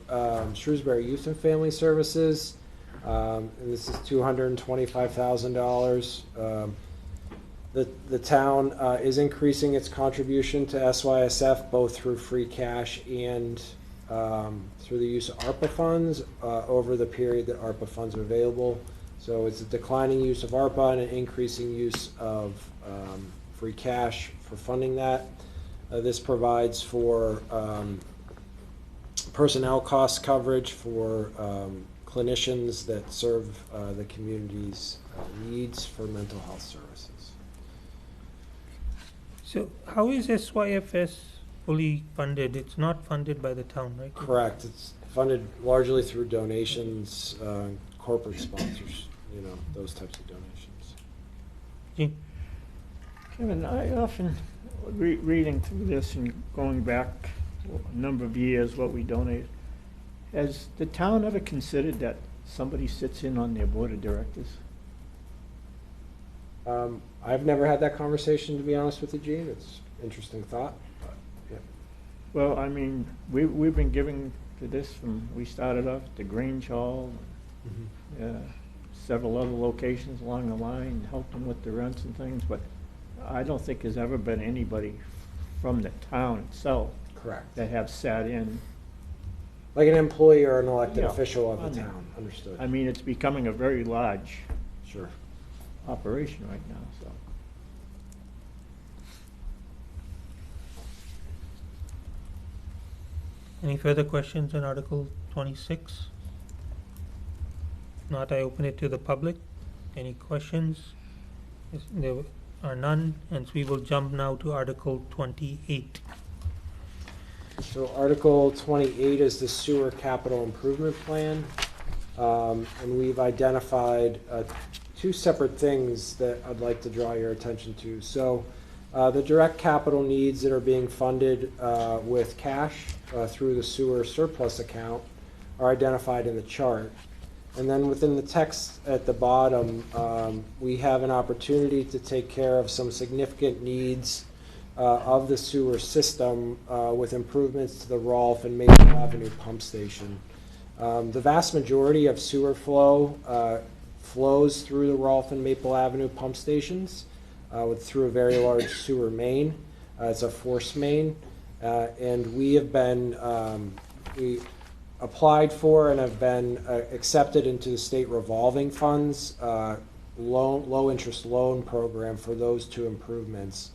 Shrewsbury Youth and Family Services. And this is $225,000. The town is increasing its contribution to SYSF both through free cash and through the use of ARPA funds over the period that ARPA funds are available. So it's a declining use of ARPA and an increasing use of free cash for funding that. This provides for personnel cost coverage for clinicians that serve the community's needs for mental health services. So how is SYFS fully funded? It's not funded by the town, right? Correct. It's funded largely through donations, corporate sponsors, those types of donations. Gene? Kevin, I often, reading through this and going back a number of years, what we donated, has the town ever considered that somebody sits in on their board of directors? I've never had that conversation, to be honest with you, Gene. It's an interesting thought. But, yeah. Well, we've been giving to this from, we started off at the Grange Hall, several other locations along the line, helping with the rents and things, but I don't think there's ever been anybody from the town itself. Correct. That have sat in. Like an employee or an elected Yeah, official of the town. Understood. It's becoming a very large Sure. operation right now, so. Any further questions on Article 26? If not, I open it to the public. Any questions? There are none, and so we will jump now to Article 28. So Article 28 is the sewer capital improvement plan. And we've identified two separate things that I'd like to draw your attention to. So the direct capital needs that are being funded with cash through the sewer surplus account are identified in the chart. And then within the text at the bottom, we have an opportunity to take care of some significant needs of the sewer system with improvements to the Rolfe and Maple Avenue pump station. The vast majority of sewer flow flows through the Rolfe and Maple Avenue pump stations through a very large sewer main. It's a force main, and we have been we applied for and have been accepted into the state revolving funds low interest loan program for those two improvements.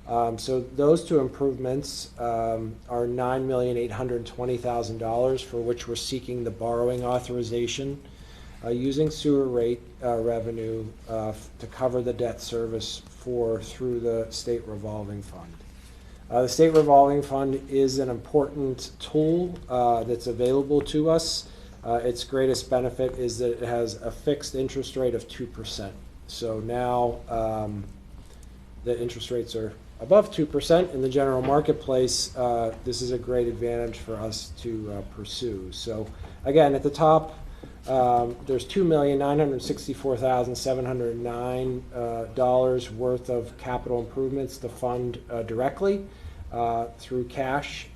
So those two improvements are $9,820,000, for which we're seeking the borrowing authorization using sewer rate revenue to cover the debt service through the state revolving fund. The state revolving fund is an important tool that's available to us. Its greatest benefit is that it has a fixed interest rate of 2%. So now the interest rates are above 2% in the general marketplace. This is a great advantage for us to pursue. So again, at the top, there's $2,964,709 worth of capital improvements to fund directly through cash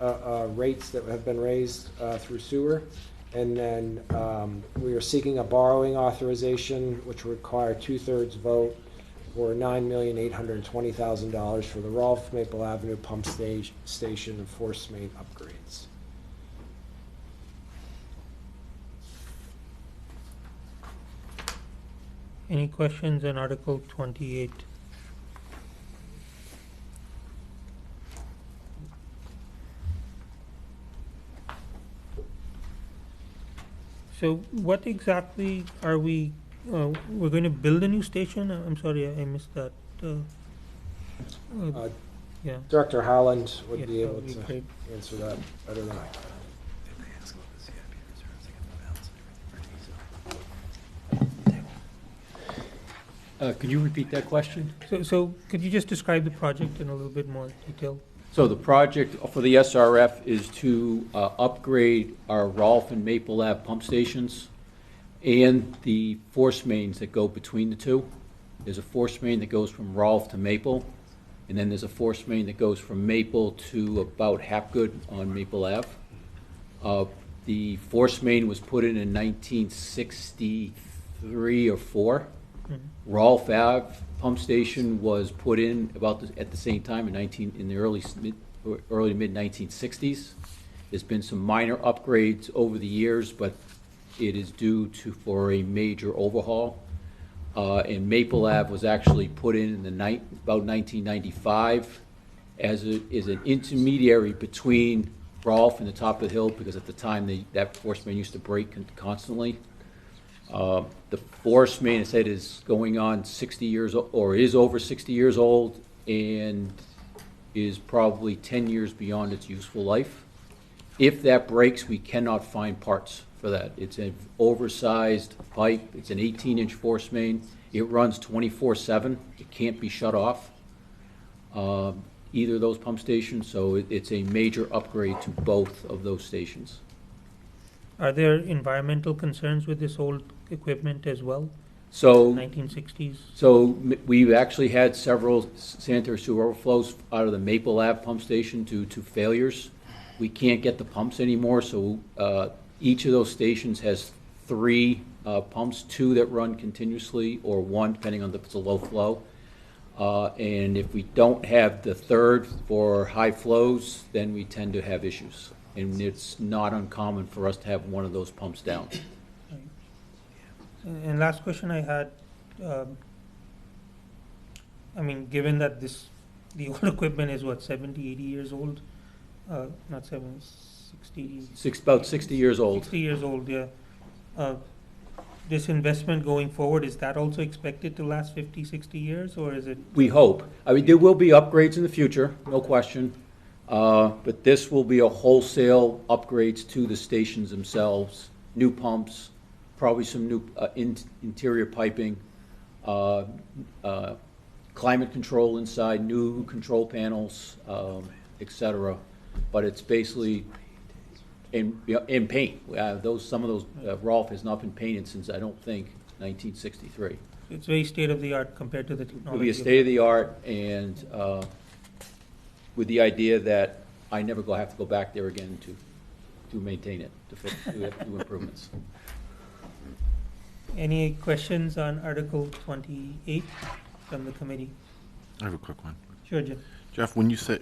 rates that have been raised through sewer. And then we are seeking a borrowing authorization, which would require 2/3 vote, for $9,820,000 for the Rolfe Maple Avenue pump station and force main upgrades. Any questions on Article 28? So what exactly are we're going to build a new station? I'm sorry, I missed that. Yeah. Director Howland would Yes, be that able would be to great. answer that better than I can. Could you repeat that question? So could you just describe the project in a little bit more detail? So the project for the SRF is to upgrade our Rolfe and Maple Ave pump stations and the force mains that go between the two. There's a force main that goes from Rolfe to Maple, and then there's a force main that goes from Maple to about Hapgood on Maple Ave. The force main was put in 1963 or 4. Rolfe Ave pump station was put in at the same time in the early to mid 1960s. There's been some minor upgrades over the years, but it is due for a major overhaul. And Maple Ave was actually put in about 1995 as an intermediary between Rolfe and the top of the hill, because at the time that force main used to break constantly. The force main, I said, is going on 60 years, or is over 60 years old, and is probably 10 years beyond its useful life. If that breaks, we cannot find parts for that. It's an oversized pipe. It's an 18-inch force main. It runs 24/7. It can't be shut off, either of those pump stations, so it's a major upgrade to both of those stations. Are there environmental concerns with this old equipment as well? So 1960s? So we've actually had several sanitary sewer overflows out of the Maple Ave pump station due to failures. We can't get the pumps anymore, so each of those stations has 3 pumps, 2 that run continuously, or 1, depending on if it's a low flow. And if we don't have the third for high flows, then we tend to have issues. And it's not uncommon for us to have one of those pumps down. And last question I had, I mean, given that the old equipment is what, 70, 80 years old? Not 70, 60. About 60 years old. 60 years old, yeah. this investment going forward, is that also expected to last 50, 60 years, or is it? We hope. I mean, there will be upgrades in the future, no question. But this will be a wholesale upgrades to the stations themselves, new pumps, probably some new interior piping, climate control inside, new control panels, et cetera. But it's basically in paint. Some of those, Rolf has not been painted since, I don't think, 1963. It's very state-of-the-art compared to the technology. It'll be a state-of-the-art, and with the idea that I never have to go back there again to maintain it, to do improvements. Any questions on Article 28 from the committee? I have a quick one. Sure, Jim. Jeff, when you say,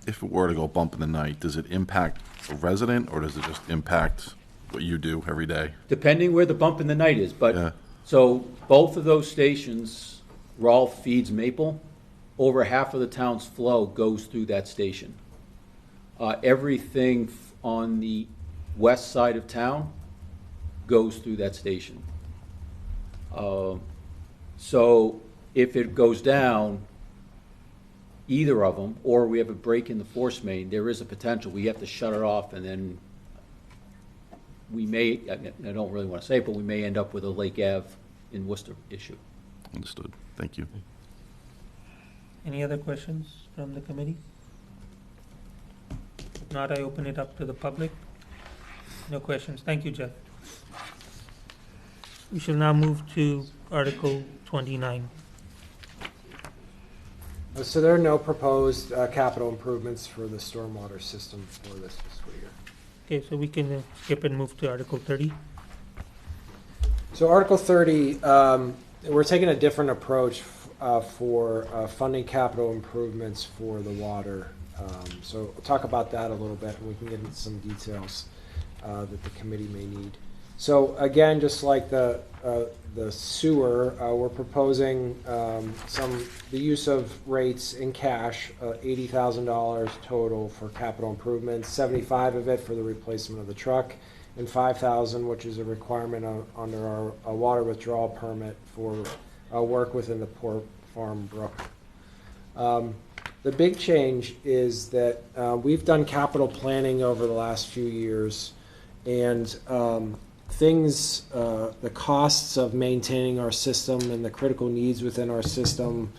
if it were to go bump in the night, does it impact a resident, or does it just impact what you do every day? Depending where the bump in the night is, but, Yeah. so both of those stations, Rolf feeds Maple, over half of the town's flow goes through that station. Everything on the west side of town goes through that station. So if it goes down, either of them, or we have a break in the force main, there is a potential. We have to shut it off, and then we may, I don't really want to say it, but we may end up with a Lake Ave in Worcester issue. Understood. Thank you. Any other questions from the committee? If not, I open it up to the public. No questions. Thank you, Jeff. We shall now move to Article 29. So there are no proposed capital improvements for the stormwater system for this fiscal year. Okay, so we can skip and move to Article 30. So Article 30, we're taking a different approach for funding capital improvements for the water. So we'll talk about that a little bit, and we can get into some details that the committee may need. So again, just like the sewer, we're proposing the use of rates in cash, $80,000 total for capital improvements, 75 of it for the replacement of the truck, and 5,000, which is a requirement under our water withdrawal permit for work within the Port Farm Brook. The big change is that we've done capital planning over the last few years, and the costs of maintaining our system and the critical needs within our system.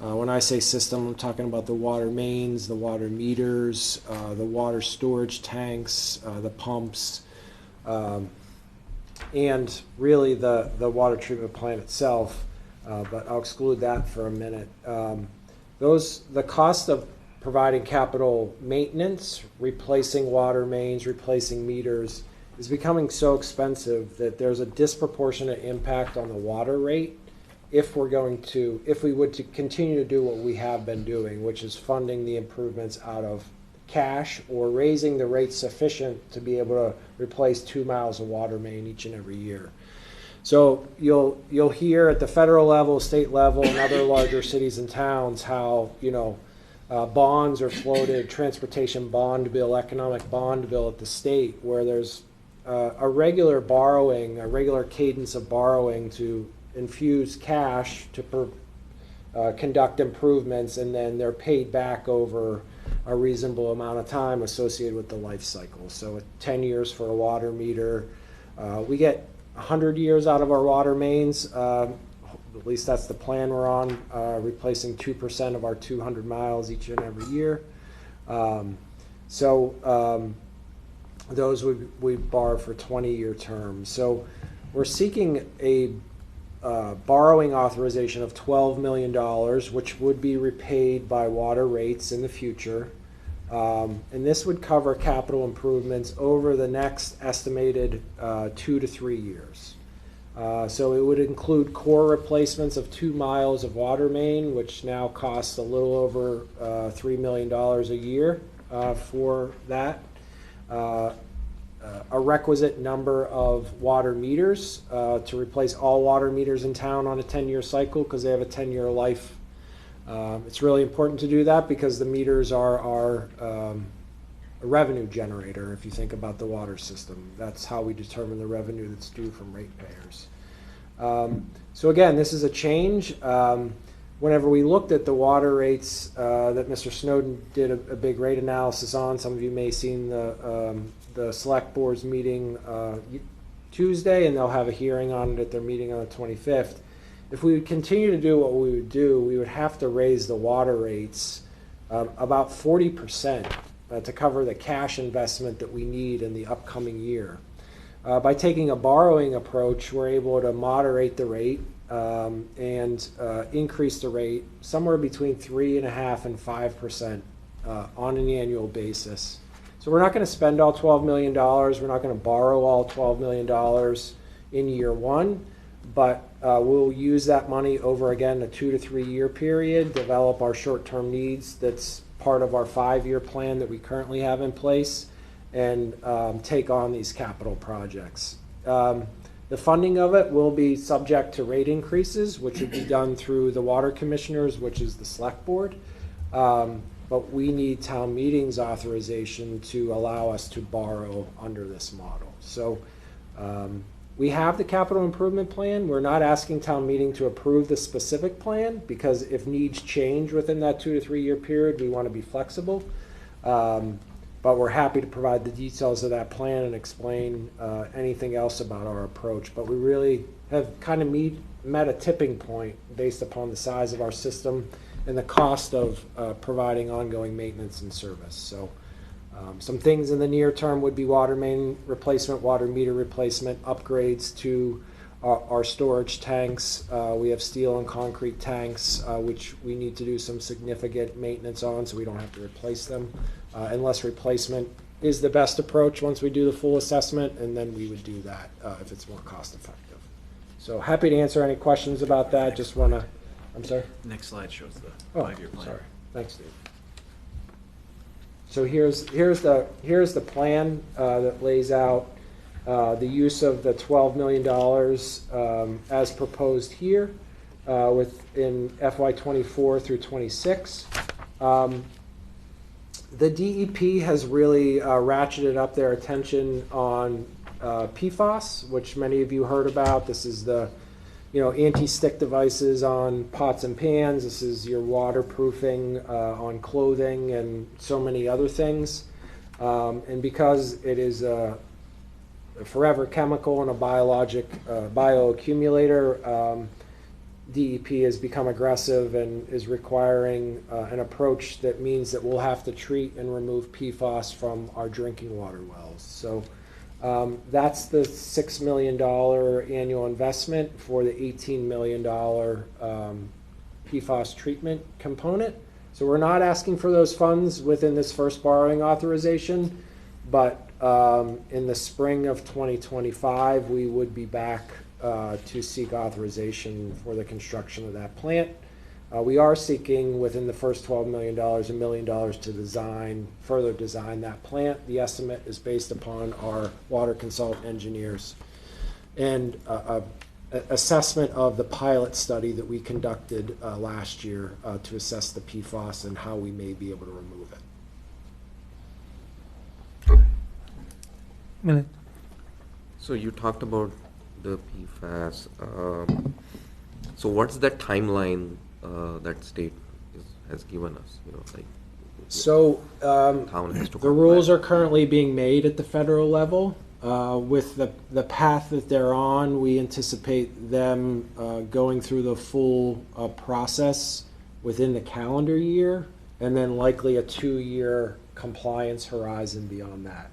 When I say system, I'm talking about the water mains, the water meters, the water storage tanks, the pumps, and really the water treatment plant itself. But I'll exclude that for a minute. The cost of providing capital maintenance, replacing water mains, replacing meters, is becoming so expensive that there's a disproportionate impact on the water rate if we would to continue to do what we have been doing, which is funding the improvements out of cash or raising the rate sufficient to be able to replace 2 miles of water main each and every year. So you'll hear at the federal level, state level, and other larger cities and towns how bonds are floated, transportation bond bill, economic bond bill at the state, where there's a regular cadence of borrowing to infuse cash to conduct improvements, and then they're paid back over a reasonable amount of time associated with the life cycle. So 10 years for a water meter. We get 100 years out of our water mains. At least that's the plan we're on, replacing 2% of our 200 miles each and every year. Those we borrow for 20-year terms. So we're seeking a borrowing authorization of $12 million, which would be repaid by water rates in the future. And this would cover capital improvements over the next estimated 2 to 3 years. So it would include core replacements of 2 miles of water main, which now costs a little over $3 million a year for that. A requisite number of water meters to replace all water meters in town on a 10-year cycle, because they have a 10-year life. It's really important to do that because the meters are a revenue generator. If you think about the water system, that's how we determine the revenue that's due from ratepayers. So again, this is a change. Whenever we looked at the water rates that Mr. Snowden did a big rate analysis on, some of you may have seen the select board's meeting Tuesday, and they'll have a hearing on it at their meeting on the 25th. If we would continue to do what we would do, we would have to raise the water rates about 40% to cover the cash investment that we need in the upcoming year. By taking a borrowing approach, we're able to moderate the rate and increase the rate somewhere between 3.5% and 5% on an annual basis. So we're not going to spend all $12 million. We're not going to borrow all $12 million in year one, but we'll use that money over, again, a 2 to 3 year period, develop our short-term needs. That's part of our 5-year plan that we currently have in place, and take on these capital projects. The funding of it will be subject to rate increases, which would be done through the water commissioners, which is the select board. But we need town meeting's authorization to allow us to borrow under this model. So we have the capital improvement plan. We're not asking town meeting to approve the specific plan, because if needs change within that 2 to 3 year period, we want to be flexible. But we're happy to provide the details of that plan and explain anything else about our approach. But we really have kind of met a tipping point based upon the size of our system and the cost of providing ongoing maintenance and service. So some things in the near term would be water main replacement, water meter replacement, upgrades to our storage tanks. We have steel and concrete tanks, which we need to do some significant maintenance on, so we don't have to replace them. Unless replacement is the best approach once we do the full assessment, and then we would do that if it's more cost effective. So happy to answer any questions about that. Just want to, I'm sorry? Next slide shows the Oh, 5-year plan. sorry. Thanks, Dave. So here's the plan that lays out the use of the $12 million as proposed here within FY24 through 26. The DEP has really ratcheted up their attention on PFAS, which many of you heard about. This is the anti-stick devices on pots and pans. This is your waterproofing on clothing and so many other things. And because it is a forever chemical and a biologic bioaccumulator, DEP has become aggressive and is requiring an approach that means that we'll have to treat and remove PFAS from our drinking water wells. So that's the $6 million annual investment for the $18 million PFAS treatment component. So we're not asking for those funds within this first borrowing authorization, but in the spring of 2025, we would be back to seek authorization for the construction of that plant. We are seeking within the first $12 million, $1 million to further design that plant. The estimate is based upon our water consultant engineers and assessment of the pilot study that we conducted last year to assess the PFAS and how we may be able to remove it. Millet. So you talked about the PFAS. So what's that timeline that state has given us? So town has to the rules are currently being made at the federal level. With the path that they're on, we anticipate them going through the full process within the calendar year, and then likely a 2-year compliance horizon beyond that.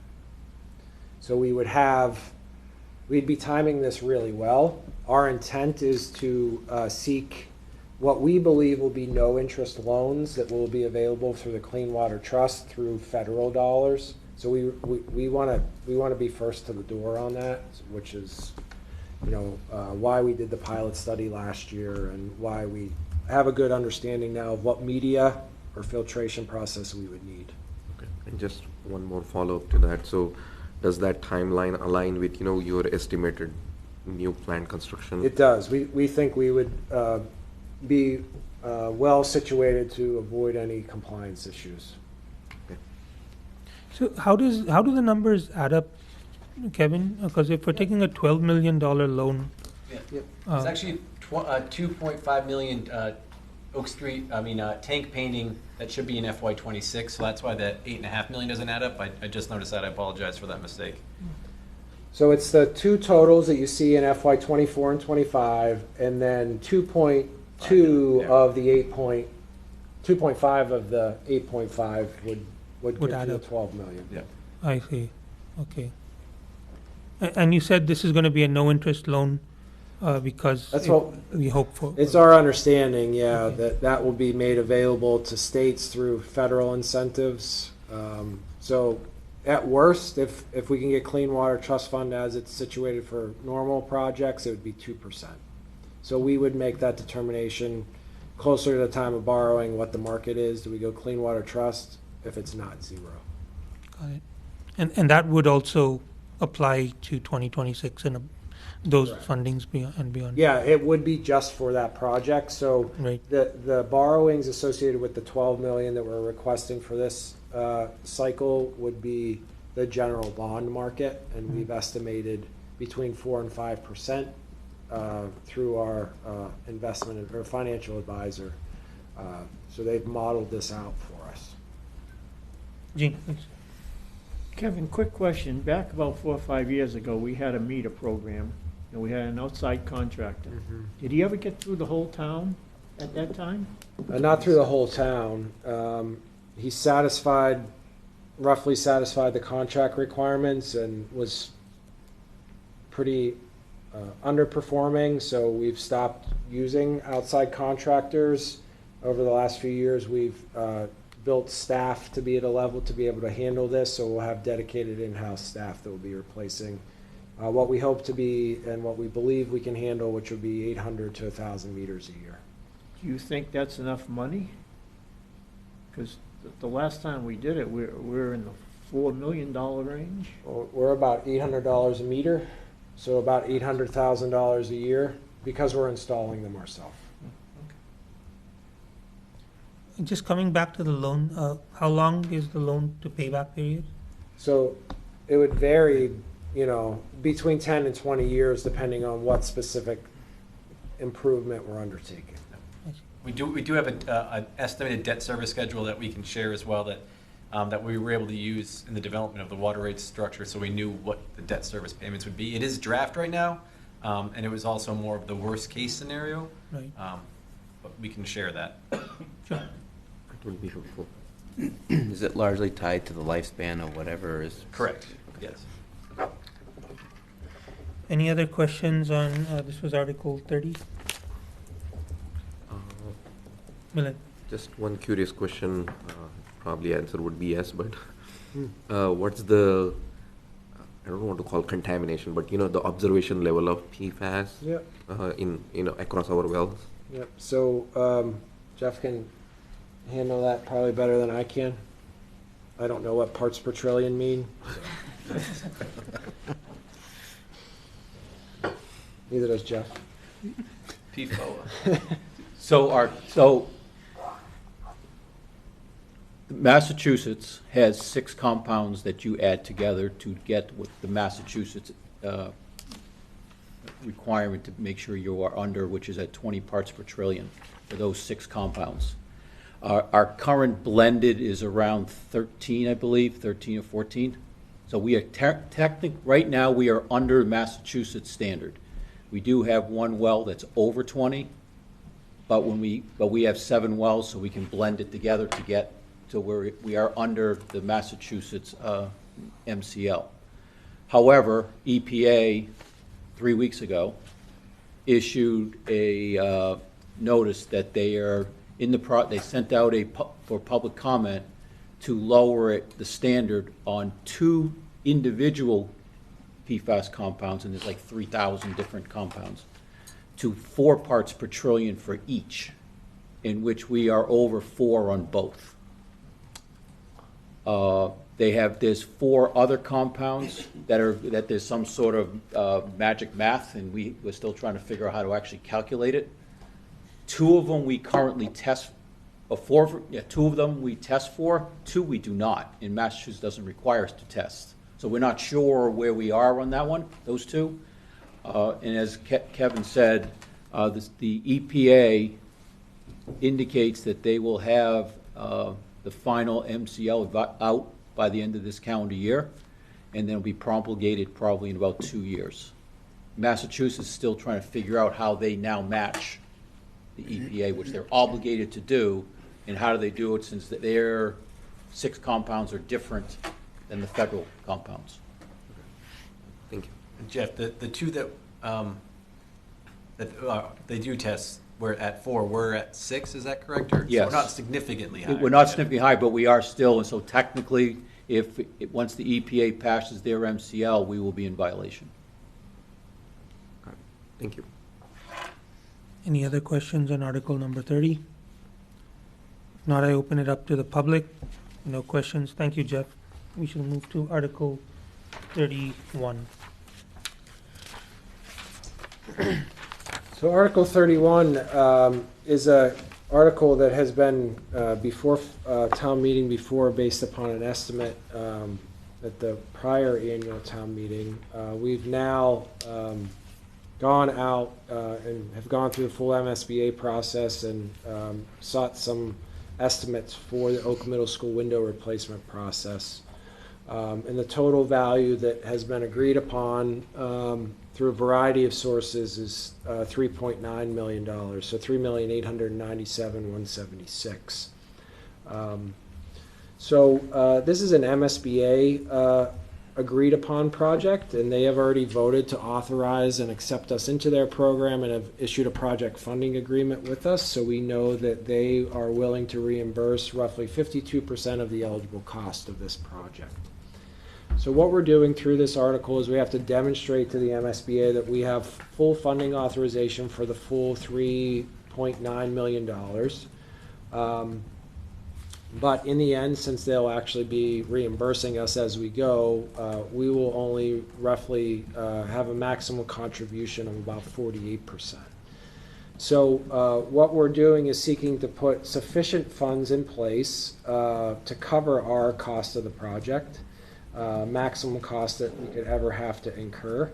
So we'd be timing this really well. Our intent is to seek what we believe will be no interest loans that will be available through the Clean Water Trust through federal dollars. So we want to be first to the door on that, which is why we did the pilot study last year and why we have a good understanding now of what media or filtration process we would need. Okay. And just one more follow-up to that. So does that timeline align with your estimated new plant construction? It does. We think we would be well situated to avoid any compliance issues. Okay. So how do the numbers add up, Kevin? Because if we're taking a $12 million loan It's actually 2.5 million Oak Street, tank painting that should be in FY '26, so that's why that 8.5 million doesn't add up. I just noticed that. I apologize for that mistake. So it's the two totals that you see in FY '24 and '25, and then 2.2 of the 2.5 of the 8.5 would Would get add you up. 12 million. Yeah. I see. Okay. And you said this is going to be a no-interest loan because That's what we hope for. It's our understanding, yeah, Okay. that will be made available to states through federal incentives. So at worst, if we can get Clean Water Trust Fund as it's situated for normal projects, it would be 2%. So we would make that determination closer to the time of borrowing, what the market is. Do we go Clean Water Trust? If it's not, 0. Got it. And that would also apply to 2026 and those Correct. fundings beyond and beyond. Yeah, it would be just for that project. So Right. the borrowings associated with the 12 million that we're requesting for this cycle would be the general bond market, and we've estimated between 4 and 5% through our investment or financial advisor. So they've modeled this out for us. Gene, please. Kevin, quick question. Back about 4 or 5 years ago, we had a meter program, and we had an outside contractor. Did he ever get through the whole town at that time? Not through the whole town. He roughly satisfied the contract requirements and was pretty underperforming, so we've stopped using outside contractors. Over the last few years, we've built staff to be at a level to be able to handle this, so we'll have dedicated in-house staff that will be replacing what we hope to be and what we believe we can handle, which would be 800 to 1,000 meters a year. Do you think that's enough money? Because the last time we did it, we're in the $4 million range. We're about $800 a meter, so about $800,000 a year because we're installing them ourselves. Just coming back to the loan, how long is the loan to payback period? So it would vary, between 10 and 20 years depending on what specific improvement we're undertaking. We do have an estimated debt service schedule that we can share as well that we were able to use in the development of the water rates structure, so we knew what the debt service payments would be. It is draft right now, and it was also more of the worst case scenario. Right. But we can share that. Sure. It will be helpful. Is it largely tied to the lifespan of whatever is? Correct. Yes. Any other questions on, this was Article 30? Milan? Just one curious question, probably answer would be yes, but what's the, I don't want to call contamination, but the observation level of PFAS Yep. across our wells? Yep. So Jeff can handle that probably better than I can. I don't know what parts per trillion mean. Neither does Jeff. PFOA. So Massachusetts has 6 compounds that you add together to get what the Massachusetts requirement to make sure you are under, which is at 20 parts per trillion for those 6 compounds. Our current blended is around 13, I believe, 13 or 14. So we are right now we are under Massachusetts standard. We do have one well that's over 20, but we have 7 wells, so we can blend it together to get to where we are under the Massachusetts MCL. However, EPA 3 weeks ago issued a notice that they are they sent out for public comment to lower the standard on 2 individual PFAS compounds, and there's like 3,000 different compounds, to 4 parts per trillion for each, in which we are over 4 on both. There's 4 other compounds that there's some sort of magic math, and we're still trying to figure out how to actually calculate it. 2 of them we currently test, 2 of them we test for, 2 we do not, and Massachusetts doesn't require us to test. So we're not sure where we are on that one, those 2. And as Kevin said, the EPA indicates that they will have the final MCL out by the end of this calendar year, and then it'll be promulgated probably in about 2 years. Massachusetts is still trying to figure out how they now match the EPA, which they're obligated to do, and how do they do it since their 6 compounds are different than the federal compounds. Thank you. Jeff, the two that they do test, we're at 4, we're at 6, is that correct? Or, Yes. So we're not significantly high. We're not significantly high, but we are still, and so technically, once the EPA passes their MCL, we will be in violation. All right. Thank you. Any other questions on Article number 30? If not, I open it up to the public. No questions. Thank you, Jeff. We shall move to Article 31. So Article 31 is a article that has been before town meeting before based upon an estimate at the prior annual town meeting. We've now gone out and have gone through the full MSBA process and sought some estimates for the Oak Middle School window replacement process. And the total value that has been agreed upon through a variety of sources is $3.9 million, so $3,897,176. So this is an MSBA agreed upon project, and they have already voted to authorize and accept us into their program and have issued a project funding agreement with us. So we know that they are willing to reimburse roughly 52% of the eligible cost of this project. So what we're doing through this article is we have to demonstrate to the MSBA that we have full funding authorization for the full $3.9 million. But in the end, since they'll actually be reimbursing us as we go, we will only roughly have a maximum contribution of about 48%. So what we're doing is seeking to put sufficient funds in place to cover our cost of the project. Maximum cost that we could ever have to incur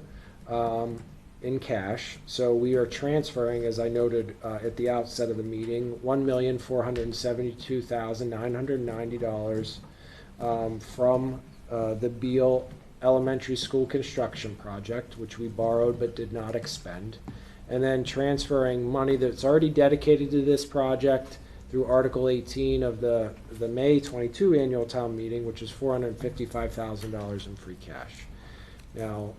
in cash. So we are transferring, as I noted at the outset of the meeting, $1,472,990 from the Beal Elementary School construction project, which we borrowed but did not expend, and then transferring money that's already dedicated to this project through Article 18 of the May 22 annual town meeting, which is $455,000 in free cash. Now,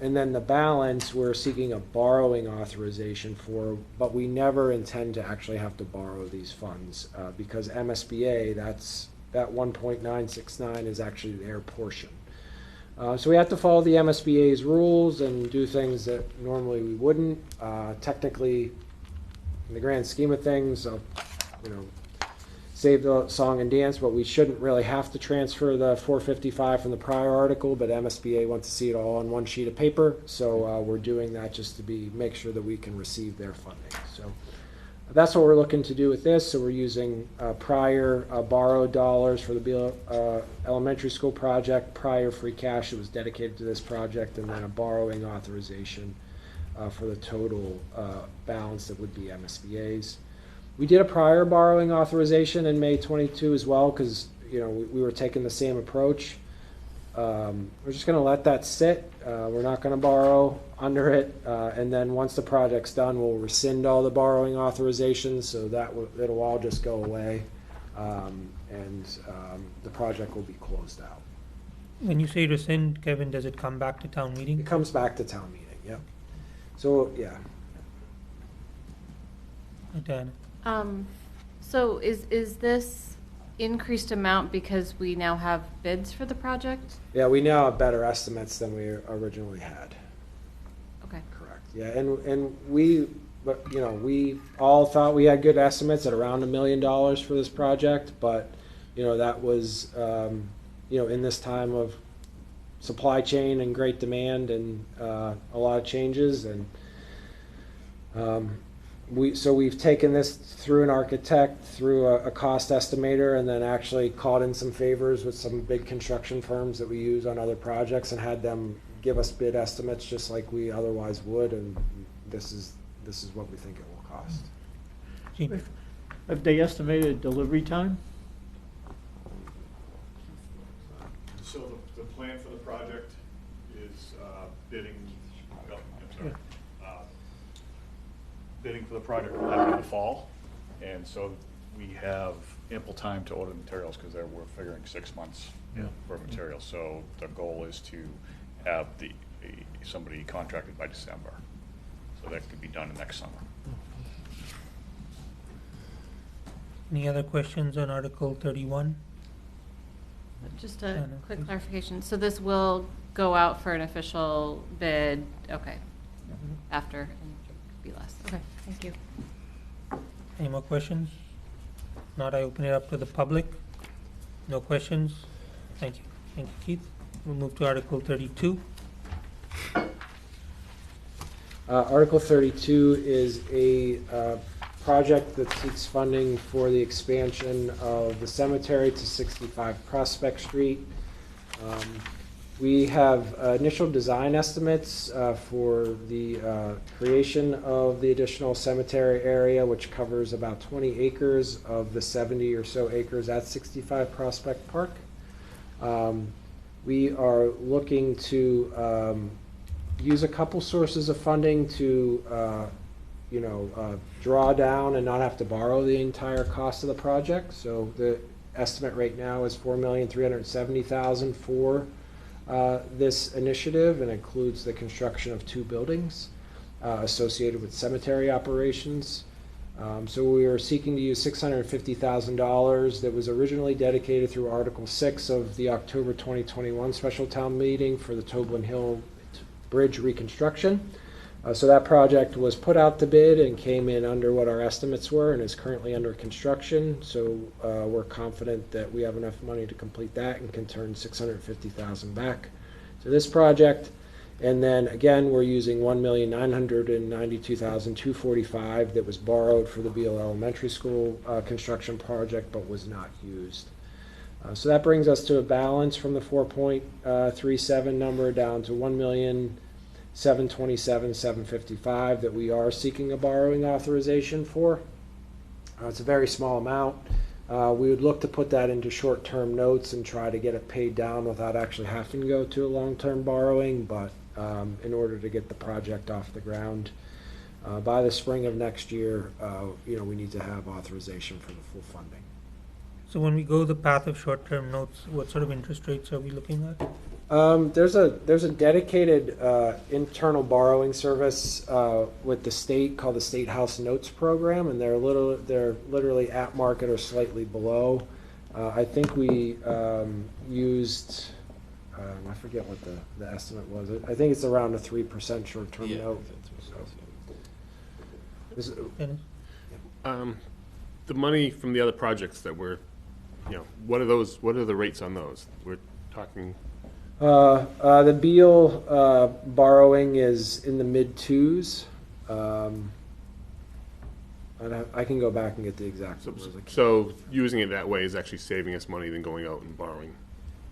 and then the balance we're seeking a borrowing authorization for, but we never intend to actually have to borrow these funds because MSBA, that 1.969 is actually their portion. So we have to follow the MSBA's rules and do things that normally we wouldn't. Technically, in the grand scheme of things, save the song and dance, but we shouldn't really have to transfer the 455 from the prior article, but MSBA wants to see it all on one sheet of paper, so we're doing that just to make sure that we can receive their funding. So that's what we're looking to do with this. So we're using prior borrowed dollars for the Beal Elementary School project, prior free cash that was dedicated to this project, and then a borrowing authorization for the total balance that would be MSBA's. We did a prior borrowing authorization in May 22 as well because we were taking the same approach. We're just going to let that sit. We're not going to borrow under it, and then once the project's done, we'll rescind all the borrowing authorizations so that it'll all just go away, and the project will be closed out. When you say rescind, Kevin, does it come back to town meeting? It comes back to town meeting. Yep. So yeah. Diana. So is this increased amount because we now have bids for the project? Yeah, we now have better estimates than we originally had. Okay. Correct. Yeah, and we all thought we had good estimates at around $1 million for this project, but that was in this time of supply chain and great demand and a lot of changes, and we've taken this through an architect, through a cost estimator, and then actually called in some favors with some big construction firms that we use on other projects and had them give us bid estimates just like we otherwise would, and this is what we think it will cost. Gene? Have they estimated delivery time? So the plan for the project is bidding, oh, I'm sorry. Bidding for the project will happen in the fall, and so we have ample time to order the materials, because we're figuring 6 months for materials. So the goal is to have somebody contracted by December, so that could be done next summer. Any other questions on Article 31? Just a quick clarification. So this will go out for an official bid, okay, after, and be less. Okay, thank you. Any more questions? Not, I open it up to the public. No questions? Thank you. Thank you, Keith. We'll move to Article 32. Article 32 is a project that seeks funding for the expansion of the cemetery to 65 Prospect Street. We have initial design estimates for the creation of the additional cemetery area, which covers about 20 acres of the 70 or so acres at 65 Prospect Park. We are looking to use a couple sources of funding to draw down and not have to borrow the entire cost of the project. So the estimate right now is $4,370,000 for this initiative, and includes the construction of 2 buildings associated with cemetery operations. So we are seeking to use $650,000 that was originally dedicated through Article 6 of the October 2021 special town meeting for the Toblin Hill Bridge reconstruction. So that project was put out to bid and came in under what our estimates were, and is currently under construction. So we're confident that we have enough money to complete that and can turn $650,000 back to this project. And then again, we're using $1,992,245 that was borrowed for the Beal Elementary School construction project, but was not used. So that brings us to a balance from the 4.37 number down to $1,727,755 that we are seeking a borrowing authorization for. It's a very small amount. We would look to put that into short-term notes and try to get it paid down without actually having to go to a long-term borrowing, but in order to get the project off the ground by the spring of next year, we need to have authorization for the full funding. So when we go the path of short-term notes, what sort of interest rates are we looking at? There's a dedicated internal borrowing service with the state called the State House Notes Program, and they're literally at market or slightly below. I think we used I forget what the estimate was. I think it's around a 3% short-term note. The money from the other projects that we're, what are the rates on those? We're talking. The Beal borrowing is in the mid-2s. I can go back and get the exact numbers. So using it that way is actually saving us money than going out and borrowing.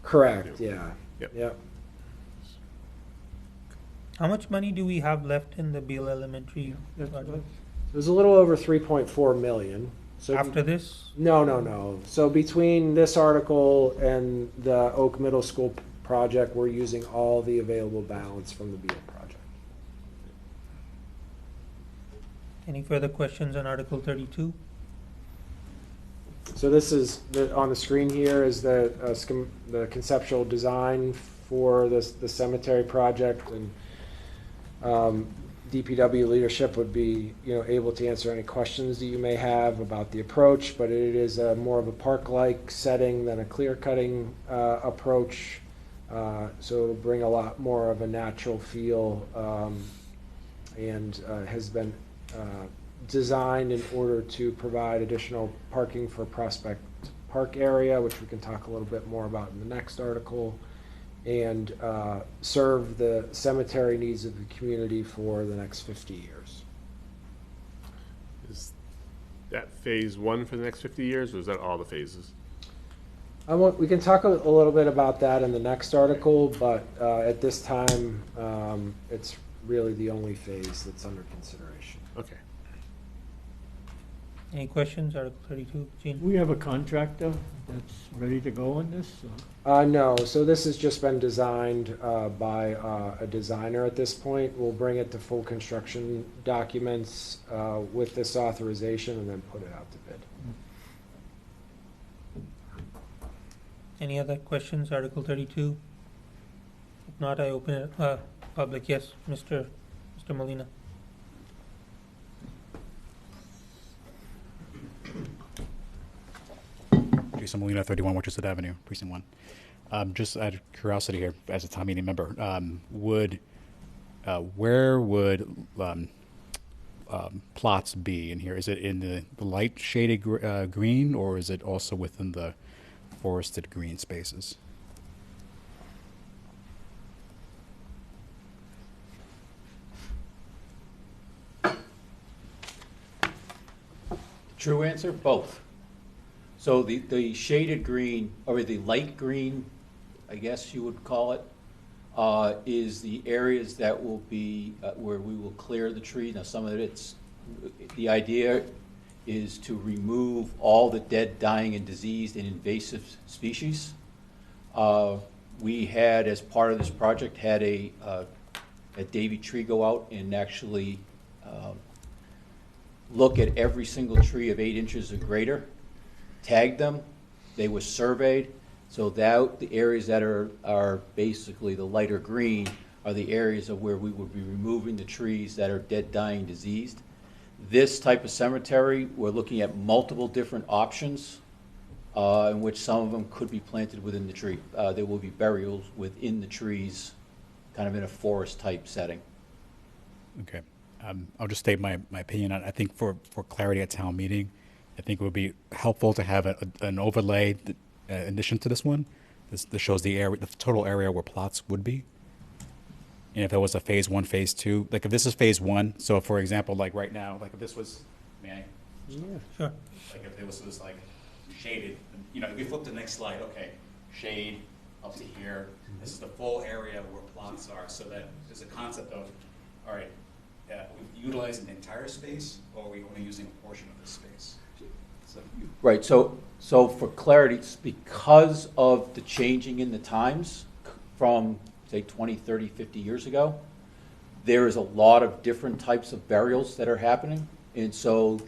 Correct. Yeah. Yep. How much money do we have left in the Beal Elementary project? It was a little over 3.4 million. So after this? No. So between this article and the Oak Middle School project, we're using all the available balance from the Beal project. Any further questions on Article 32? So this is on the screen here is the conceptual design for the cemetery project, and DPW leadership would be able to answer any questions that you may have about the approach, but it is more of a park-like setting than a clear-cutting approach. So it'll bring a lot more of a natural feel, and has been designed in order to provide additional parking for Prospect Park area, which we can talk a little bit more about in the next article, and serve the cemetery needs of the community for the next 50 years. Is that phase 1 for the next 50 years, or is that all the phases? We can talk a little bit about that in the next article, but at this time, it's really the only phase that's under consideration. Okay. Any questions, Article 32, Gene? We have a contractor that's ready to go on this? or- No, so this has just been designed by a designer at this point. We'll bring it to full construction documents with this authorization and then put it out to bid. Any other questions, Article 32? If not, I open it, public, yes, Mr. Molina. Jason Molina, 31 Worcester Avenue, Precinct 1. Just out of curiosity here, as a town meeting member, where would plots be in here? Is it in the light shaded green, or is it also within the forested green spaces? True answer, both. So the shaded green, or the light green, I guess you would call it, is the areas that will be, where we will clear the tree. Now, some of it's, the idea is to remove all the dead, dying, and diseased and invasive species. We had, as part of this project, had a Davy Tree go out and actually look at every single tree of 8 inches or greater, tagged them, they were surveyed, so that the areas that are basically the lighter green are the areas of where we would be removing the trees that are dead, dying, diseased. This type of cemetery, we're looking at multiple different options, in which some of them could be planted within the tree. There will be burials within the trees, kind of in a forest-type setting. Okay. I'll just state my opinion on it. I think for clarity at town meeting, I think it would be helpful to have an overlay in addition to this one. This shows the area, the total area where plots would be. And if it was a phase 1, phase 2, like if this is phase 1, so for example, like right now, like if this was, may I? Yeah, sure. Like if this was like shaded, you know, if we flip to the next slide, okay, shade up to here. This is the full area where plots are, so that there's a concept of, all right, are we utilizing the entire space, or are we only using a portion of this space? Right, so for clarity, it's because of the changing in the times from, say, 20, 30, 50 years ago, there is a lot of different types of burials that are happening. And so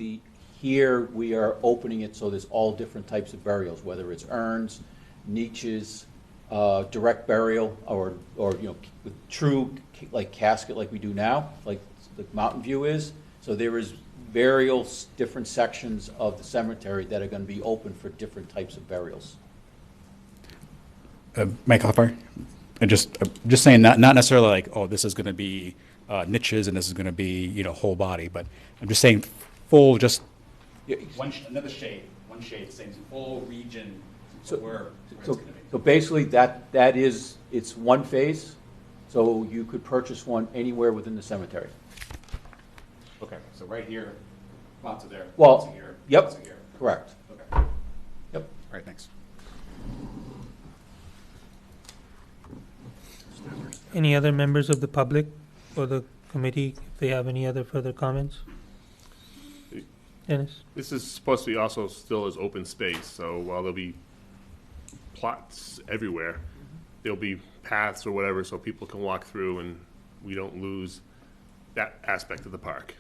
here we are opening it so there's all different types of burials, whether it's urns, niches, direct burial, or you know, with true like casket like we do now, like the Mountain View is. So there is various different sections of the cemetery that are going to be open for different types of burials. Mike Hoffer, and just saying, not necessarily like, oh, this is going to be niches and this is going to be, you know, whole body, but I'm just saying full, just another shade, one shade, same full region. So basically that is, it's one phase, so you could purchase one anywhere within the cemetery. Okay, so right here, lots of there. Well, lots of here, yep, lots of here. correct. Okay. Yep. All right, thanks. Any other members of the public or the committee, if they have any other further comments? Dennis? This is supposed to be also still as open space, so while there'll be plots everywhere, there'll be paths or whatever so people can walk through and we don't lose that aspect of the park.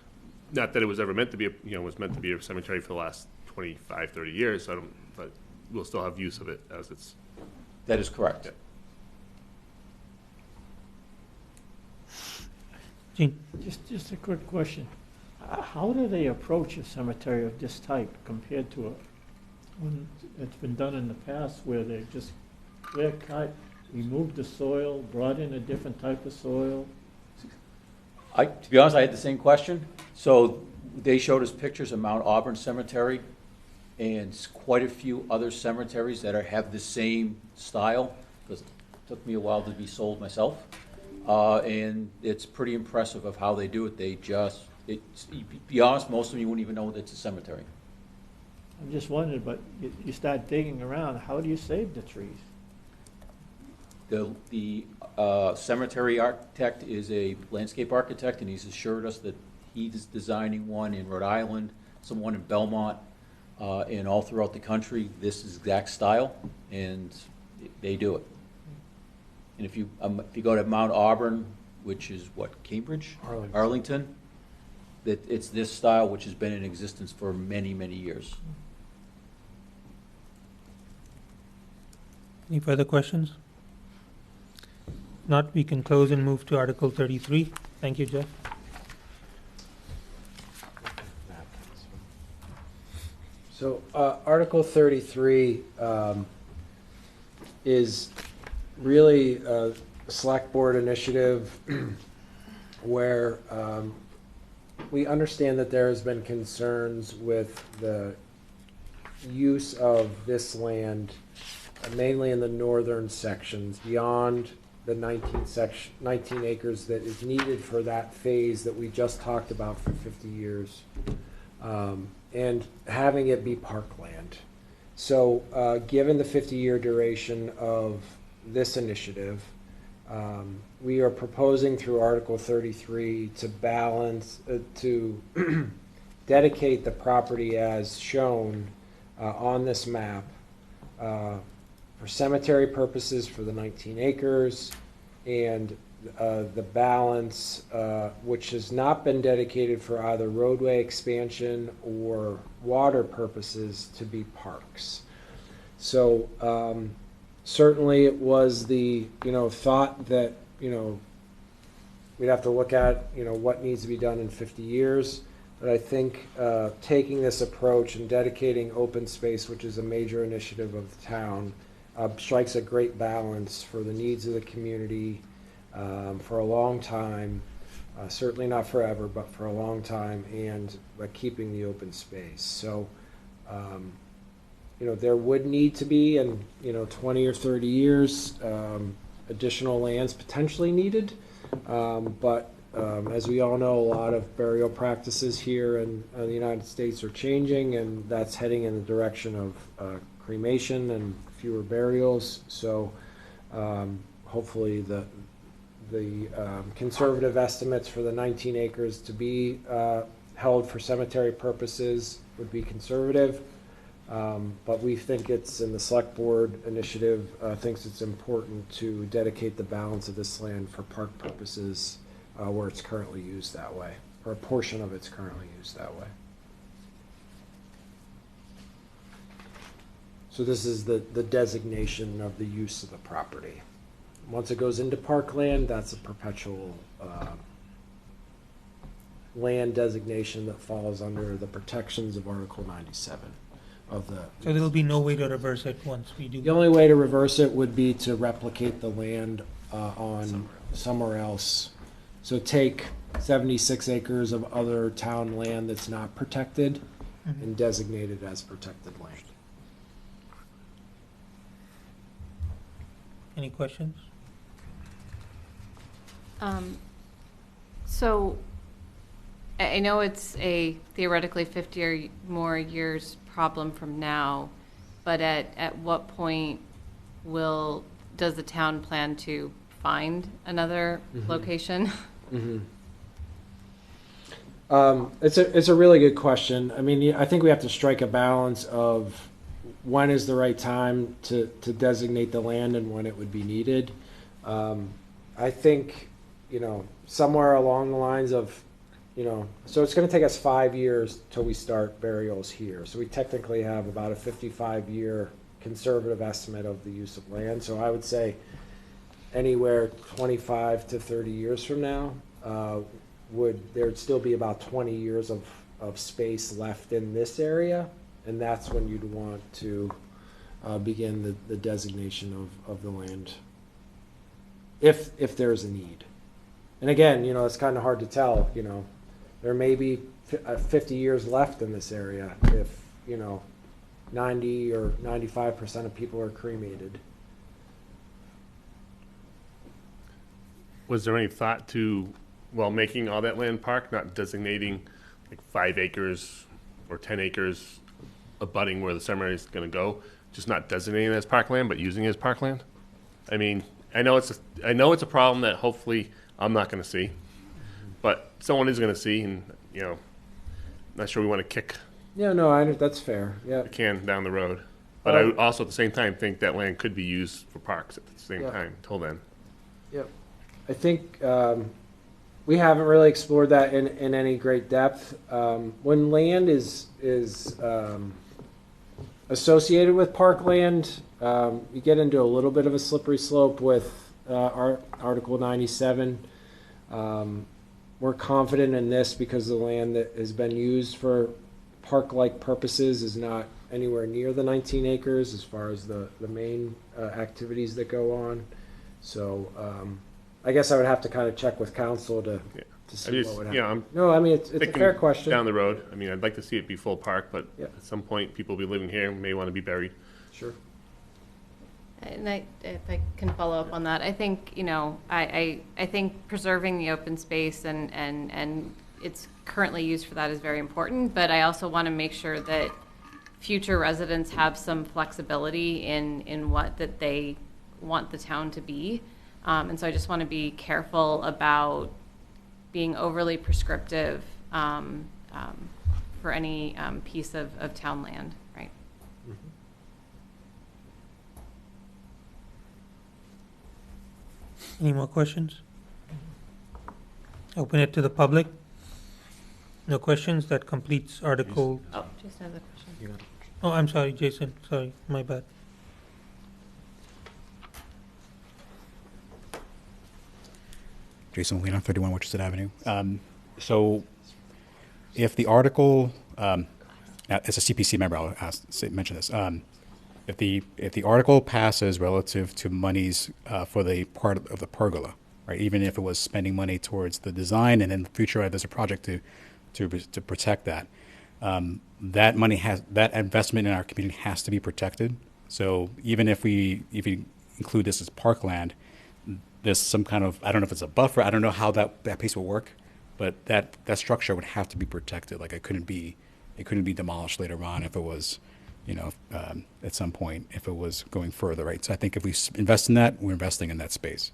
Not that it was ever meant to be, was meant to be a cemetery for the last 25, 30 years, but we'll still have use of it as it's. That is correct. Yeah. Gene? Just a quick question. How do they approach a cemetery of this type compared to one that's been done in the past where they just clear cut, removed the soil, brought in a different type of soil? To be honest, I had the same question. So they showed us pictures of Mount Auburn Cemetery and quite a few other cemeteries that have the same style, because it took me a while to be sold myself. And it's pretty impressive of how they do it. To be honest, most of them you wouldn't even know that it's a cemetery. I'm just wondering, but you start digging around, how do you save the trees? The cemetery architect is a landscape architect, and he's assured us that he's designing one in Rhode Island, someone in Belmont, and all throughout the country, this is exact style, and they do it. And if you go to Mount Auburn, which is what, Cambridge? Arlington, that it's this style which has been in existence for many, many years. Any further questions? Not, we can close and move to Article 33. Thank you, Jeff. So Article 33 is really a select board initiative where we understand that there has been concerns with the use of this land, mainly in the northern sections, beyond the 19 acres that is needed for that phase that we just talked about for 50 years. And having it be parkland. So given the 50-year duration of this initiative, we are proposing through Article 33 to balance, to dedicate the property as shown on this map for cemetery purposes for the 19 acres, and the balance, which has not been dedicated for either roadway expansion or water purposes, to be parks. So certainly it was the thought that we'd have to look at what needs to be done in 50 years. But I think taking this approach and dedicating open space, which is a major initiative of the town, strikes a great balance for the needs of the community. For a long time, certainly not forever, but for a long time, and by keeping the open space. So, there would need to be, in 20 or 30 years, additional lands potentially needed. But as we all know, a lot of burial practices here in the United States are changing, and that's heading in the direction of cremation and fewer burials. So, hopefully the conservative estimates for the 19 acres to be held for cemetery purposes would be conservative, but we think it's, in the select board initiative, thinks it's important to dedicate the balance of this land for park purposes where it's currently used that way, or a portion of it's currently used that way. So this is the designation of the use of the property. Once it goes into parkland, that's a perpetual land designation that falls under the protections of Article 97 of the. So there'll be no way to reverse it once we do. The only way to reverse it would be to replicate the land on somewhere else. So take 76 acres of other town land that's not protected and designate it as protected land. Any questions? So I know it's a theoretically 50 or more years problem from now, but at what point does the town plan to find another location? It's a really good question. I mean, I think we have to strike a balance of when is the right time to designate the land and when it would be needed. I think, somewhere along the lines of, so it's going to take us 5 years till we start burials here. So we technically have about a 55-year conservative estimate of the use of land. So I would say anywhere 25 to 30 years from now, there'd still be about 20 years of space left in this area. And that's when you'd want to begin the designation of the land, if there's a need. And again, it's kind of hard to tell. There may be 50 years left in this area if 90 or 95% of people are cremated. Was there any thought to, while making all that land park, not designating like 5 acres or 10 acres abutting where the cemetery is going to go, just not designating it as parkland, but using it as parkland? I mean, I know it's a problem that hopefully I'm not going to see, but someone is going to see, and not sure we want to kick Yeah, no, that's fair. Yeah. the can down the road. But I also at the same time think that land could be used for parks at the same Yeah. time. Till then, Yep. I think we haven't really explored that in any great depth. When land is associated with parkland, you get into a little bit of a slippery slope with Article 97. We're confident in this because the land that has been used for park-like purposes is not anywhere near the 19 acres as far as the main activities that go on. So I guess I would have to kind of check with council to see what would happen. No, I mean, it's a thinking fair question. down the road. I mean, I'd like to see it be full park, but Yeah. at some point, people will be living here may want to be buried. Sure. And if I can follow up on that, I think, I think preserving the open space and it's currently used for that is very important, but I also want to make sure that future residents have some flexibility in what that they want the town to be. And so I just want to be careful about being overly prescriptive for any piece of town land, right? Any more questions? Open it to the public. No questions? That completes Article. Oh, just another question. Oh, I'm sorry, Jason. Sorry, my bad. Jason Molina, 31 Worcester Avenue. So if the article, as a CPC member, I'll mention this. If the article passes relative to monies for the part of the pergola, right? Even if it was spending money towards the design, and in the future there's a project to protect that, that money that investment in our community has to be protected. So even if we include this as parkland, there's some kind of, I don't know if it's a buffer, I don't know how that piece will work, but that structure would have to be protected. Like it couldn't be demolished later on if it was, at some point, if it was going further, right? So I think if we invest in that, we're investing in that space.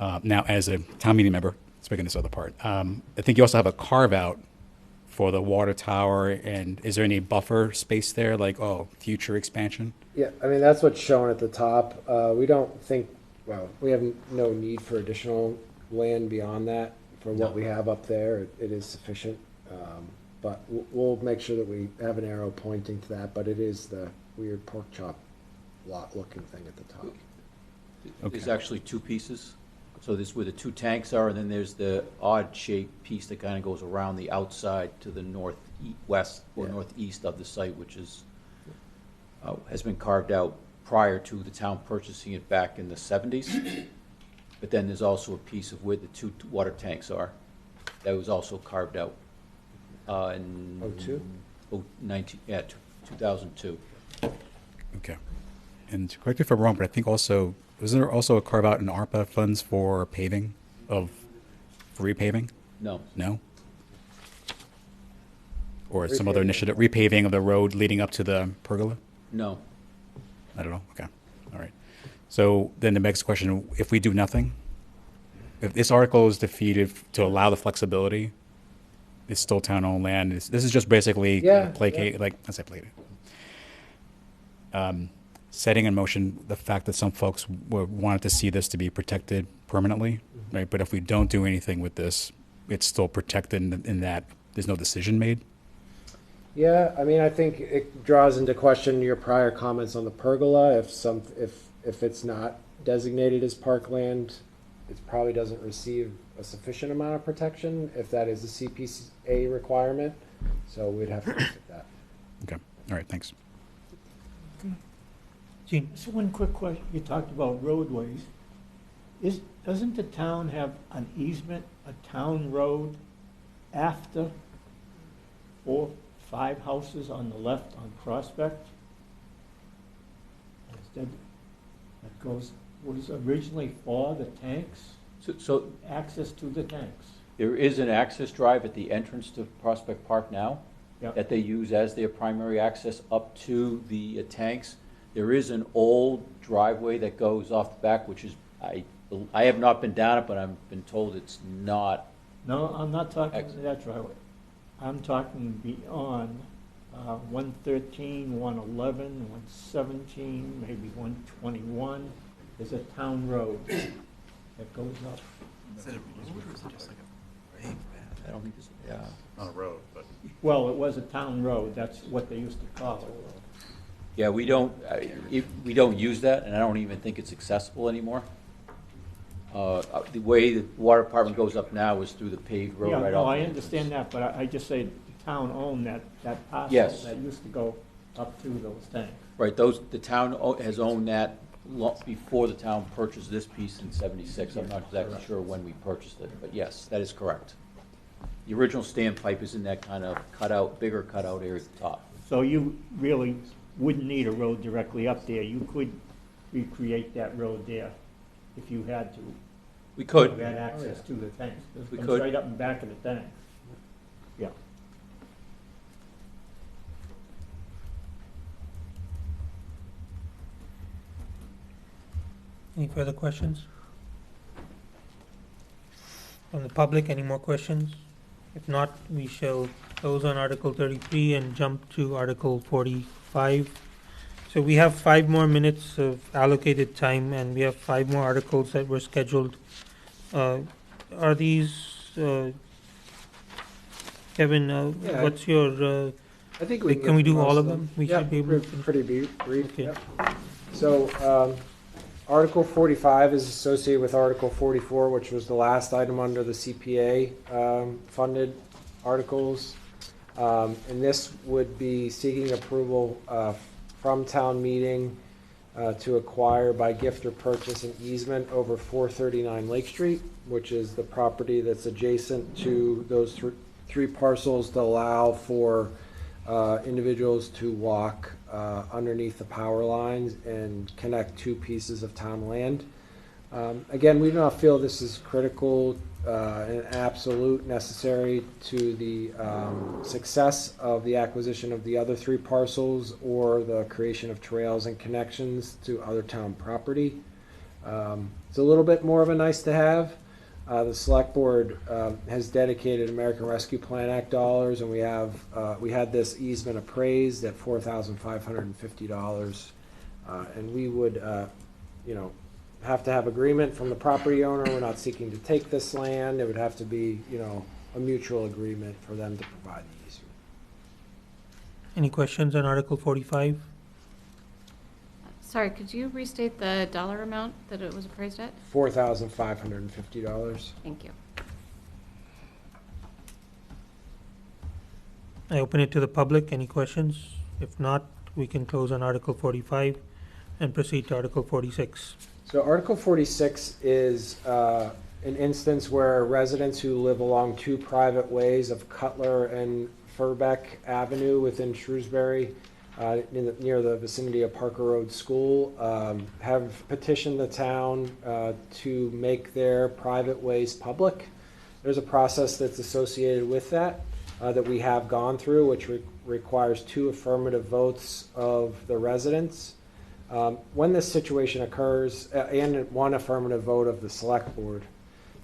Now, as a town meeting member, speaking this other part, I think you also have a carve out for the water tower, and is there any buffer space there, like, future expansion? Yeah, I mean, that's what's shown at the top. We don't think, we have no need for additional land beyond that. For what we have up there, it is sufficient. But we'll make sure that we have an arrow pointing to that, but it is the weird pork chop lot looking thing at the top. There's actually two pieces. So this is where the two tanks are, and then there's the odd shaped piece that kind of goes around the outside to the northwest or northeast of the site, which is has been carved out prior to the town purchasing it back in the 70s. But then there's also a piece of where the two water tanks are that was also carved out in 2002. Okay. And correct me if I'm wrong, but I think also, wasn't there also a carve out in ARPA funds for paving for repaving? No. No? Or some other initiative, repaving of the road leading up to the pergola? No. I don't know. Okay. All right. So then the next question, if we do nothing, if this article is defeated to allow the flexibility, it's still town-owned land. This is just basically placate, like, I say placate. Setting in motion the fact that some folks wanted to see this to be protected permanently, right? But if we don't do anything with this, it's still protected in that there's no decision made. Yeah, I mean, I think it draws into question your prior comments on the pergola. If it's not designated as parkland, it probably doesn't receive a sufficient amount of protection if that is a CPA requirement. So we'd have to look at that. Okay. All right. Thanks. Gene? So one quick question. You talked about roadways. Doesn't the town have an easement, a town road, after 4, 5 houses on the left on Prospect? That goes, was originally for the tanks? So access to the tanks. there is an access drive at the entrance to Prospect Park now. Yep. that they use as their primary access up to the tanks. There is an old driveway that goes off the back, which is, I have not been down it, but I've been told it's not. No, I'm not talking Excellent. that driveway. I'm talking beyond 113, 111, 117, maybe 121. There's a town road that goes up. I don't think it's, yeah. On a road, but. Well, it was a town road. That's what they used to call it. Yeah, we don't use that, and I don't even think it's accessible anymore. The way the water department goes up now is through the paved road Yeah, right no, off. I understand that, but I just say the town owned that parcel Yes. that used to go up to those tanks. Right, the town has owned that before the town purchased this piece in '76. I'm not exactly sure when we purchased it, but yes, that is correct. The original standpipe is in that kind of bigger cutout area at the top. So you really wouldn't need a road directly up there. You could recreate that road there if you had to. We could. You had access to the tanks. It We comes could. right up in back of the tank. Yeah. Any further questions? From the public, any more questions? If not, we shall close on Article 33 and jump to Article 45. So we have 5 more minutes of allocated time, and we have 5 more articles that were scheduled. Are these, Kevin, Yeah. what's your, I think can we do all of them? We Yeah, should be able to. pretty brief. Okay. Yeah. So, Article 45 is associated with Article 44, which was the last item under the CPA funded articles. And this would be seeking approval from town meeting to acquire by gift or purchase an easement over 439 Lake Street, which is the property that's adjacent to those three parcels to allow for individuals to walk underneath the power lines and connect 2 pieces of town land. Again, we do not feel this is critical and absolute necessary to the success of the acquisition of the other 3 parcels or the creation of trails and connections to other town property. It's a little bit more of a nice to have. The select board has dedicated American Rescue Plan Act dollars, and we had this easement appraised at $4,550, and we would, have to have agreement from the property owner. We're not seeking to take this land. It would have to be, a mutual agreement for them to provide the easement. Any questions on Article 45? Sorry, could you restate the dollar amount that it was appraised at? $4,550. Thank you. I open it to the public. Any questions? If not, we can close on Article 45 and proceed to Article 46. So Article 46 is an instance where residents who live along 2 private ways of Cutler and Furbeck Avenue within Shrewsbury, near the vicinity of Parker Road School, have petitioned the town to make their private ways public. There's a process that's associated with that that we have gone through, which requires 2 affirmative votes of the residents. When this situation occurs, and 1 affirmative vote of the select board.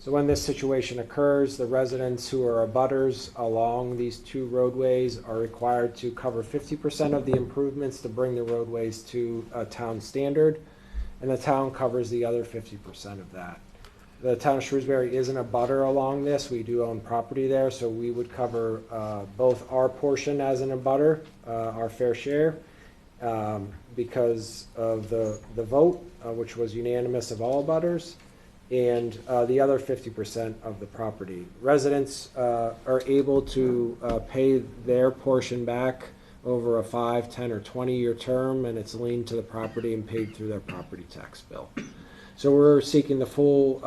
So when this situation occurs, the residents who are abutters along these 2 roadways are required to cover 50% of the improvements to bring the roadways to a town standard, and the town covers the other 50% of that. The town of Shrewsbury isn't a abutter along this. We do own property there, so we would cover both our portion as an abutter, our fair share, because of the vote, which was unanimous of all abutters, and the other 50% of the property. Residents are able to pay their portion back over a 5, 10, or 20-year term, and it's liened to the property and paid through their property tax bill. So we're seeking the full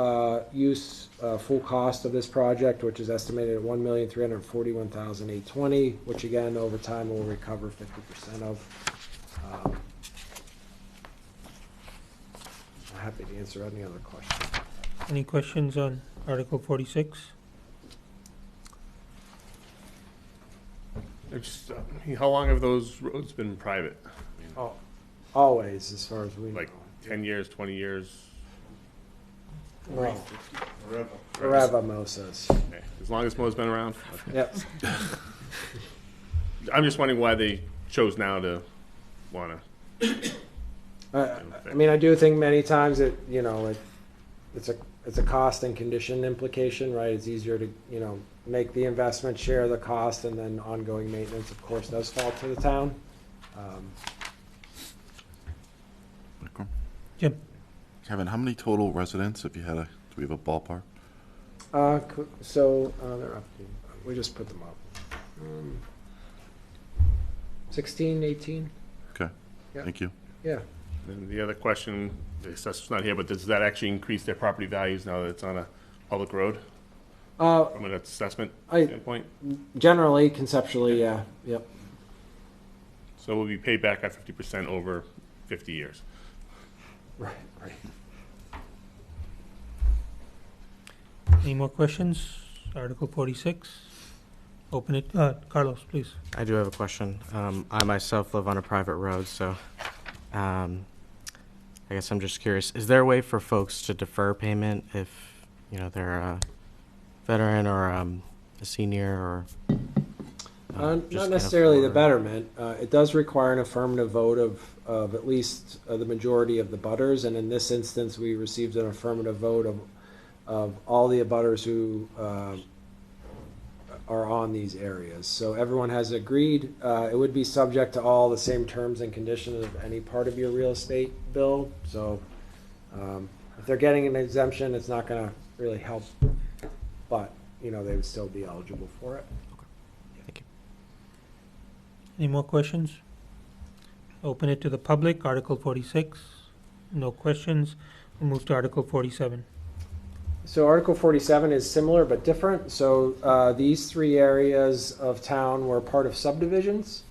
full cost of this project, which is estimated at $1,341,820, which again, over time, we'll recover 50% of. I'm happy to answer any other questions. Any questions on Article 46? It's, how long have those roads been private? Oh, always, as far as we know. Like 10 years, 20 years? Well, forever, Mo says. Okay. As long as Mo's been around? Okay. Yep. I'm just wondering why they chose now to want to. I mean, I do think many times it, you know, it's a cost and condition implication, right? It's easier to, you know, make the investment, share the cost, and then ongoing maintenance, of course, does fall to the town. Jim? Kevin, how many total residents, if you had a, do we have a ballpark? They're up. We just put them up. 16, 18. Okay, Yeah. thank you. Yeah. And the other question, the assessor's not here, but does that actually increase their property values now that it's on a public road? From an assessment standpoint? Generally, conceptually, yeah. Yep. So we'll be paid back at 50% over 50 years. Right. Any more questions? Article 46. Open it. Carlos, please. I do have a question. I myself live on a private road, so I guess I'm just curious. Is there a way for folks to defer payment if, you know, they're a veteran or a senior or Not necessarily the betterment. It does require an affirmative vote of at least the majority of the butters, and in this instance, we received an affirmative vote of all the abutters who are on these areas. So everyone has agreed. It would be subject to all the same terms and conditions of any part of your real estate bill. So if they're getting an exemption, it's not going to really help, but you know, they would still be eligible for it. Thank you. Any more questions? Open it to the public. Article 46. No questions. We'll move to Article 47. So Article 47 is similar but different. So these three areas of town were part of subdivisions.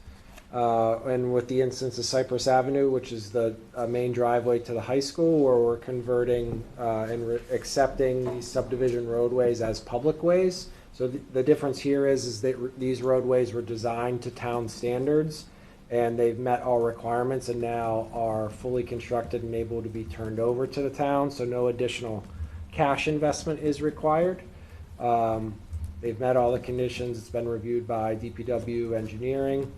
And with the instance of Cypress Avenue, which is the main driveway to the high school, where we're converting and accepting these subdivision roadways as public ways. So the difference here is that these roadways were designed to town standards, and they've met all requirements and now are fully constructed and able to be turned over to the town. So no additional cash investment is required. They've met all the conditions. It's been reviewed by DPW engineering.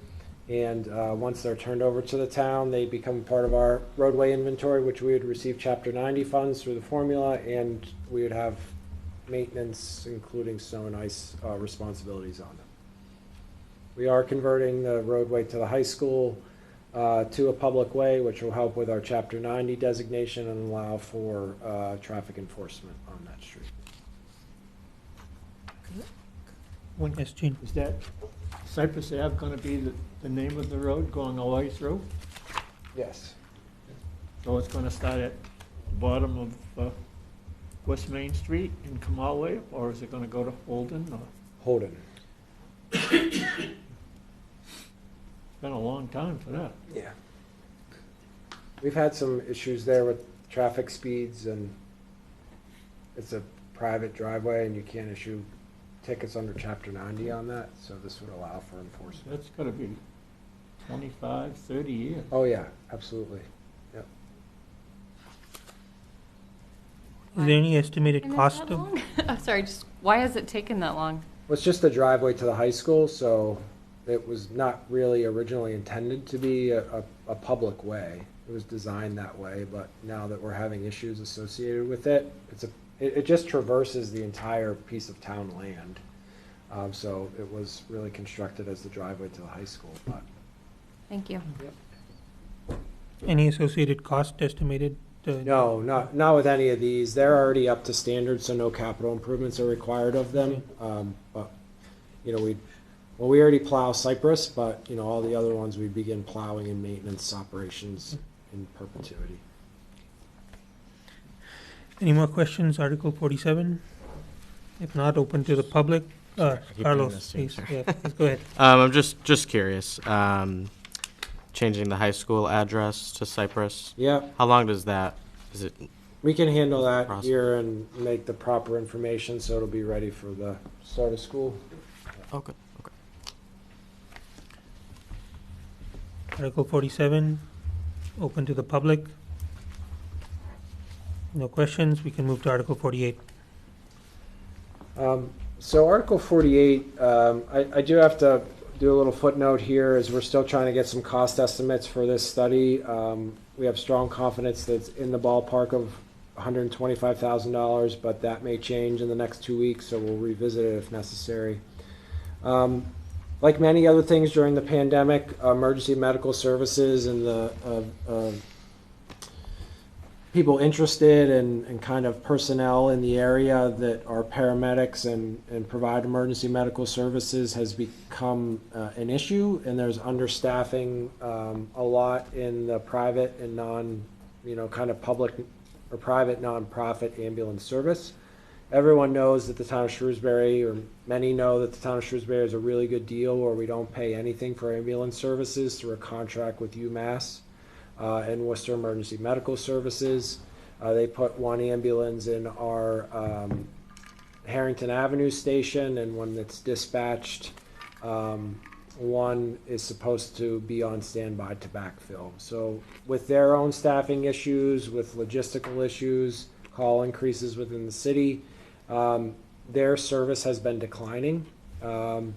And once they're turned over to the town, they become part of our roadway inventory, which we would receive Chapter 90 funds through the formula, and we would have maintenance, including snow and ice responsibilities on them. We are converting the roadway to the high school to a public way, which will help with our Chapter 90 designation and allow for traffic enforcement on that street. Yes, Gene. Is that Cypress Ave going to be the name of the road going all the way through? Yes. So it's going to start at the bottom of West Main Street and come all the way, or is it going to go to Holden? Or? Holden. It's been a long time for that. Yeah. We've had some issues there with traffic speeds, and it's a private driveway, and you can't issue tickets under Chapter 90 on that, so this would allow for enforcement. That's got to be 25, 30 years. Oh, yeah, absolutely. Yep. Is there any estimated cost of? long? I'm sorry, just why has it taken that long? Well, it's just the driveway to the high school, so it was not really originally intended to be a public way. It was designed that way, but now that we're having issues associated with it, it just traverses the entire piece of town land. So it was really constructed as the driveway to the high school. But Thank you. yep. Any associated cost estimated? No, not with any of these. They're already up to standard, so no capital improvements are required of them. But you know, we already plow Cypress, but you know, all the other ones we begin plowing and maintenance operations in perpetuity. Any more questions? Article 47. If not, open to the public. Carlos, please. Yeah, please go ahead. I'm just curious. Changing the high school address to Cypress. Yeah. How long does that? Is it? We can handle that Process. here and make the proper information so it'll be ready for the start of school. Okay. Okay. Article 47, open to the public. No questions, we can move to Article 48. So Article 48, I do have to do a little footnote here as we're still trying to get some cost estimates for this study. We have strong confidence that it's in the ballpark of $125,000, but that may change in the next 2 weeks, so we'll revisit it if necessary. Like many other things during the pandemic, emergency medical services and the people interested and kind of personnel in the area that are paramedics and provide emergency medical services has become an issue, and there's understaffing a lot in the private and kind of public or private nonprofit ambulance service. Everyone knows that the town of Shrewsbury, or many know that the town of Shrewsbury is a really good deal where we don't pay anything for ambulance services through a contract with UMass. And Worcester Emergency Medical Services. They put one ambulance in our Harrington Avenue station, and when it's dispatched, one is supposed to be on standby to backfill. So with their own staffing issues, with logistical issues, call increases within the city, their service has been declining. And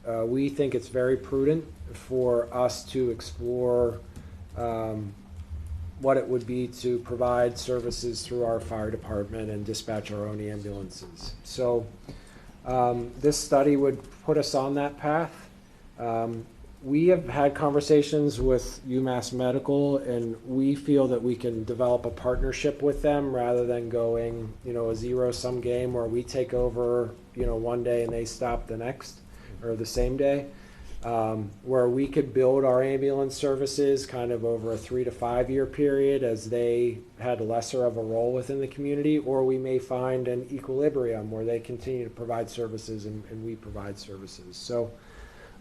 we think it's very prudent for us to explore what it would be to provide services through our fire department and dispatch our own ambulances. So this study would put us on that path. We have had conversations with UMass Medical, and we feel that we can develop a partnership with them rather than going, a zero-sum game where we take over, one day and they stop the next or the same day. Where we could build our ambulance services kind of over a 3 to 5 year period as they had lesser of a role within the community, or we may find an equilibrium where they continue to provide services and we provide services. So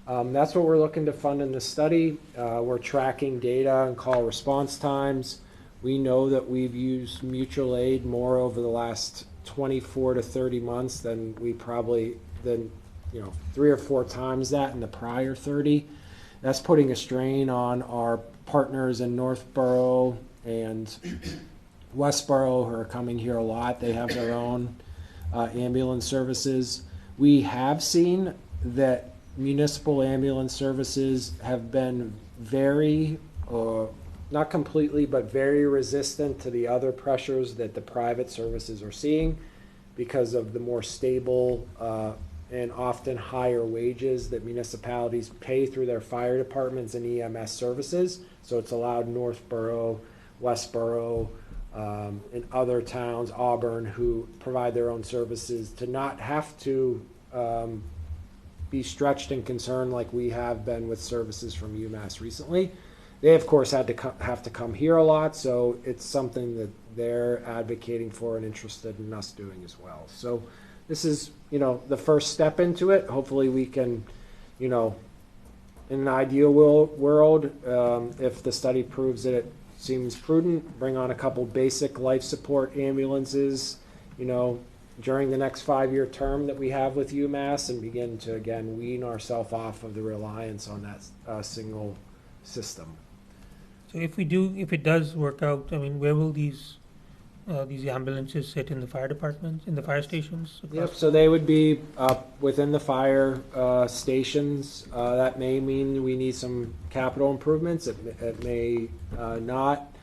that's what we're looking to fund in this study. We're tracking data and call response times. We know that we've used mutual aid more over the last 24 to 30 months than 3 or 4 times that in the prior 30. That's putting a strain on our partners in Northborough and Westborough who are coming here a lot. They have their own ambulance services. We have seen that municipal ambulance services have been very, not completely, but very resistant to the other pressures that the private services are seeing because of the more stable and often higher wages that municipalities pay through their fire departments and EMS services. So it's allowed Northborough, Westborough, and other towns, Auburn, who provide their own services to not have to be stretched and concerned like we have been with services from UMass recently. They, of course, have to come here a lot, so it's something that they're advocating for and interested in us doing as well. So this is, the first step into it. Hopefully we can, in an ideal world, if the study proves that it seems prudent, bring on a couple basic life support ambulances, during the next 5-year term that we have with UMass and begin to, again, wean ourselves off of the reliance on that single system. So if it does work out, where will these ambulances sit in the fire departments, in the fire stations? Yep, so they would be within the fire stations. That may mean we need some capital improvements. It may not.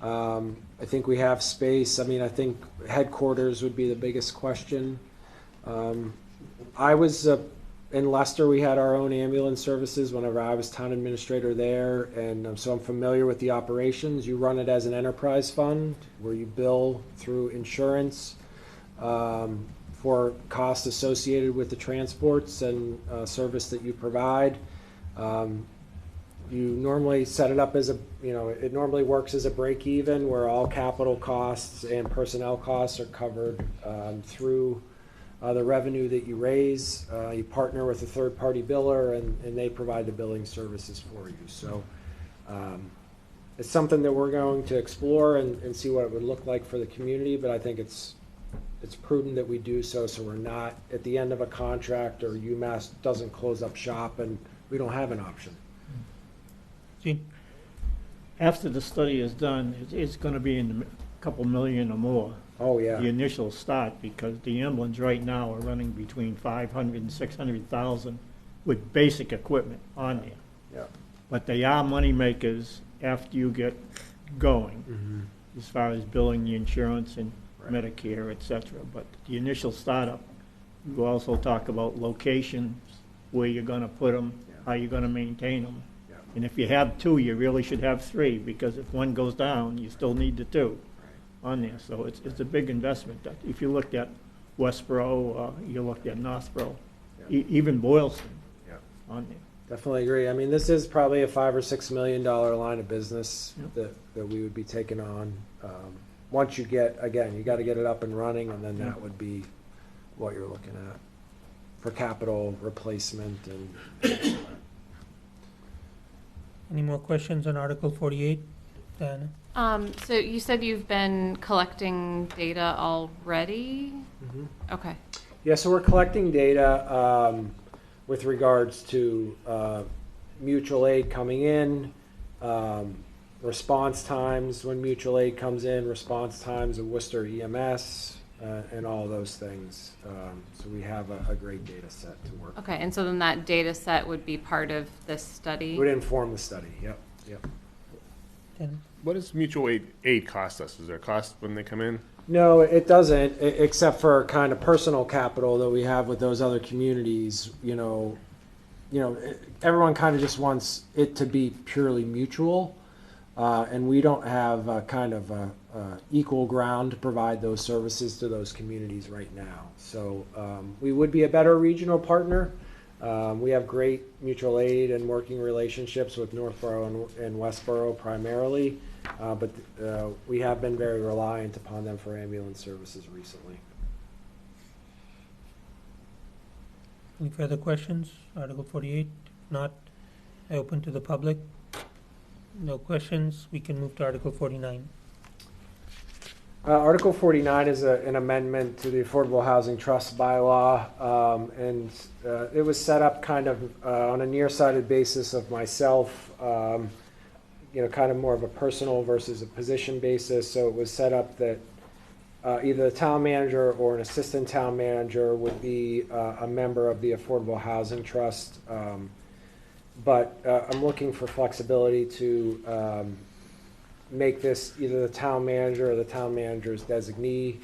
I think we have space. I think headquarters would be the biggest question. I was in Leicester. We had our own ambulance services whenever I was town administrator there, and so I'm familiar with the operations. You run it as an enterprise fund where you bill through insurance for costs associated with the transports and service that you provide. You normally set it up as it normally works as a break even where all capital costs and personnel costs are covered through the revenue that you raise. You partner with a third-party biller, and they provide the billing services for you. So it's something that we're going to explore and see what it would look like for the community, but I think it's prudent that we do so we're not at the end of a contract or UMass doesn't close up shop and we don't have an option. Gene? After the study is done, it's gonna be in the couple million or more. Oh, yeah. The initial start, because the emblems right now are running between 500 and 600,000 with basic equipment on there. Yeah. But they are money makers after you get going, as far as billing the insurance and Medicare, et cetera. But the initial startup, you also talk about locations, where you're gonna put them, how you're gonna maintain them. Yeah. And if you have two, you really should have three, because if one goes down, you still need the two on there. So it's a big investment. If you looked at Westboro, you looked at Northborough, even Boylston Yeah. on there. Definitely agree. I mean, this is probably a $5 or $6 million line of business Yep. that we would be taking on. Once you get, again, you got to get it up and running, and then that would be what you're looking at for capital replacement and. Any more questions on Article 48? Diana? So you said you've been collecting data already? Okay. Yeah, so we're collecting data with regards to mutual aid coming in, response times when mutual aid comes in, response times of Worcester EMS, and all those things. So we have a great data set to work. Okay, and so then that data set would be part of this study? Would inform the study, yep, yep. Diana? What does mutual aid cost us? Is there a cost when they come in? No, it doesn't, except for kind of personal capital that we have with those other communities. You know, everyone kind of just wants it to be purely mutual, and we don't have kind of equal ground to provide those services to those communities right now. So we would be a better regional partner. We have great mutual aid and working relationships with Northborough and Westborough primarily. But we have been very reliant upon them for ambulance services recently. Any further questions? Article 48? If not, I open to the public. No questions. We can move to Article 49. Article 49 is an amendment to the Affordable Housing Trust bylaw, and it was set up kind of on a nearsighted basis of myself. Kind of more of a personal versus a position basis. So it was set up that either the town manager or an assistant town manager would be a member of the Affordable Housing Trust. But I'm looking for flexibility to make this either the town manager or the town manager's designee.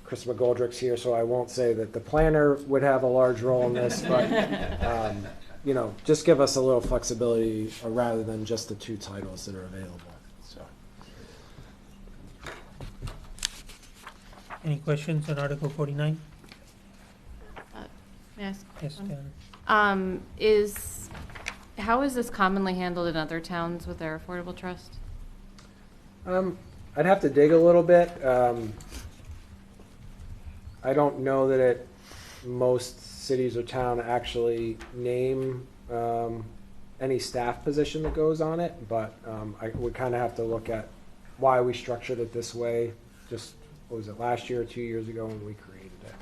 Chris McGoldrick's here, so I won't say that the planner would have a large role in this, but just give us a little flexibility rather than just the two titles that are available. So, Any questions on Article 49? May I ask a Yes, question? Diana. How is this commonly handled in other towns with their affordable trust? I'd have to dig a little bit. I don't know that most cities or town actually name any staff position that goes on it, but I would kind of have to look at why we structured it this way. Just, what was it, last year or 2 years ago when we created it.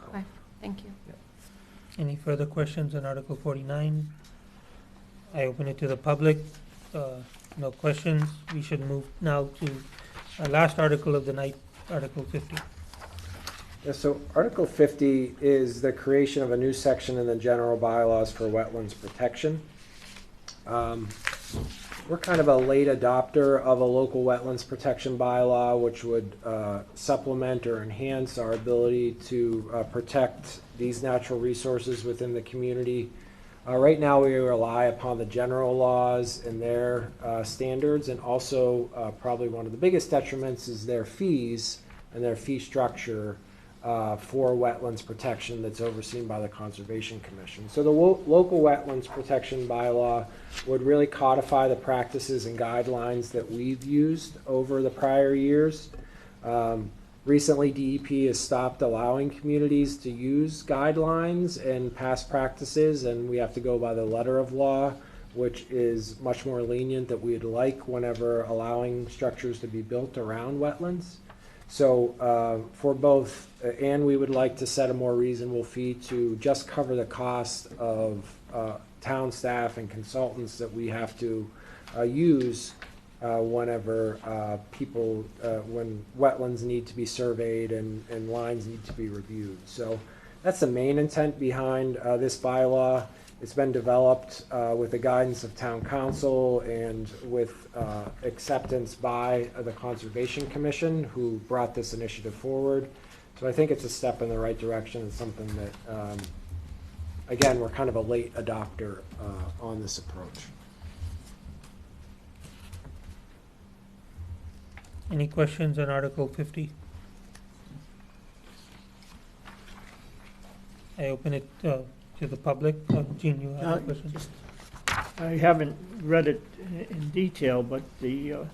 Okay, thank you. Any further questions on Article 49? I open it to the public. No questions. We should move now to our last article of the night, Article 50. Yeah, so Article 50 is the creation of a new section in the general bylaws for wetlands protection. We're kind of a late adopter of a local wetlands protection bylaw, which would supplement or enhance our ability to protect these natural resources within the community. Right now, we rely upon the general laws and their standards, and also probably one of the biggest detriments is their fees and their fee structure for wetlands protection that's overseen by the Conservation Commission. So the local wetlands protection bylaw would really codify the practices and guidelines that we've used over the prior years. Recently, DEP has stopped allowing communities to use guidelines and past practices, and we have to go by the letter of law, which is much more lenient that we'd like whenever allowing structures to be built around wetlands. So for both, and we would like to set a more reasonable fee to just cover the cost of town staff and consultants that we have to use whenever when wetlands need to be surveyed and lines need to be reviewed. So that's the main intent behind this bylaw. It's been developed with the guidance of town council and with acceptance by the Conservation Commission, who brought this initiative forward. So I think it's a step in the right direction. It's something that, again, we're kind of a late adopter on this approach. Any questions on Article 50? I open it to the public. Jean, you have a question? I haven't read it in detail, but the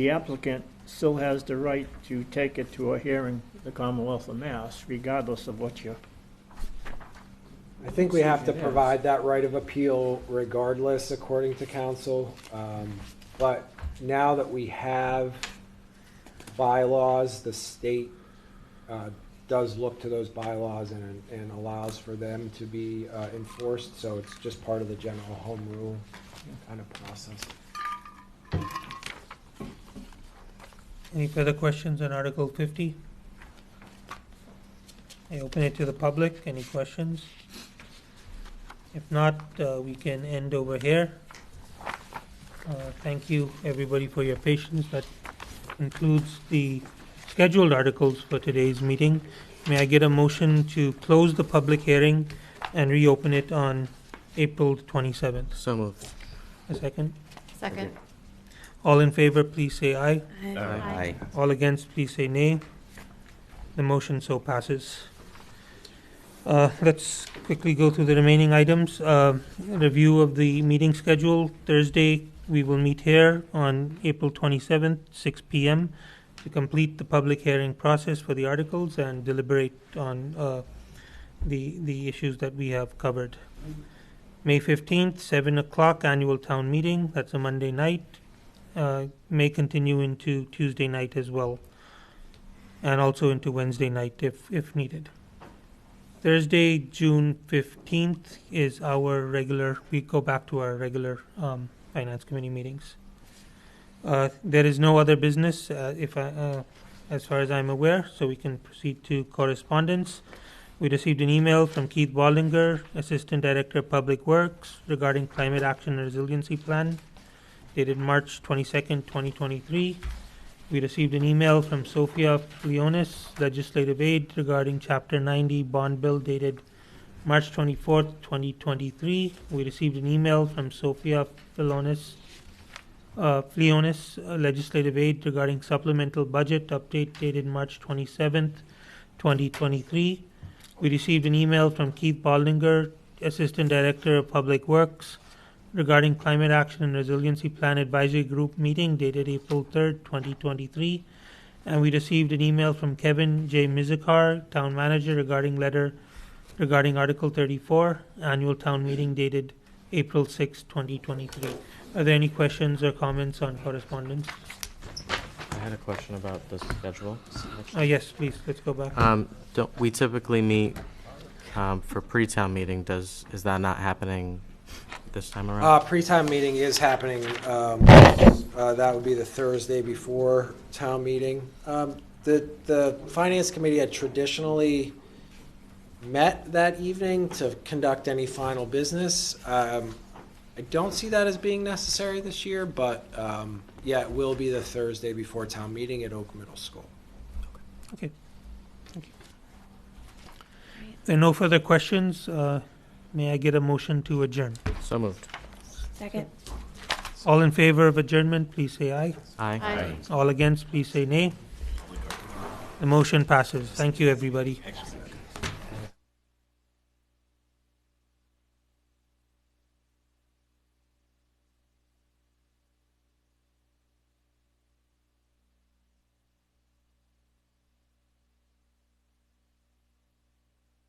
applicant still has the right to take it to a hearing in the Commonwealth of Mass, regardless of what you... I think we have to provide that right of appeal regardless, according to council. But now that we have bylaws, the state does look to those bylaws and allows for them to be enforced. So it's just part of the general home rule kind of process. Any further questions on Article 50? I open it to the public. Any questions? If not, we can end over here. Thank you, everybody, for your patience. That concludes the scheduled articles for today's meeting. May I get a motion to close the public hearing and reopen it on April 27th? So moved. A second? Second. All in favor, please say aye. Aye. Aye. All against, please say nay. The motion so passes. Let's quickly go through the remaining items. Review of the meeting schedule. Thursday, we will meet here on April 27th, 6 p.m. to complete the public hearing process for the articles and deliberate on the issues that we have covered. May 15th, 7 o'clock, annual town meeting. That's a Monday night. May continue into Tuesday night as well, and also into Wednesday night if needed. Thursday, June 15th is our regular, we go back to our regular Finance Committee meetings. There is no other business as far as I'm aware, so we can proceed to correspondence. We received an email from Keith Wallinger, Assistant Director of Public Works, regarding Climate Action and Resiliency Plan, dated March 22nd, 2023. We received an email from Sophia Leonis, Legislative Aid, regarding Chapter 90 Bond Bill, dated March 24th, 2023. We received an email from Sophia Leonis, Legislative Aid, regarding Supplemental Budget Update, dated March 27th, 2023. We received an email from Keith Baldinger, Assistant Director of Public Works, regarding Climate Action and Resiliency Plan Advisory Group meeting dated April 3rd, 2023. And we received an email from Kevin J. Mizikar, Town Manager, regarding Article 34, Annual Town Meeting dated April 6, 2023. Are there any questions or comments on correspondence? I had a question about the schedule. Yes, please, let's go back. Don't we typically meet for pre-town meeting? Is that not happening this time around? Pre-town meeting is happening. That would be the Thursday before town meeting. The Finance Committee had traditionally met that evening to conduct any final business. I don't see that as being necessary this year, but yeah, it will be the Thursday before town meeting at Oak Middle School. Okay, thank you. If there are no further questions, may I get a motion to adjourn? So moved. Second. All in favor of adjournment, please say aye. Aye. Aye. All against, please say nay. The motion passes. Thank you, everybody.